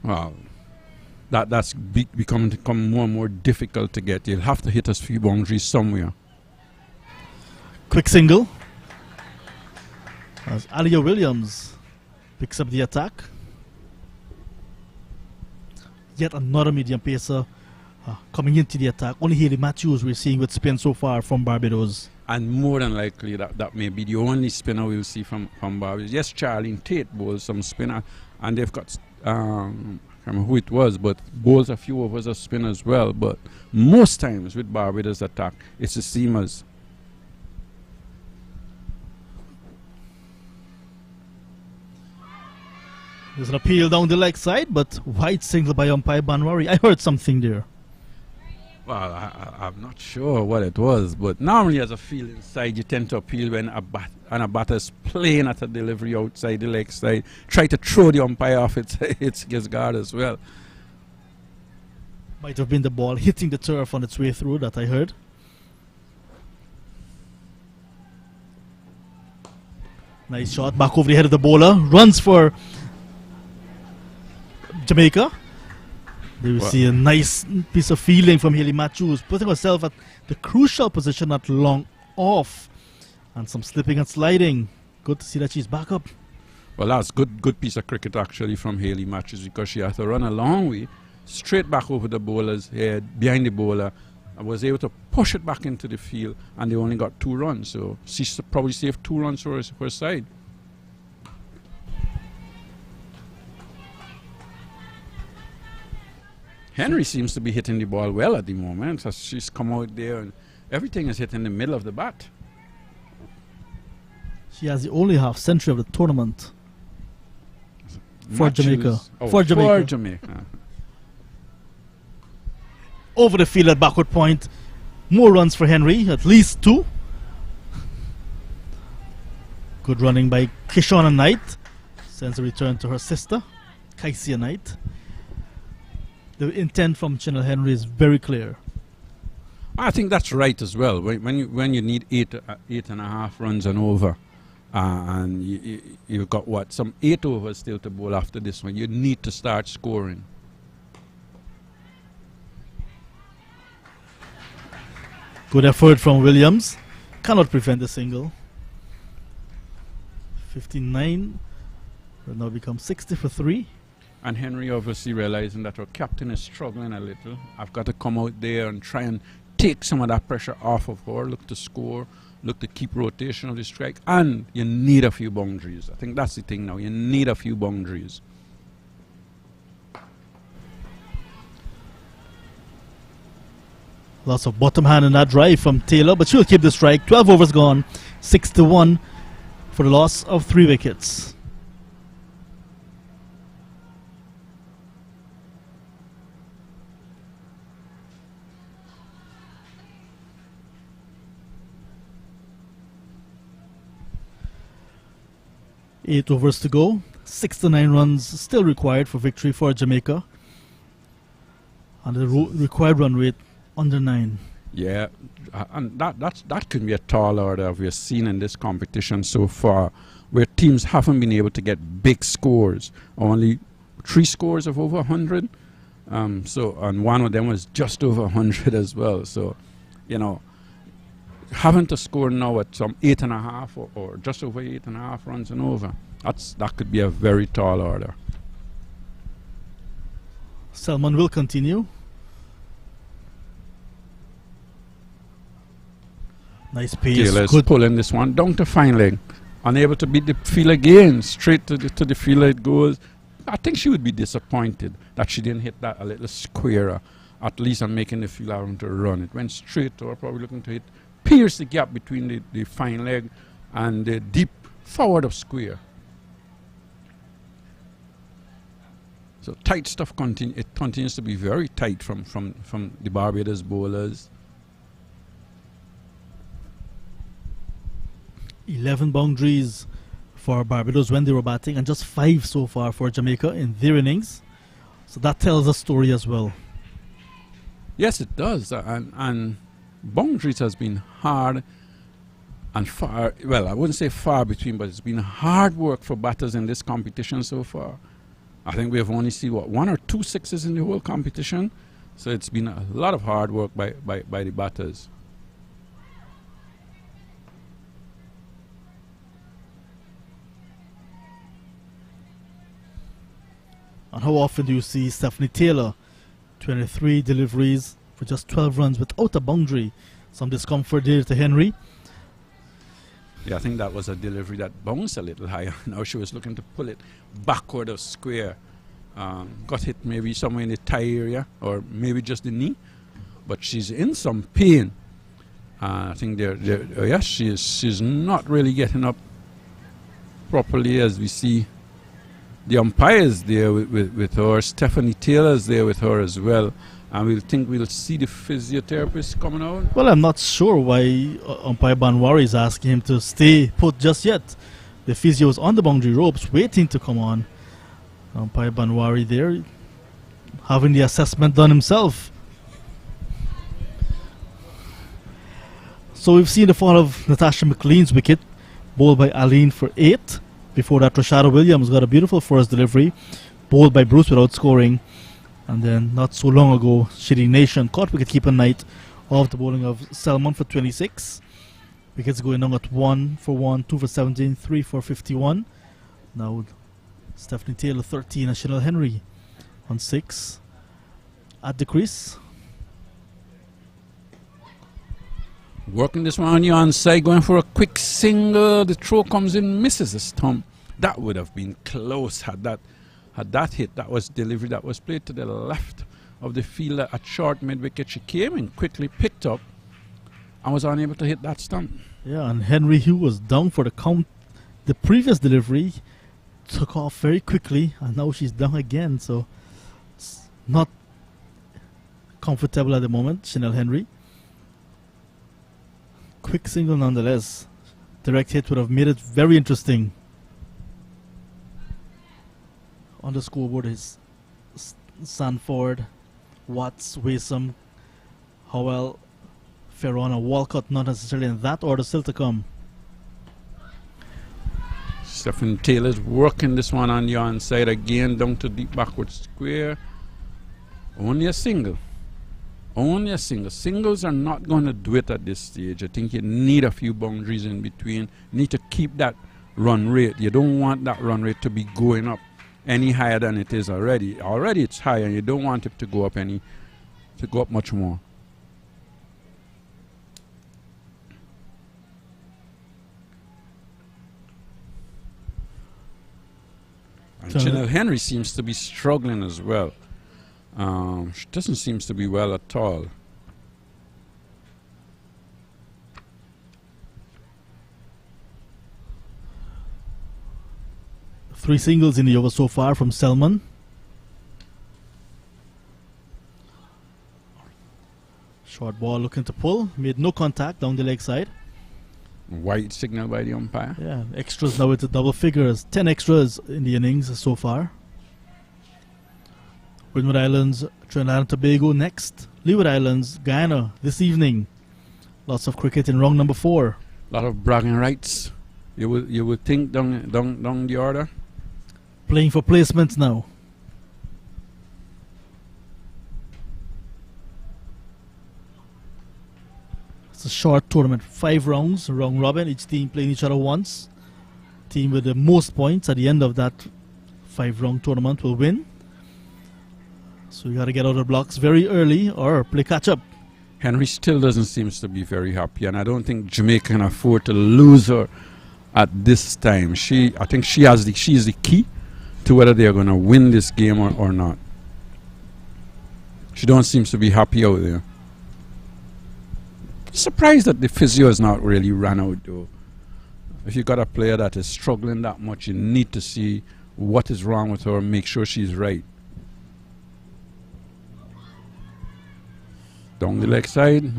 Speaker 3: Wow, that's become more and more difficult to get. You'll have to hit a few boundaries somewhere.
Speaker 2: Quick single as Alia Williams picks up the attack. Yet another medium pacer coming into the attack. Only Haley Matthews we're seeing with spin so far from Barbados.
Speaker 3: And more than likely that may be the only spinner we'll see from Barbados. Yes, Charlene Tate bowls some spinner, and they've got, I can't remember who it was, but bowls a few overs of spin as well. But most times with Barbados attack, it's the seamers.
Speaker 2: There's an appeal down the leg side, but wide single by umpire Banwari. I heard something there.
Speaker 3: Well, I'm not sure what it was, but normally as a field inside, you tend to appeal when a batter's playing at a delivery outside the leg side. Try to throw the umpire off its guard as well.
Speaker 2: Might have been the ball hitting the turf on its way through, that I heard. Nice shot back over the head of the bowler. Runs for Jamaica. There we see a nice piece of fielding from Haley Matthews, putting herself at the crucial position at long off, and some slipping and sliding. Good to see that she's back up.
Speaker 3: Well, that's good piece of cricket actually from Haley Matthews, because she had to run a long way, straight back over the bowler's head, behind the bowler, and was able to push it back into the field, and they only got 2 runs. So she probably saved 2 runs for her side. Henry seems to be hitting the ball well at the moment. So she's come out there and everything is hitting the middle of the bat.
Speaker 2: She has the only half century of the tournament for Jamaica.
Speaker 3: For Jamaica.
Speaker 2: Over the field at backward point. More runs for Henry, at least 2. Good running by Kishona Knight. Sends a return to her sister, Kaisia Knight. The intent from Channel Henry is very clear.
Speaker 3: I think that's right as well. When you need 8.5 runs and over, and you've got some 8 overs still to bowl after this one, you need to start scoring.
Speaker 2: Good effort from Williams. Cannot prevent the single. 59 will now become 60 for 3.
Speaker 3: And Henry obviously realizing that our captain is struggling a little. I've got to come out there and try and take some of that pressure off of her. Look to score, look to keep rotation of the strike. And you need a few boundaries. I think that's the thing now. You need a few boundaries.
Speaker 2: Lots of bottom hand in that drive from Taylor, but she'll keep the strike. 12 overs gone, 6-1 for the loss of 3 wickets. Eight overs to go. 6-9 runs still required for victory for Jamaica. And the required run rate under 9.
Speaker 3: Yeah, and that could be a tall order we've seen in this competition so far, where teams haven't been able to get big scores. Only 3 scores of over 100. And one of them was just over 100 as well. So, you know, having to score now at some 8.5 or just over 8.5 runs and over, that could be a very tall order.
Speaker 2: Selman will continue. Nice pace.
Speaker 3: Taylor's pulling this one down to fine leg. unable to beat the field again. Straight to the fielder it goes. I think she would be disappointed that she didn't hit that a little squarer, at least on making the fielder having to run. It went straight to her, probably looking to pierce the gap between the fine leg and the deep forward of square. So tight stuff, it continues to be very tight from the Barbados bowlers.
Speaker 2: 11 boundaries for Barbados when they were batting, and just 5 so far for Jamaica in their innings. So that tells a story as well.
Speaker 3: Yes, it does. And boundaries has been hard and far, well, I wouldn't say far between, but it's been hard work for batters in this competition so far. I think we have only seen, 1 or 2 sixes in the whole competition. So it's been a lot of hard work by the batters.
Speaker 2: And how often do you see Stephanie Taylor, 23 deliveries for just 12 runs without a boundary? Some discomfort there to Henry.
Speaker 3: Yeah, I think that was a delivery that bounced a little higher. Now she was looking to pull it backward of square. Got hit maybe somewhere in the thigh area or maybe just the knee. But she's in some pain. I think yes, she's not really getting up properly, as we see the umpires there with her. Stephanie Taylor's there with her as well. And we'll see the physiotherapist coming out.
Speaker 2: Well, I'm not sure why umpire Banwari is asking him to stay put just yet. The physio is on the boundary ropes waiting to come on. Umpire Banwari there having the assessment done himself. So we've seen the fall of Natasha Mclean's wicket, bowled by Aline for 8. Before that, Rashada Williams got a beautiful first delivery, bowled by Bruce without scoring. And then, not so long ago, Shitty Nation caught wicket-keeper Knight off the bowling of Selman for 26. Wickets going on at 1 for 1, 2 for 17, 3 for 51. Now, Stephanie Taylor 13 and Chanel Henry on 6 at the crease.
Speaker 3: Working this one on the onside, going for a quick single. The throw comes in, misses the stump. That would have been close had that hit. That was delivery that was played to the left of the fielder at short mid-wicket. She came in, quickly picked up, and was unable to hit that stump.
Speaker 2: Yeah, and Henry, who was down for the count, the previous delivery, took off very quickly, and now she's down again. So, it's not comfortable at the moment, Chanel Henry. Quick single nonetheless. Direct hit would have made it very interesting. On the scoreboard is Sanford, Watts, Wasom, Howell, Ferron, and Walcott, not necessarily in that order, still to come.
Speaker 3: Stephen Taylor's working this one on the onside again, down to deep backward square. Only a single. Only a single. Singles are not going to do it at this stage. I think you need a few boundaries in between. You need to keep that run rate. You don't want that run rate to be going up any higher than it is already. Already it's high, and you don't want it to go up much more. And Chanel Henry seems to be struggling as well. She doesn't seem to be well at all.
Speaker 2: Three singles in the over so far from Selman. Short ball looking to pull. Made no contact down the leg side.
Speaker 3: White signal by the umpire.
Speaker 2: Yeah, extras now into double figures. 10 extras in the innings so far. Windward Islands, Trinidad and Tobago next. Leeward Islands, Guyana this evening. Lots of cricket in round number 4.
Speaker 3: A lot of bragging rights. You would think down the order.
Speaker 2: Playing for placements now. It's a short tournament, 5 rounds, round robin, each team playing each other once. Team with the most points at the end of that 5-round tournament will win. So you got to get out of the blocks very early or play catch up.
Speaker 3: Henry still doesn't seem to be very happy, and I don't think Jamaica can afford to lose her at this time. I think she's the key to whether they are going to win this game or not. She don't seem to be happy out there. Surprised that the physio has not really run out though. If you got a player that is struggling that much, you need to see what is wrong with her and make sure she's right. Down the leg side.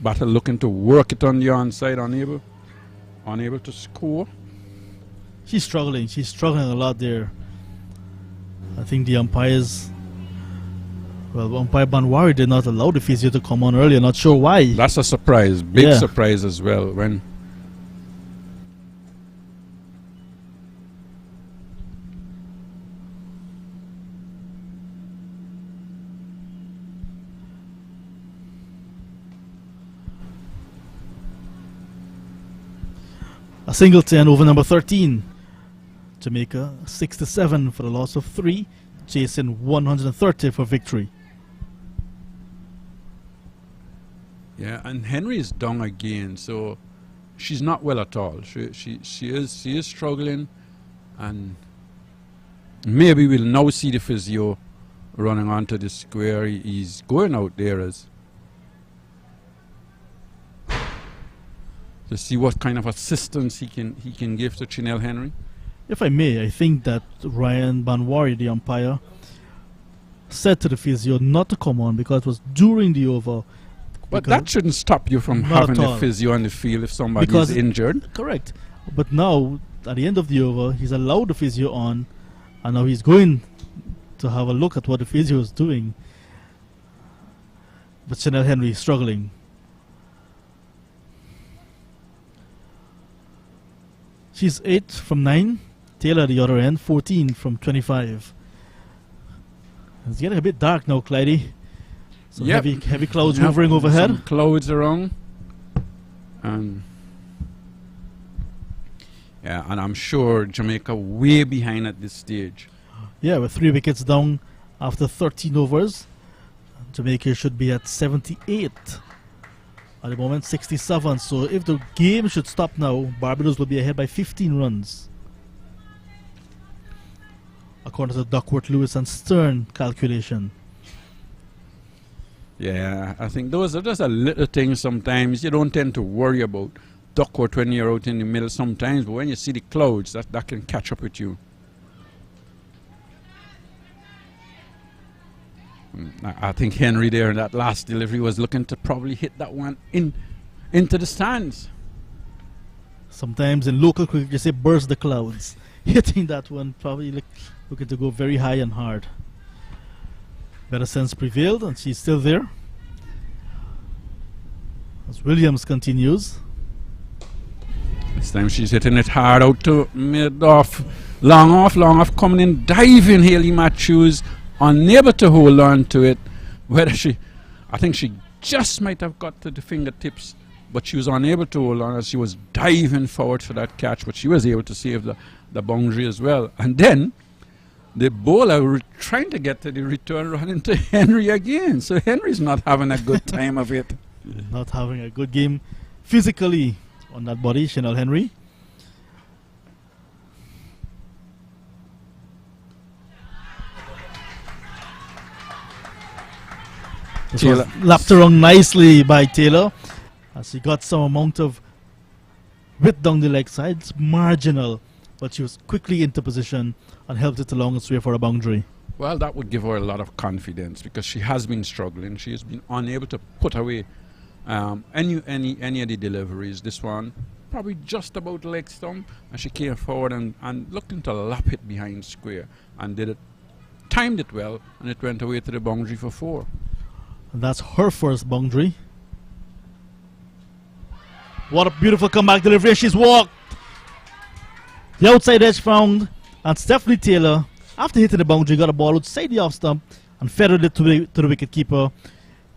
Speaker 3: Battle looking to work it on the onside, unable to score.
Speaker 2: She's struggling. She's struggling a lot there. I think the umpires... Well, umpire Banwari did not allow the physio to come on earlier. Not sure why.
Speaker 3: That's a surprise. Big surprise as well. When
Speaker 2: a singleton over number 13. Jamaica 67 for the loss of 3. Chasing 130 for victory.
Speaker 3: yeah, and Henry is down again, so she's not well at all. She is struggling, and maybe we'll now see the physio running onto the square. He's going out there as to see what kind of assistance he can give to Chinelle Henry.
Speaker 2: If I may, I think that Ryan Banwari, the umpire, said to the physio not to come on because it was during the over.
Speaker 3: But that shouldn't stop you from having the physio on the field if somebody is injured.
Speaker 2: Correct. But now, at the end of the over, he's allowed the physio on, and now he's going to have a look at what the physio is doing. But Chanel Henry is struggling. She's 8 from 9. Taylor at the other end, 14 from 25. It's getting a bit dark now, Clydie. Some heavy clouds hovering overhead.
Speaker 3: Some clouds around. And I'm sure Jamaica way behind at this stage.
Speaker 2: Yeah, with 3 wickets down after 13 overs. Jamaica should be at 78. At the moment, 67. So if the game should stop now, Barbados will be ahead by 15 runs. According to the Duckworth, Lewis and Stern calculation.
Speaker 3: Yeah, I think those are just a little things sometimes. You don't tend to worry about Duckworth when you're out in the middle sometimes, but when you see the clouds, that can catch up with you. I think Henry there in that last delivery was looking to probably hit that one into the stands.
Speaker 2: Sometimes in local cricket you say burst the clouds. Hitting that one probably looking to go very high and hard. Better sense prevailed and she's still there. As Williams continues.
Speaker 3: This time she's hitting it hard out to mid-off. Long off, coming in, diving Hayley Matthews. Unable to hold on to it. I think she just might have got to the fingertips, but she was unable to hold on as she was diving forward for that catch, but she was able to save the boundary as well. And then the bowler trying to get to the return run into Henry again. So Henry's not having a good time of it.
Speaker 2: Not having a good game physically on that body, Chanel Henry. This was lapped around nicely by Taylor as he got some amount of width down the leg side. It's marginal, but she was quickly into position and helped it along its way for a boundary.
Speaker 3: Well, that would give her a lot of confidence because she has been struggling. She has been unable to put away any of the deliveries. This one probably just about leg stump, and she came forward and looking to lap it behind square and did it, timed it well, and it went away to the boundary for 4.
Speaker 2: And that's her first boundary. What a beautiful comeback delivery. She's walked. The outside edge found. And Stephanie Taylor, after hitting the boundary, got a ball outside the off stump and feathered it to the wicket keeper.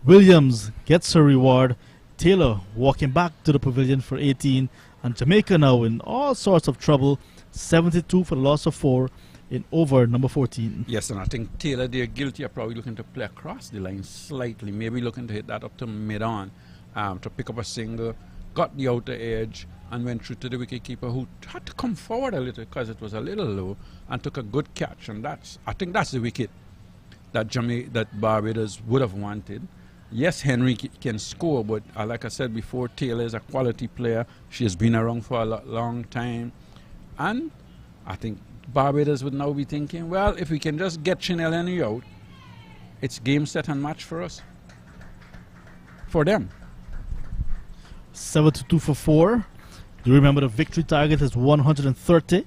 Speaker 2: Williams gets her reward. Taylor walking back to the pavilion for 18. And Jamaica now in all sorts of trouble. 72 for the loss of 4 in over number 14.
Speaker 3: Yes, and I think Taylor, they're guilty of probably looking to play across the line slightly, maybe looking to hit that up to mid-on to pick up a single got the outer edge, and went through to the wicketkeeper, who had to come forward a little because it was a little low, and took a good catch. And I think that's the wicket that Barbados would have wanted. Yes, Henry can score, but like I said before, Taylor is a quality player. She has been around for a long time. And I think Barbados would now be thinking, well, if we can just get Chanel Henry out, it's game, set, and match for us. For them.
Speaker 2: 7-2 for 4. Do you remember the victory target is 130?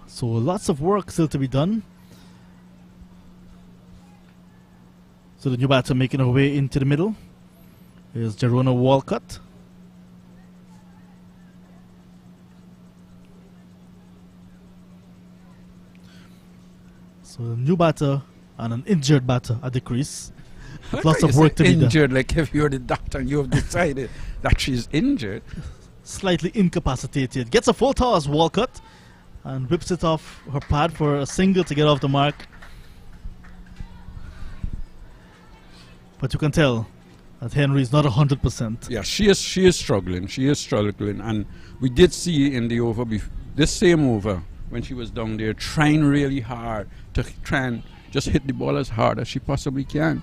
Speaker 2: So lots of work still to be done. So the new batter making her way into the middle is Jerona Walcott. So the new batter and an injured batter at the crease. Lots of work to be done.
Speaker 3: Injured, like if you're the doctor and you have decided that she's injured.
Speaker 2: Slightly incapacitated. Gets a full toss, Walcott, and whips it off her pad for a single to get off the mark. But you can tell that Henry is not 100%.
Speaker 3: Yeah, she is struggling. She is struggling, and we did see in the over, this same over, when she was down there trying really hard to try and just hit the ball as hard as she possibly can.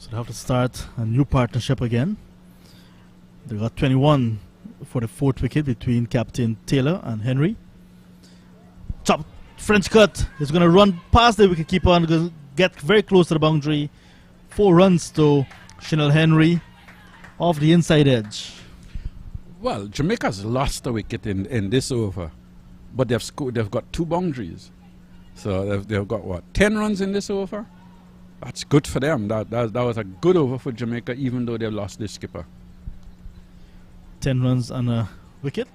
Speaker 2: So they have to start a new partnership again. They got 21 for the fourth wicket between Captain Taylor and Henry. Top French cut. He's going to run past the wicketkeeper and going to get very close to the boundary. 4 runs to Chanel Henry off the inside edge.
Speaker 3: Well, Jamaica's lost a wicket in this over, but they've got 2 boundaries. So they've got what, 10 runs in this over? That's good for them. That was a good over for Jamaica, even though they've lost their skipper.
Speaker 2: 10 runs and a wicket.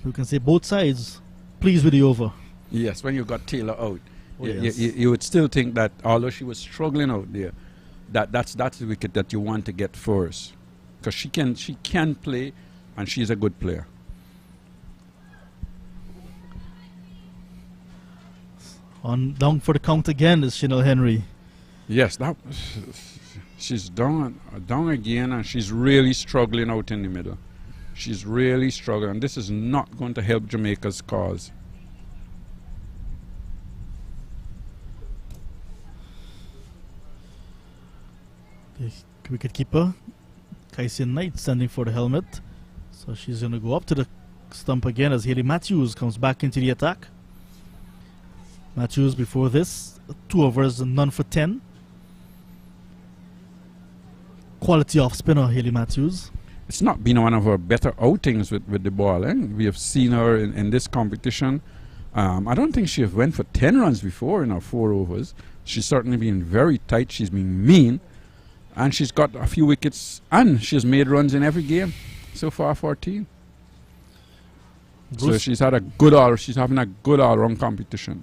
Speaker 2: You can say both sides pleased with the over.
Speaker 3: Yes, when you got Taylor out,
Speaker 2: Oh, yes.
Speaker 3: you would still think that although she was struggling out there, that's the wicket that you want to get first, because she can play, and she's a good player.
Speaker 2: On down for the count again is Chanel Henry.
Speaker 3: Yes, she's down again, and she's really struggling out in the middle. She's really struggling. This is not going to help Jamaica's cause.
Speaker 2: The wicketkeeper, Kaisian Knight, standing for the helmet. So she's going to go up to the stump again as Haley Matthews comes back into the attack. Matthews before this, 2 overs and none for 10. Quality off spinner, Haley Matthews.
Speaker 3: It's not been one of her better outings with the ball. We have seen her in this competition. I don't think she have went for 10 runs before in her 4 overs. She's certainly been very tight. She's been mean. And she's got a few wickets, and she's made runs in every game. So far, 14. So she's having a good all-round competition.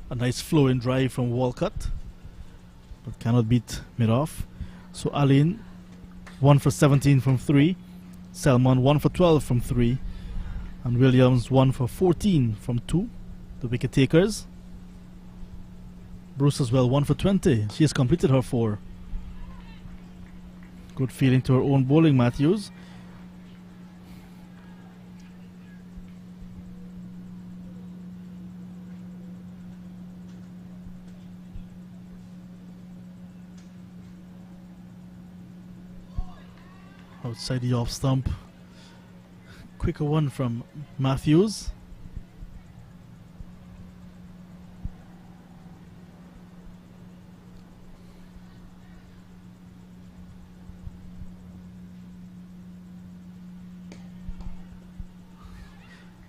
Speaker 2: A nice flowing drive from Walcott, but cannot beat mid-off. So Aline, 1 for 17 from 3. Selman, 1 for 12 from 3. And Williams, 1 for 14 from 2. The wicket takers. Bruce as well, 1 for 20. She has completed her 4. Good feeling to her own bowling, Matthews. Outside the off stump. Quicker one from Matthews.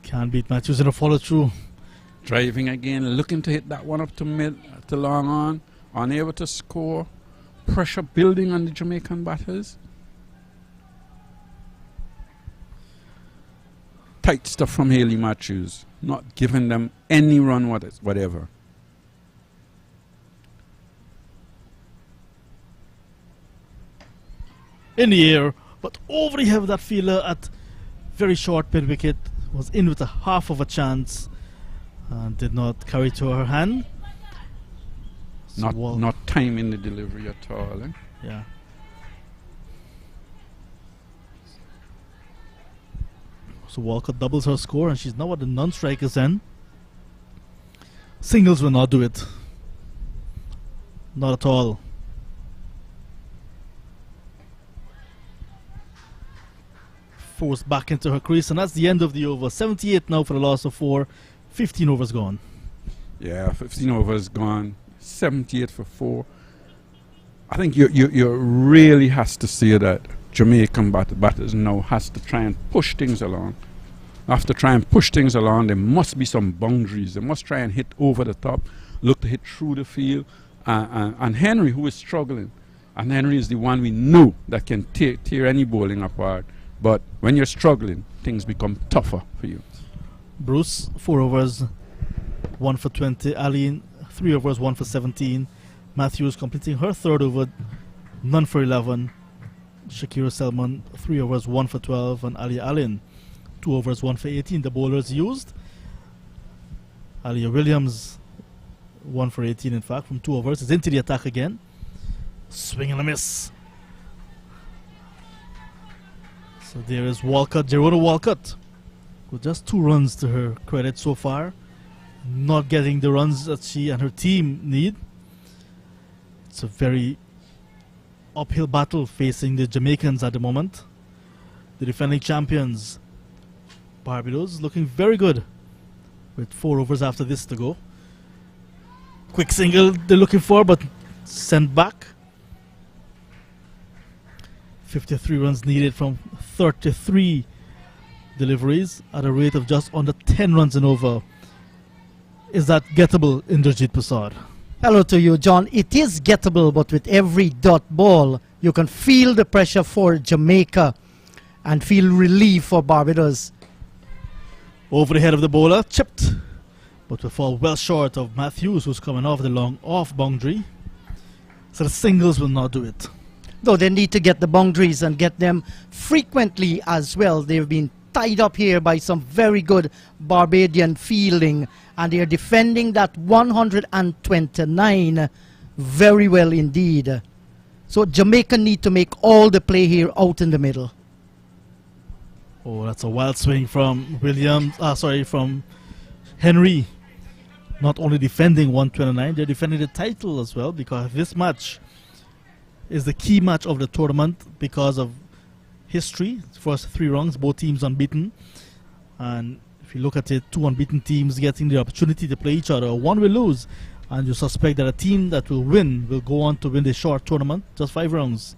Speaker 2: Can't beat Matthews in a follow through.
Speaker 3: Driving again, looking to hit that one up to mid, to long on. Unable to score. Pressure building on the Jamaican batters. Tight stuff from Haley Matthews, not giving them any run whatever.
Speaker 2: In the air, but over the head of that fielder at very short mid wicket. was in with a half of a chance and did not carry to her hand. So
Speaker 3: Not timing the delivery at all.
Speaker 2: Yeah. So Walcott doubles her score and she's now at the non-strikers end. Singles will not do it. Not at all. Forced back into her crease, and that's the end of the over. 78 now for the loss of 4. 15 overs gone.
Speaker 3: Yeah, 15 overs gone. 78 for 4. I think you really has to say that Jamaican batters now has to try and push things along. After trying and push things along, there must be some boundaries. They must try and hit over the top, look to hit through the field. And Henry, who is struggling, and Henry is the one we know that can tear any bowling apart. But when you're struggling, things become tougher for you.
Speaker 2: Bruce, 4 overs, 1 for 20. Aline, 3 overs, 1 for 17. Matthews completing her 3rd over, none for 11. Shakira Selman, 3 overs, 1 for 12. And Ali Allen, 2 overs, 1 for 18. The bowlers used. Alia Williams, 1 for 18 in fact, from 2 overs. Is into the attack again. Swing and a miss. So there is Walcott, Jerona Walcott, with just 2 runs to her credit so far. Not getting the runs that she and her team need. It's a very uphill battle facing the Jamaicans at the moment. The defending champions, Barbados, looking very good with 4 overs after this to go. Quick single they're looking for, but sent back. 53 runs needed from 33 deliveries at a rate of just under 10 runs and over. Is that gettable, Indrajit Prasad?
Speaker 1: Hello to you, John. It is gettable, but with every dot ball, you can feel the pressure for Jamaica and feel relief for Barbados.
Speaker 2: Over the head of the bowler, chipped, but will fall well short of Matthews, who's coming off the long off boundary. So the singles will not do it.
Speaker 1: Though they need to get the boundaries and get them frequently as well. They've been tied up here by some very good Barbadian fielding, and they are defending that 129 very well indeed. So Jamaica need to make all the play here out in the middle.
Speaker 2: Oh, that's a wild swing from from Henry. Not only defending 129, they're defending the title as well, because this match is the key match of the tournament because of history. First 3 rounds, both teams unbeaten. And if you look at it, 2 unbeaten teams getting the opportunity to play each other. One will lose, and you suspect that a team that will win will go on to win the short tournament, just 5 rounds.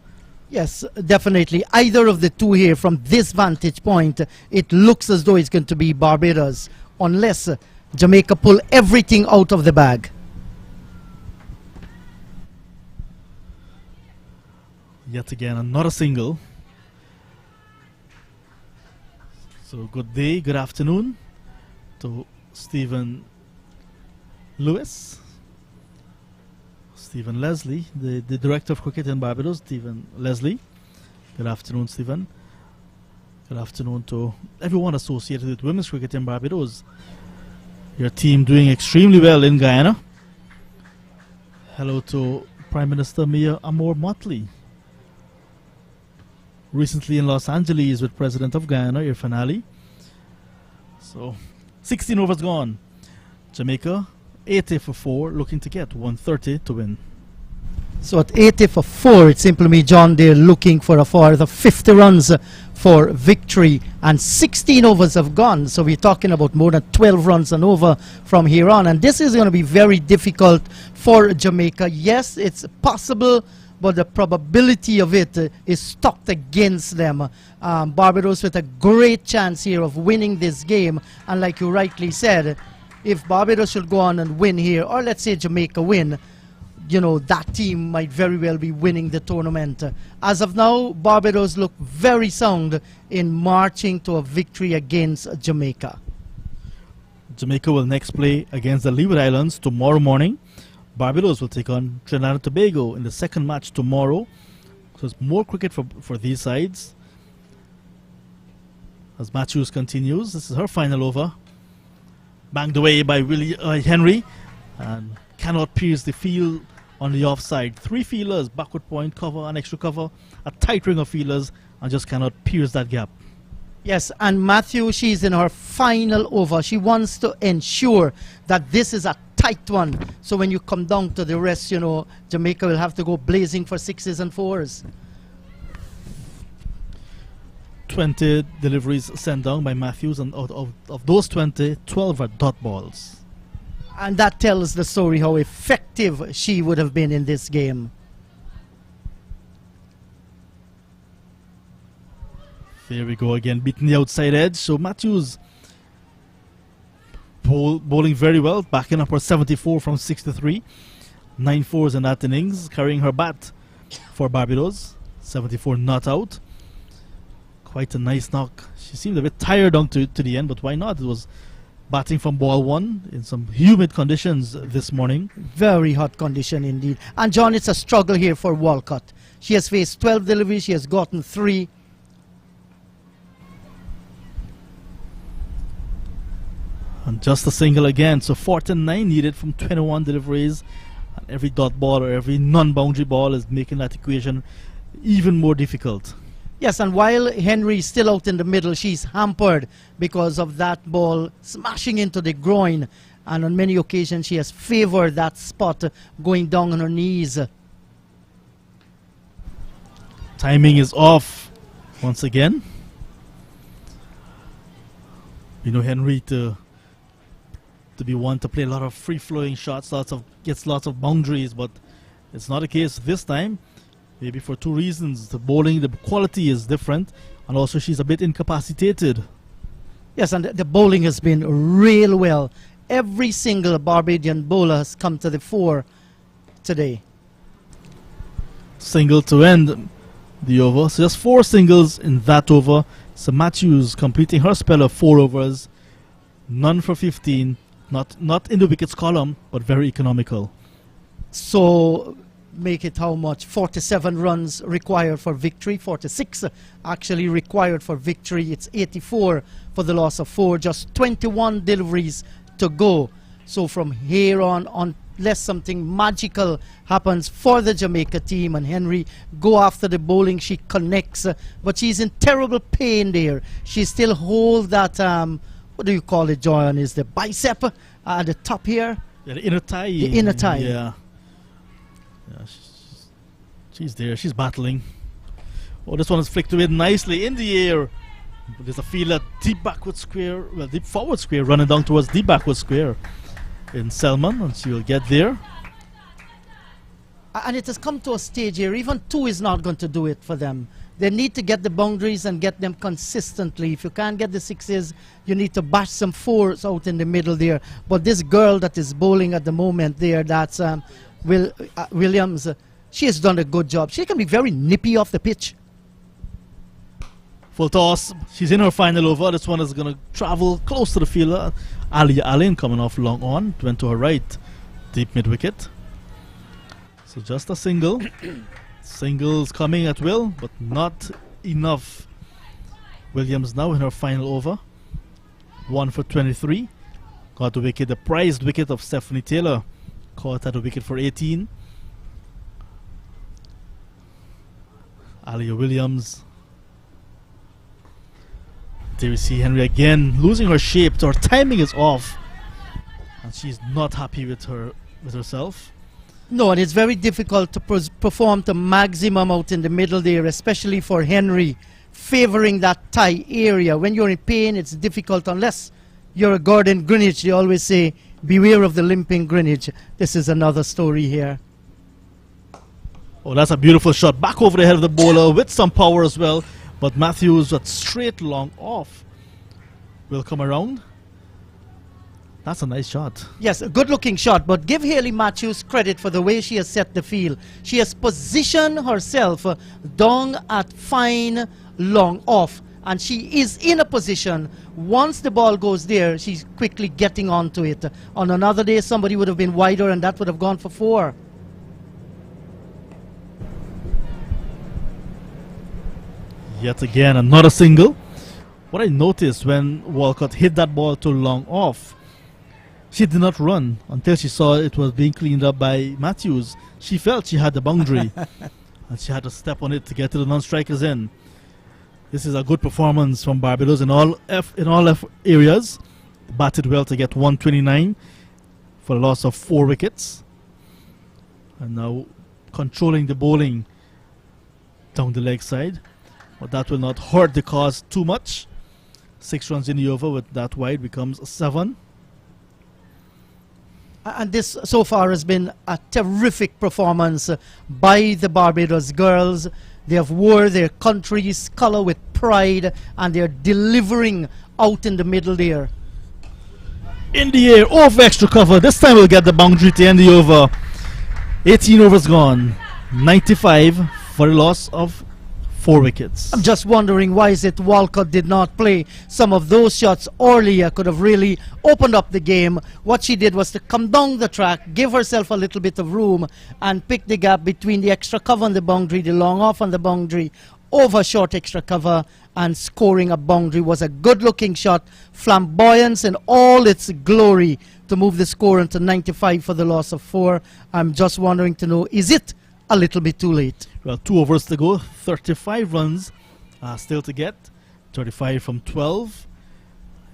Speaker 1: Yes, definitely. Either of the two here, from this vantage point, it looks as though it's going to be Barbados, unless Jamaica pull everything out of the bag.
Speaker 2: Yet again, another single. So good day, good afternoon to Stephen Lewis. Stephen Leslie, the director of cricket in Barbados, Stephen Leslie. Good afternoon, Stephen. Good afternoon to everyone associated with women's cricket in Barbados. Your team doing extremely well in Guyana. Hello to Prime Minister Mia Amor Motley. Recently in Los Angeles with President of Guyana, Irfan Ali. So, 16 overs gone. Jamaica, 80 for 4, looking to get 130 to win.
Speaker 1: So at 80 for 4, it simply means, John, they're looking for a further 50 runs for victory, and 16 overs have gone. So we're talking about more than 12 runs and over from here on. And this is going to be very difficult for Jamaica. Yes, it's possible, but the probability of it is stocked against them. Barbados with a great chance here of winning this game. And like you rightly said, if Barbados should go on and win here, or let's say Jamaica win, you know, that team might very well be winning the tournament. As of now, Barbados look very sound in marching to a victory against Jamaica.
Speaker 2: Jamaica will next play against the Leeward Islands tomorrow morning. Barbados will take on Trinidad and Tobago in the second match tomorrow. So it's more cricket for these sides. As Matthews continues, this is her final over. Banged away by Henry, and cannot pierce the field on the offside. 3 fielders, backward point, cover, and extra cover. A tight ring of fielders, and just cannot pierce that gap.
Speaker 1: Yes, and Matthew, she's in her final over. She wants to ensure that this is a tight one. So when you come down to the rest, you know, Jamaica will have to go blazing for 6s and 4s.
Speaker 2: 20 deliveries sent down by Matthews, and out of those 20, 12 are dot balls.
Speaker 1: And that tells the story how effective she would have been in this game.
Speaker 2: There we go again, beating the outside edge. So Matthews bowling very well, backing up her 74 from 63. 9 fours in that innings, carrying her bat for Barbados. 74 not out. Quite a nice knock. She seemed a bit tired on to the end, but why not? It was batting from ball 1 in some humid conditions this morning.
Speaker 1: Very hot condition indeed. And John, it's a struggle here for Walcott. She has faced 12 deliveries, she has gotten 3.
Speaker 2: And just a single again, so 49 needed from 21 deliveries. And every dot ball or every non-boundary ball is making that equation even more difficult.
Speaker 1: Yes, and while Henry's still out in the middle, she's hampered because of that ball smashing into the groin. And on many occasions, she has favored that spot, going down on her knees.
Speaker 2: Timing is off once again. You know, Henry to be one to play a lot of free-flowing shots, gets lots of boundaries, but it's not the case this time. Maybe for 2 reasons. The bowling, the quality is different, and also she's a bit incapacitated.
Speaker 1: Yes, and the bowling has been real well. Every single Barbadian bowler has come to the fore today.
Speaker 2: Single to end the over. So just 4 singles in that over. So Matthews completing her spell of 4 overs. None for 15. Not in the wickets column, but very economical.
Speaker 1: So make it how much? 47 runs required for victory. 46 actually required for victory. It's 84 for the loss of 4. Just 21 deliveries to go. So from here on, unless something magical happens for the Jamaica team and Henry go after the bowling, she connects. But she's in terrible pain there. She still holds that, what do you call it, John? Is the bicep at the top here?
Speaker 2: Yeah, the inner thigh.
Speaker 1: The inner thigh.
Speaker 2: Yeah. She's there. She's battling. Oh, this one is flicked away nicely in the air. There's a fielder deep backward square, well, deep forward square, running down towards deep backward square in Selman, and she will get there.
Speaker 1: And it has come to a stage here, even 2 is not going to do it for them. They need to get the boundaries and get them consistently. If you can't get the 6s, you need to bash some 4s out in the middle there. But this girl that is bowling at the moment there, that's Williams, she has done a good job. She can be very nippy off the pitch.
Speaker 2: Full toss. She's in her final over. This one is going to travel close to the fielder. Ali Allen coming off long on. Went to her right. Deep mid wicket. So just a single. Singles coming at will, but not enough. Williams now in her final over. 1 for 23. Got the wicket, the prized wicket of Stephanie Taylor. Caught at the wicket for 18. Alia Williams. There we see Henry again losing her shape. Her timing is off, and she's not happy with herself.
Speaker 1: No, and it's very difficult to perform to maximum out in the middle there, especially for Henry, favoring that tie area. When you're in pain, it's difficult unless you're a Gordon Greenwich. They always say, beware of the limping Greenwich. This is another story here.
Speaker 2: Oh, that's a beautiful shot. Back over the head of the bowler with some power as well. But Matthews, that straight long off, will come around. That's a nice shot.
Speaker 1: Yes, a good-looking shot, but give Hayley Matthews credit for the way she has set the field. She has positioned herself down at fine long off, and she is in a position. Once the ball goes there, she's quickly getting onto it. On another day, somebody would have been wider, and that would have gone for 4.
Speaker 2: Yet again, another single. What I noticed when Walcott hit that ball too long off, she did not run until she saw it was being cleaned up by Matthews. She felt she had the boundary and she had to step on it to get to the non-strikers end. This is a good performance from Barbados in all areas. Batted well to get 129 for a loss of 4 wickets. And now controlling the bowling down the leg side. But that will not hurt the cause too much. 6 runs in the over with that wide becomes 7.
Speaker 1: And this so far has been a terrific performance by the Barbados girls. They have wore their country's colour with pride and they're delivering out in the middle there.
Speaker 2: In the air, over extra cover. This time we'll get the boundary to end the over. 18 overs gone. 95 for a loss of 4 wickets.
Speaker 1: I'm just wondering why is it Walcott did not play some of those shots earlier. Could have really opened up the game. What she did was to come down the track, give herself a little bit of room and pick the gap between the extra cover on the boundary, the long off on the boundary, over short extra cover, and scoring a boundary. Was a good looking shot, flamboyance in all its glory to move the score into 95 for the loss of 4. I'm just wondering to know, is it a little bit too late?
Speaker 2: Well, 2 overs to go, 35 runs still to get, 35 from 12.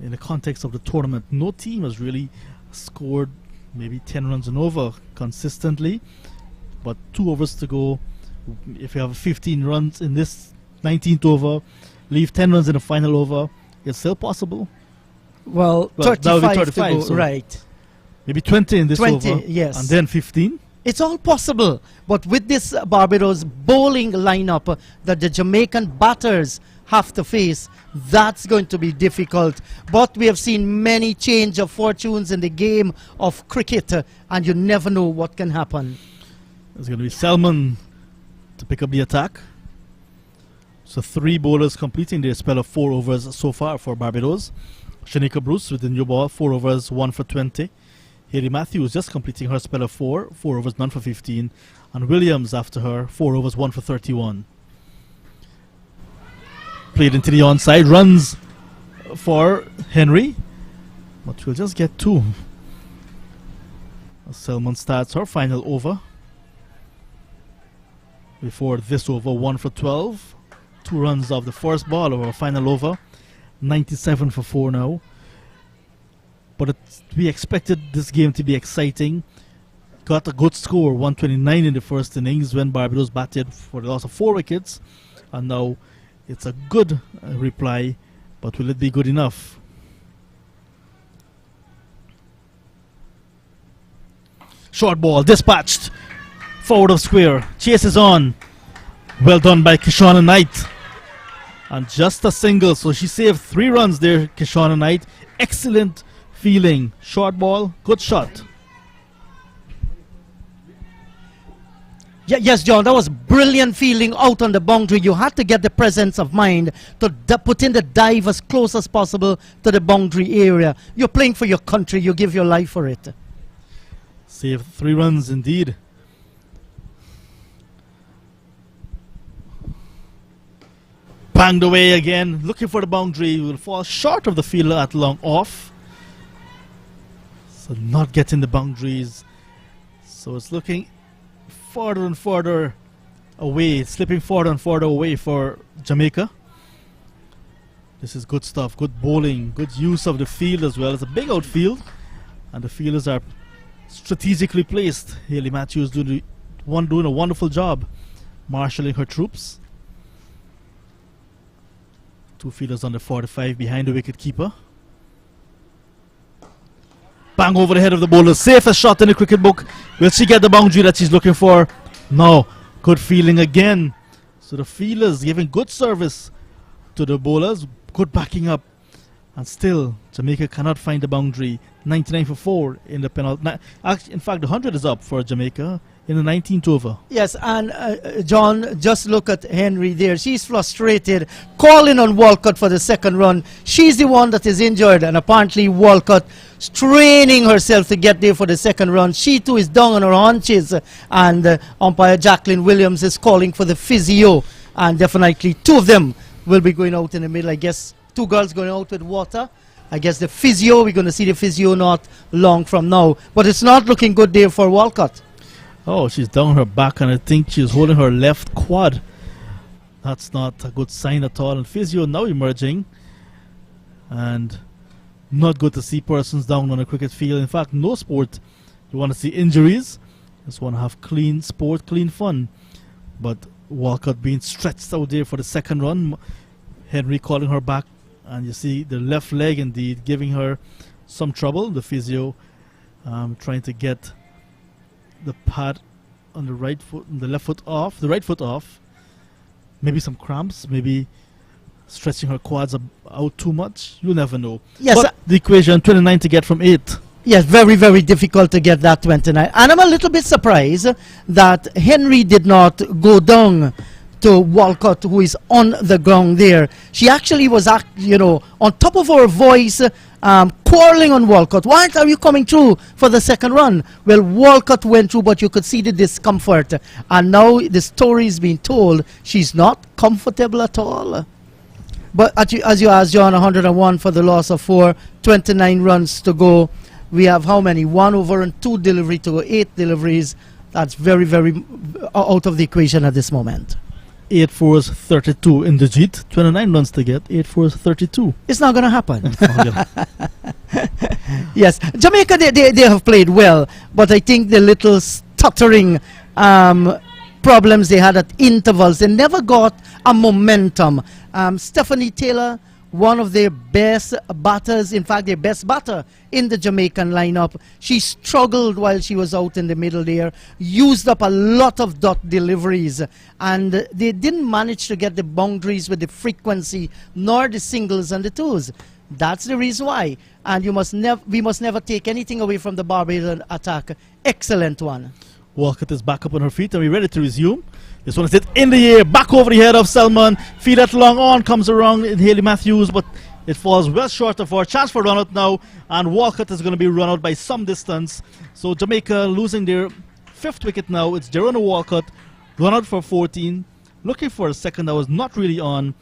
Speaker 2: In the context of the tournament, no team has really scored maybe 10 runs and over consistently, but 2 overs to go. If you have 15 runs in this 19th over, leave 10 runs in the final over, it's still possible.
Speaker 1: Well,
Speaker 2: that would be
Speaker 1: 35 to
Speaker 2: 35,
Speaker 1: go,
Speaker 2: so
Speaker 1: right.
Speaker 2: Maybe 20 in this
Speaker 1: 20,
Speaker 2: over,
Speaker 1: yes.
Speaker 2: and then 15.
Speaker 1: It's all possible, but with this Barbados bowling lineup that the Jamaican batters have to face, that's going to be difficult. But we have seen many change of fortunes in the game of cricket, and you never know what can happen.
Speaker 2: There's going to be Selman to pick up the attack. So 3 bowlers completing their spell of 4 overs so far for Barbados. Shanika Bruce with the new ball, 4 overs, 1 for 20. Haley Matthews just completing her spell of 4 overs, none for 15. And Williams after her, 4 overs, 1 for 31. Played into the onside, runs for Henry, but we'll just get 2. Selman starts her final over. Before this over, 1 for 12. 2 runs off the first ball of our final over. 97 for 4 now. But we expected this game to be exciting. Got a good score, 129 in the first innings when Barbados batted for the loss of 4 wickets. And now it's a good reply, but will it be good enough? Short ball, dispatched. Forward of square, chase is on. Well done by Kishonna Knight. And just a single, so she saved 3 runs there, Kishonna Knight. Excellent feeling. Short ball, good shot.
Speaker 1: Yes, John, that was brilliant feeling out on the boundary. You had to get the presence of mind to put in the dive as close as possible to the boundary area. You're playing for your country. You give your life for it.
Speaker 2: Saved 3 runs indeed. Banged away again, looking for the boundary. Will fall short of the fielder at long off. So not getting the boundaries. So it's looking further and further away, slipping further and further away for Jamaica. This is good stuff, good bowling, good use of the field as well. It's a big outfield, and the fielders are strategically placed. Haley Matthews doing a wonderful job marshalling her troops. 2 fielders on the 45 behind the wicket keeper. Bang over the head of the bowler. Safest shot in the cricket book. Will she get the boundary that she's looking for? No. Good feeling again. So the fielders giving good service to the bowlers. Good backing up. And still, Jamaica cannot find the boundary. 99 for 4 in the penalty. In fact, the 100 is up for Jamaica in the 19th over.
Speaker 1: Yes, and John, just look at Henry there. She's frustrated, calling on Walcott for the second run. She's the one that is injured, and apparently Walcott straining herself to get there for the second run. She too is down on her haunches, and umpire Jacqueline Williams is calling for the physio, and definitely 2 of them will be going out in the middle. I guess two girls going out with water. I guess the physio, we're going to see the physio not long from now. But it's not looking good there for Walcott.
Speaker 2: Oh, she's down her back, and I think she's holding her left quad. That's not a good sign at all. And physio now emerging. And not good to see persons down on a cricket field. In fact, no sport. You want to see injuries. Just want to have clean sport, clean fun. But Walcott being stretched out there for the second run. Henry calling her back. And you see the left leg indeed giving her some trouble. The physio trying to get the pad on the right foot, the left foot off, the right foot off. Maybe some cramps, maybe stretching her quads out too much. You'll never know.
Speaker 1: Yes,
Speaker 2: but the equation 29 to get from 8.
Speaker 1: Yes, very, very difficult to get that 29. And I'm a little bit surprised that Henry did not go down to Walcott, who is on the ground there. She actually was, on top of her voice, quarreling on Walcott. Why are you coming through for the second run? Well, Walcott went through, but you could see the discomfort. And now the story is being told. She's not comfortable at all. But as you asked, John, 101 for the loss of 4, 29 runs to go. We have how many? 1 over and 2 delivery to go, 8 deliveries. That's very, very out of the equation at this moment.
Speaker 2: 8 fours 32 in the Jeet. 29 runs to get. 8 fours 32.
Speaker 1: It's not going to happen. Yes, Jamaica, they have played well, but I think the little stuttering problems they had at intervals, they never got a momentum. Stephanie Taylor, one of their best batters, in fact their best batter in the Jamaican lineup. She struggled while she was out in the middle there, used up a lot of dot deliveries, and they didn't manage to get the boundaries with the frequency nor the singles and the twos. That's the reason why. And we must never take anything away from the Barbados attack. Excellent one.
Speaker 2: Walcott is back up on her feet and we're ready to resume. This one is hit in the air, back over the head of Selman. Feed that long on, comes around in Haley Matthews, but it falls well short of her. Chance for run out now, and Walcott is going to be run out by some distance. So Jamaica losing their 5th wicket now. It's Jerona Walcott, run out for 14. Looking for a second that was not really on.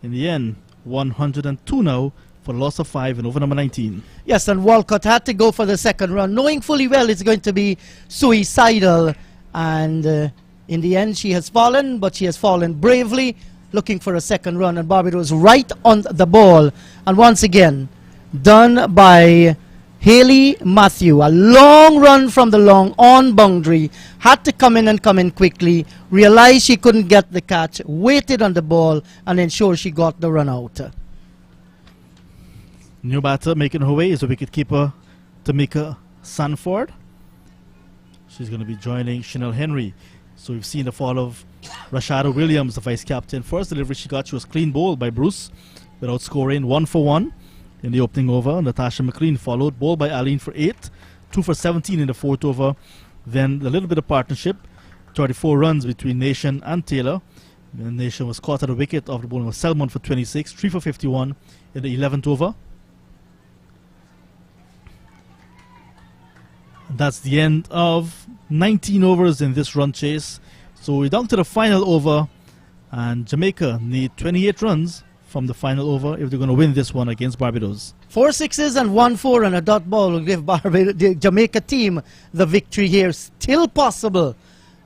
Speaker 2: In the end, 102 now for a loss of 5 in over number 19.
Speaker 1: Yes, and Walcott had to go for the second run, knowing fully well it's going to be suicidal. And in the end, she has fallen, but she has fallen bravely, looking for a second run. And Barbados right on the ball. And once again, done by Haley Matthew. A long run from the long on boundary. Had to come in and come in quickly. Realized she couldn't get the catch. Waited on the ball and ensured she got the run out.
Speaker 2: New batter making her way is the wicketkeeper Tamika Sanford. She's going to be joining Chanel Henry. So we've seen the fall of Rashada Williams, the vice captain. First delivery she got, she was clean bowled by Bruce without scoring. 1 for 1 in the opening over. Natasha Mclean followed, bowled by Aline for 8. 2 for 17 in the 4th over. Then a little bit of partnership. 34 runs between Nation and Taylor. The Nation was caught at a wicket off the bowling of Selmon for 26. 3 for 51 in the 11th over. That's the end of 19 overs in this run chase. So we're down to the final over, and Jamaica need 28 runs from the final over if they're going to win this one against Barbados.
Speaker 1: 4 sixes and 1 4 and a dot ball will give the Jamaica team the victory here. Still possible,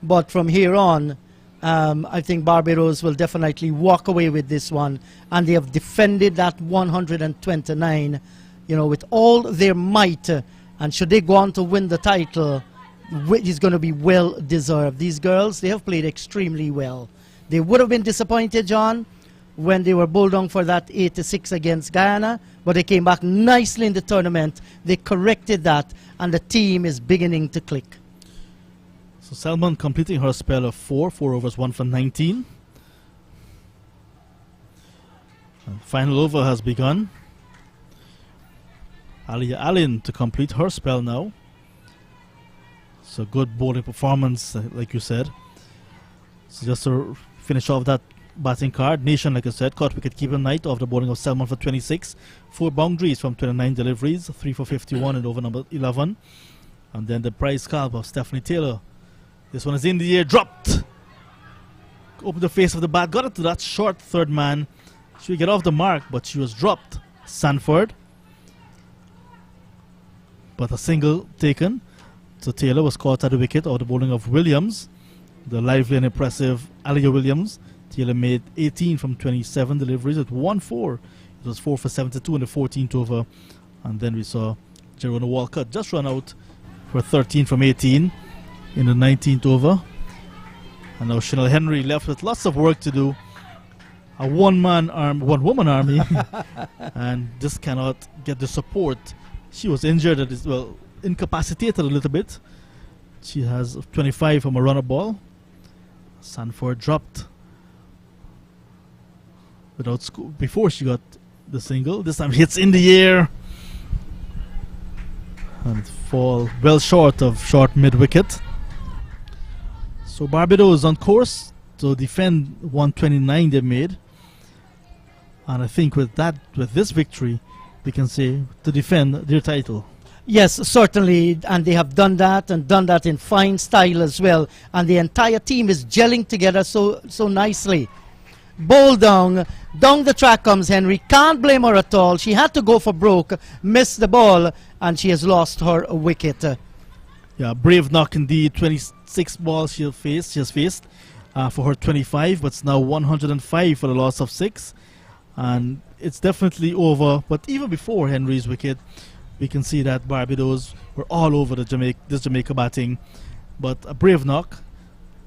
Speaker 1: but from here on, I think Barbados will definitely walk away with this one, and they have defended that 129, with all their might. And should they go on to win the title, it's going to be well deserved. These girls, they have played extremely well. They would have been disappointed, John, when they were bowled down for that 8-6 against Guyana, but they came back nicely in the tournament. They corrected that, and the team is beginning to click.
Speaker 2: So Selman completing her spell of 4 overs, 1 for 19. And final over has begun. Alia Allen to complete her spell now. So good bowling performance, like you said. So just to finish off that batting card, Nation, like I said, caught wicket-keeper Knight off the bowling of Selman for 26. 4 boundaries from 29 deliveries, 3 for 51 in over number 11. And then the prize scalp of Stephanie Taylor. This one is in the air, dropped. Opened the face of the bat, got it to that short third man. She would get off the mark, but she was dropped. Sanford. But a single taken. So Taylor was caught at the wicket of the bowling of Williams. The lively and impressive Aliyah Williams. Taylor made 18 from 27 deliveries at 1-4. It was 4 for 72 in the 14th over. And then we saw Jerona Walcott just run out for 13 from 18 in the 19th over. And now Chanel Henry left with lots of work to do. A one-woman army, and just cannot get the support. She was injured, incapacitated a little bit. She has 25 from a runner ball. Sanford dropped without score before she got the single. This time hits in the air and fall well short of short mid-wicket. So Barbados on course to defend 129 they made. And I think with this victory, we can say to defend their title.
Speaker 1: Yes, certainly, and they have done that and done that in fine style as well. And the entire team is gelling together so nicely. Bowl down the track comes Henry. Can't blame her at all. She had to go for broke, missed the ball, and she has lost her wicket.
Speaker 2: Yeah, brave knock indeed. 26 balls she has faced for her 25, but it's now 105 for the loss of 6. And it's definitely over. But even before Henry's wicket, we can see that Barbados were all over this Jamaica batting. But a brave knock,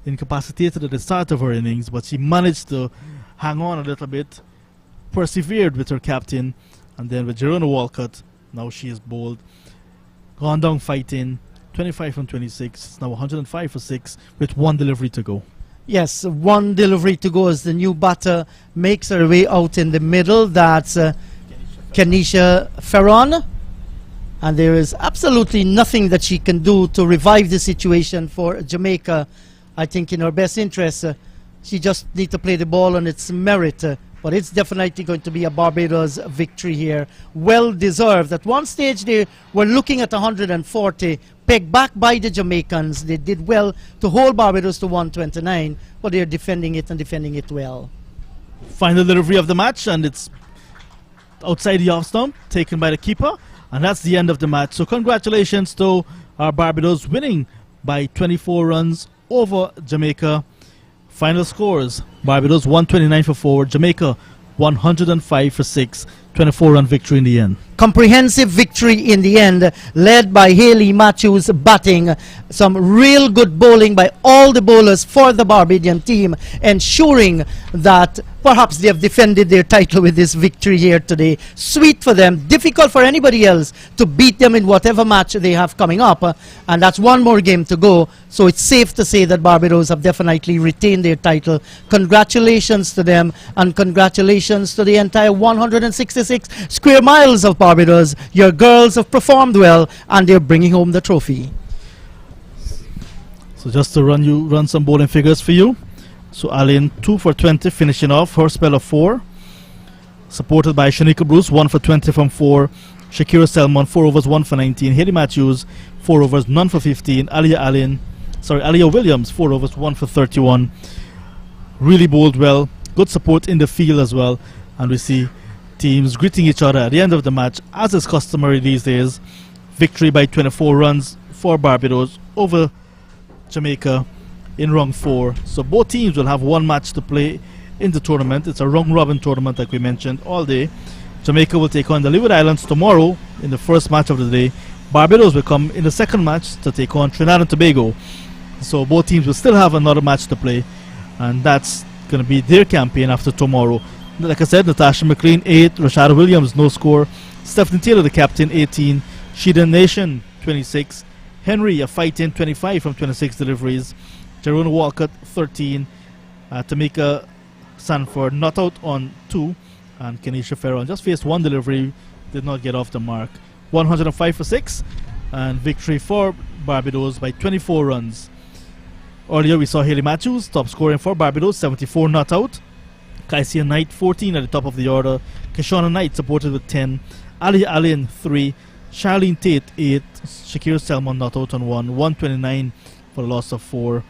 Speaker 2: incapacitated at the start of her innings, but she managed to hang on a little bit, persevered with her captain, and then with Jerona Walcott, now she is bowled, gone down fighting, 25 from 26, it's now 105 for 6 with one delivery to go.
Speaker 1: Yes, one delivery to go as the new batter makes her way out in the middle. That's Kenisha Ferron. And there is absolutely nothing that she can do to revive the situation for Jamaica. I think in her best interest, she just needs to play the ball on its merit. But it's definitely going to be a Barbados victory here. Well deserved. At one stage they were looking at 140, pegged back by the Jamaicans. They did well to hold Barbados to 129, but they're defending it and defending it well.
Speaker 2: Final delivery of the match, and it's outside the off stump, taken by the keeper. And that's the end of the match. So congratulations to our Barbados winning by 24 runs over Jamaica. Final scores: Barbados 129 for 4, Jamaica 105 for 6, 24-run victory in the end.
Speaker 1: Comprehensive victory in the end, led by Hayley Matthews batting. Some real good bowling by all the bowlers for the Barbadian team, ensuring that perhaps they have defended their title with this victory here today. Sweet for them, difficult for anybody else to beat them in whatever match they have coming up. And that's one more game to go. So it's safe to say that Barbados have definitely retained their title. Congratulations to them, and congratulations to the entire 166 square miles of Barbados. Your girls have performed well, and they're bringing home the trophy.
Speaker 2: So just to run some bowling figures for you. So Allen 2 for 20, finishing off her spell of 4. Supported by Shanika Bruce, 1 for 20 from 4. Shakira Selman, 4 overs, 1 for 19. Hayley Matthews, 4 overs, none for 15. Aliyah Williams, 4 overs, 1 for 31. Really bowled well. Good support in the field as well. And we see teams greeting each other at the end of the match, as is customary these days. Victory by 24 runs for Barbados over Jamaica in round 4. So both teams will have one match to play in the tournament. It's a round robin tournament, like we mentioned, all day. Jamaica will take on the Leeward Islands tomorrow in the first match of the day. Barbados will come in the second match to take on Trinidad and Tobago. So both teams will still have another match to play, and that's going to be their campaign after tomorrow. Like I said, Natasha Mclean 8, Rashada Williams no score, Stephanie Taylor the captain 18, Sheedan Nation 26, Henry a fighting 25 from 26 deliveries, Jerona Walcott 13, Tamika Sanford not out on 2, and Kenisha Ferron just faced 1 delivery, did not get off the mark. 105 for 6, and victory for Barbados by 24 runs. Earlier we saw Hayley Matthews top scoring for Barbados, 74 not out. Kaisia Knight 14 at the top of the order. Kishona Knight supported with 10. Ali Allen 3. Charlene Tate 8. Shakira Selman not out on 1. 129 for the loss of 4.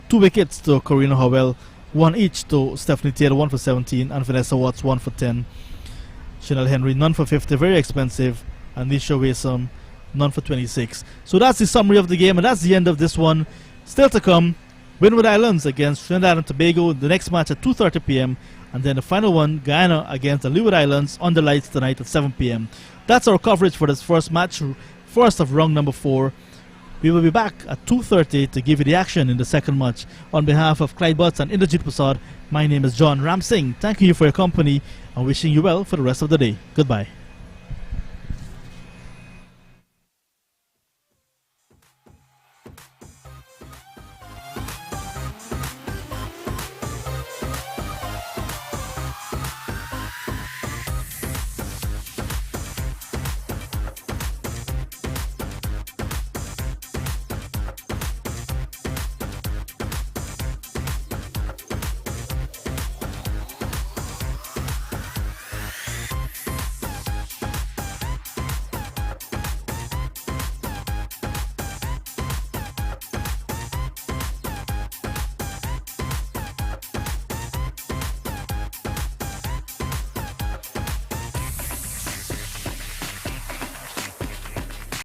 Speaker 2: 2 wickets to Corina Howell 1 each to Stephanie Taylor, 1 for 17, and Vanessa Watts, 1 for 10. Chanel Henry, none for 50, very expensive. Anisha Wasom, none for 26. So that's the summary of the game, and that's the end of this one. Still to come, Windward Islands against Trinidad and Tobago, the next match at 2:30 p.m. And then the final one, Guyana against the Leeward Islands, on the lights tonight at 7 p.m. That's our coverage for this first match, first of round number 4. We will be back at 2:30 to give you the action in the second match. On behalf of Clyde Butts and Inderjit Prasad, my name is John Ramsingh. Thanking you for your company and wishing you well for the rest of the day. Goodbye.